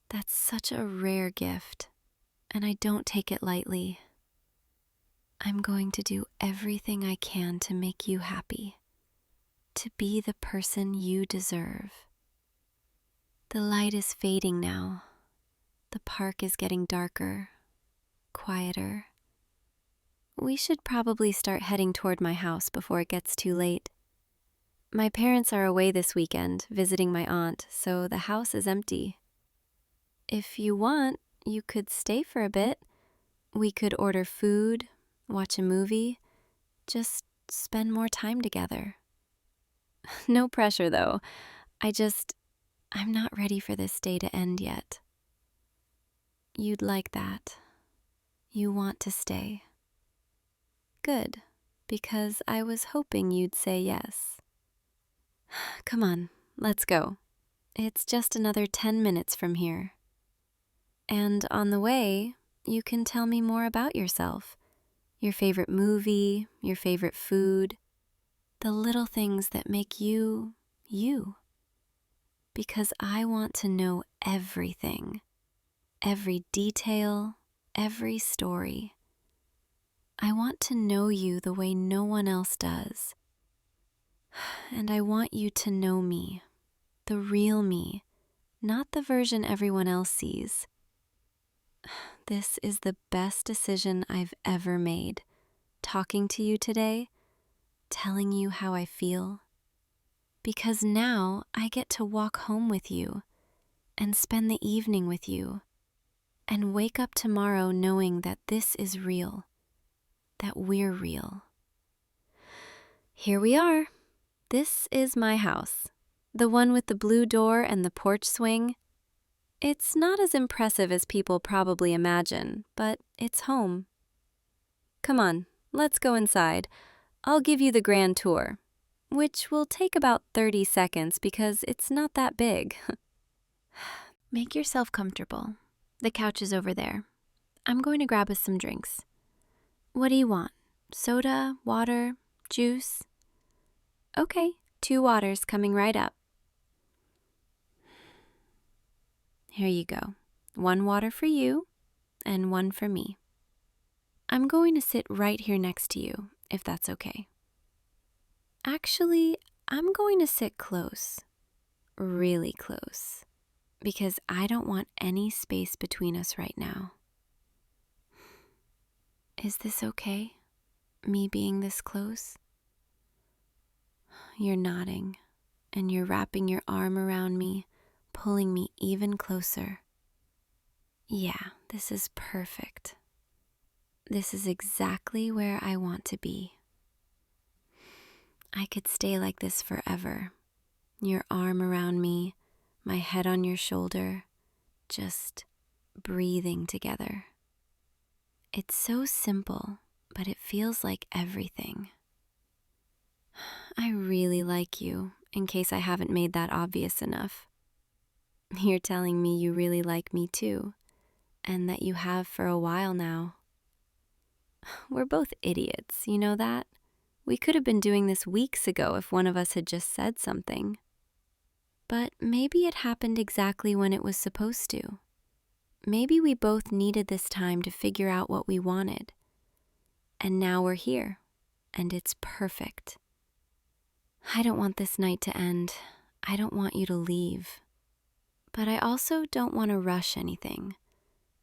That's such a rare gift, and I don't take it lightly. I'm going to do everything I can to make you happy, to be the person you deserve. The light is fading now. The park is getting darker, quieter. We should probably start heading toward my house before it gets too late. My parents are away this weekend, visiting my aunt, so the house is empty. If you want, you could stay for a bit. We could order food, watch a movie, just spend more time together. No pressure, though. I'm not ready for this day to end yet. You'd like that. You want to stay. Good, because I was hoping you'd say yes. Come on, let's go. It's just another 10 minutes from here. And on the way, you can tell me more about yourself. Your favorite movie, your favorite food, the little things that make you, you. Because I want to know everything, every detail, every story. I want to know you the way no one else does. And I want you to know me, the real me, not the version everyone else sees. This is the best decision I've ever made, talking to you today, telling you how I feel. Because now I get to walk home with you and spend the evening with you and wake up tomorrow knowing that this is real, that we're real. Here we are. This is my house, the one with the blue door and the porch swing. It's not as impressive as people probably imagine, but it's home. Come on, let's go inside. I'll give you the grand tour, which will take about 30 seconds because it's not that big. Make yourself comfortable. The couch is over there. I'm going to grab us some drinks. What do you want? Soda, water, juice? Okay, 2 waters coming right up. Here you go. 1 water for you and 1 for me. I'm going to sit right here next to you, if that's okay. Actually, I'm going to sit close, really close, because I don't want any space between us right now. Is this okay, me being this close? You're nodding, and you're wrapping your arm around me, pulling me even closer. Yeah, this is perfect. This is exactly where I want to be. I could stay like this forever. Your arm around me, my head on your shoulder, just breathing together. It's so simple, but it feels like everything. I really like you, in case I haven't made that obvious enough. You're telling me you really like me too, and that you have for a while now. We're both idiots, you know that? We could have been doing this weeks ago if one of us had just said something. But maybe it happened exactly when it was supposed to. Maybe we both needed this time to figure out what we wanted. And now we're here, and it's perfect. I don't want this night to end. I don't want you to leave. But I also don't want to rush anything.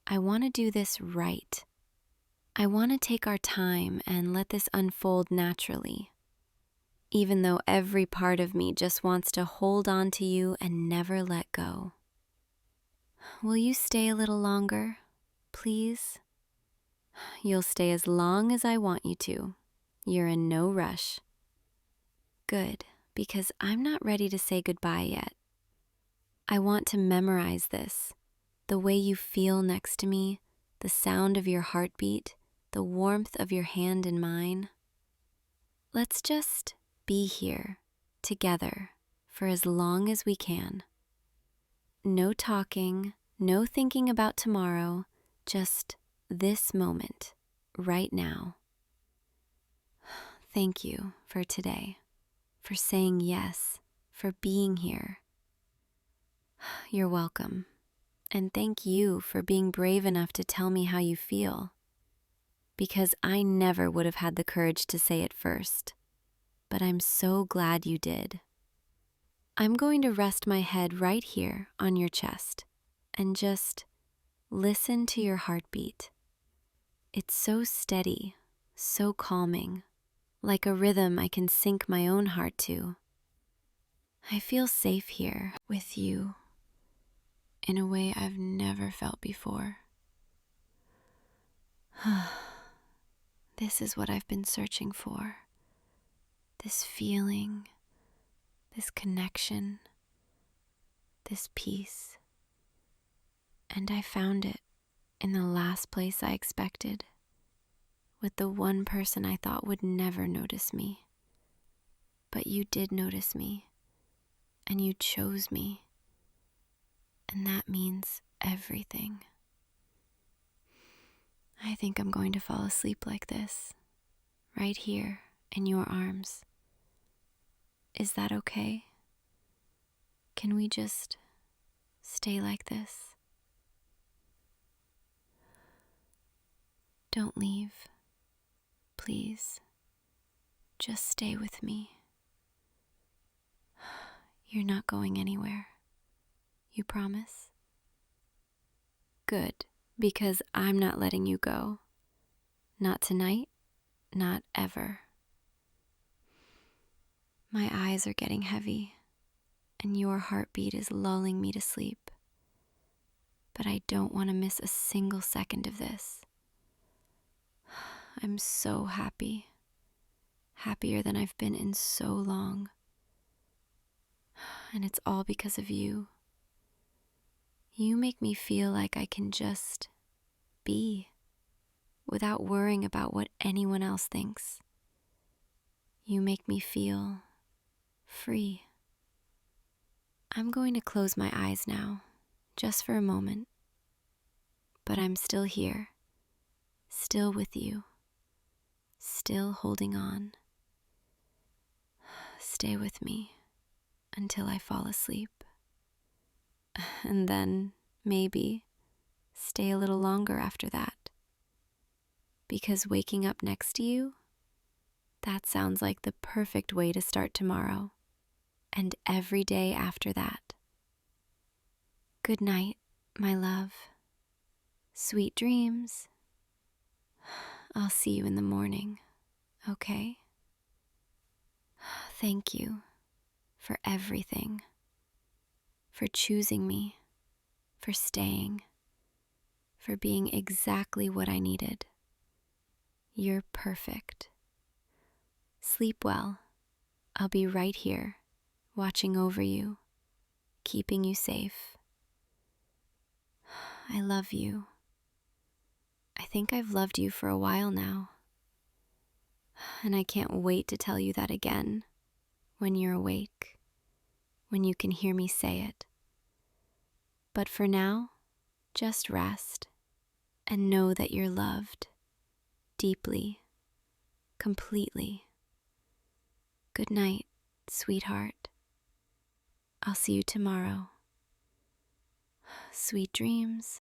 I want to do this right. I want to take our time and let this unfold naturally. Even though every part of me just wants to hold on to you and never let go. Will you stay a little longer, please? You'll stay as long as I want you to. You're in no rush. Good, because I'm not ready to say goodbye yet. I want to memorize this, the way you feel next to me, the sound of your heartbeat, the warmth of your hand in mine. Let's just be here, together, for as long as we can. No talking, no thinking about tomorrow, just this moment, right now. Thank you for today, for saying yes, for being here. You're welcome. And thank you for being brave enough to tell me how you feel. Because I never would have had the courage to say it first. But I'm so glad you did. I'm going to rest my head right here on your chest and just listen to your heartbeat. It's so steady, so calming, like a rhythm I can sync my own heart to. I feel safe here with you in a way I've never felt before. This is what I've been searching for. This feeling, this connection, this peace. And I found it in the last place I expected, with the one person I thought would never notice me. But you did notice me, and you chose me, and that means everything. I think I'm going to fall asleep like this, right here in your arms. Is that okay? Can we just stay like this? Don't leave, please. Just stay with me. You're not going anywhere. You promise? Good, because I'm not letting you go. Not tonight, not ever. My eyes are getting heavy, and your heartbeat is lulling me to sleep. But I don't want to miss a single second of this. I'm so happy. Happier than I've been in so long. And it's all because of you. You make me feel like I can just be without worrying about what anyone else thinks. You make me feel free. I'm going to close my eyes now, just for a moment. But I'm still here, still with you, still holding on. Stay with me until I fall asleep. And then, maybe, stay a little longer after that. Because waking up next to you, that sounds like the perfect way to start tomorrow, and every day after that. Good night, my love. Sweet dreams. I'll see you in the morning, okay? Thank you for everything, for choosing me, for staying, for being exactly what I needed. You're perfect. Sleep well. I'll be right here, watching over you, keeping you safe. I love you. I think I've loved you for a while now. And I can't wait to tell you that again, when you're awake, when you can hear me say it. But for now, just rest and know that you're loved, deeply, completely, Good night, sweetheart. I'll see you tomorrow. Sweet dreams.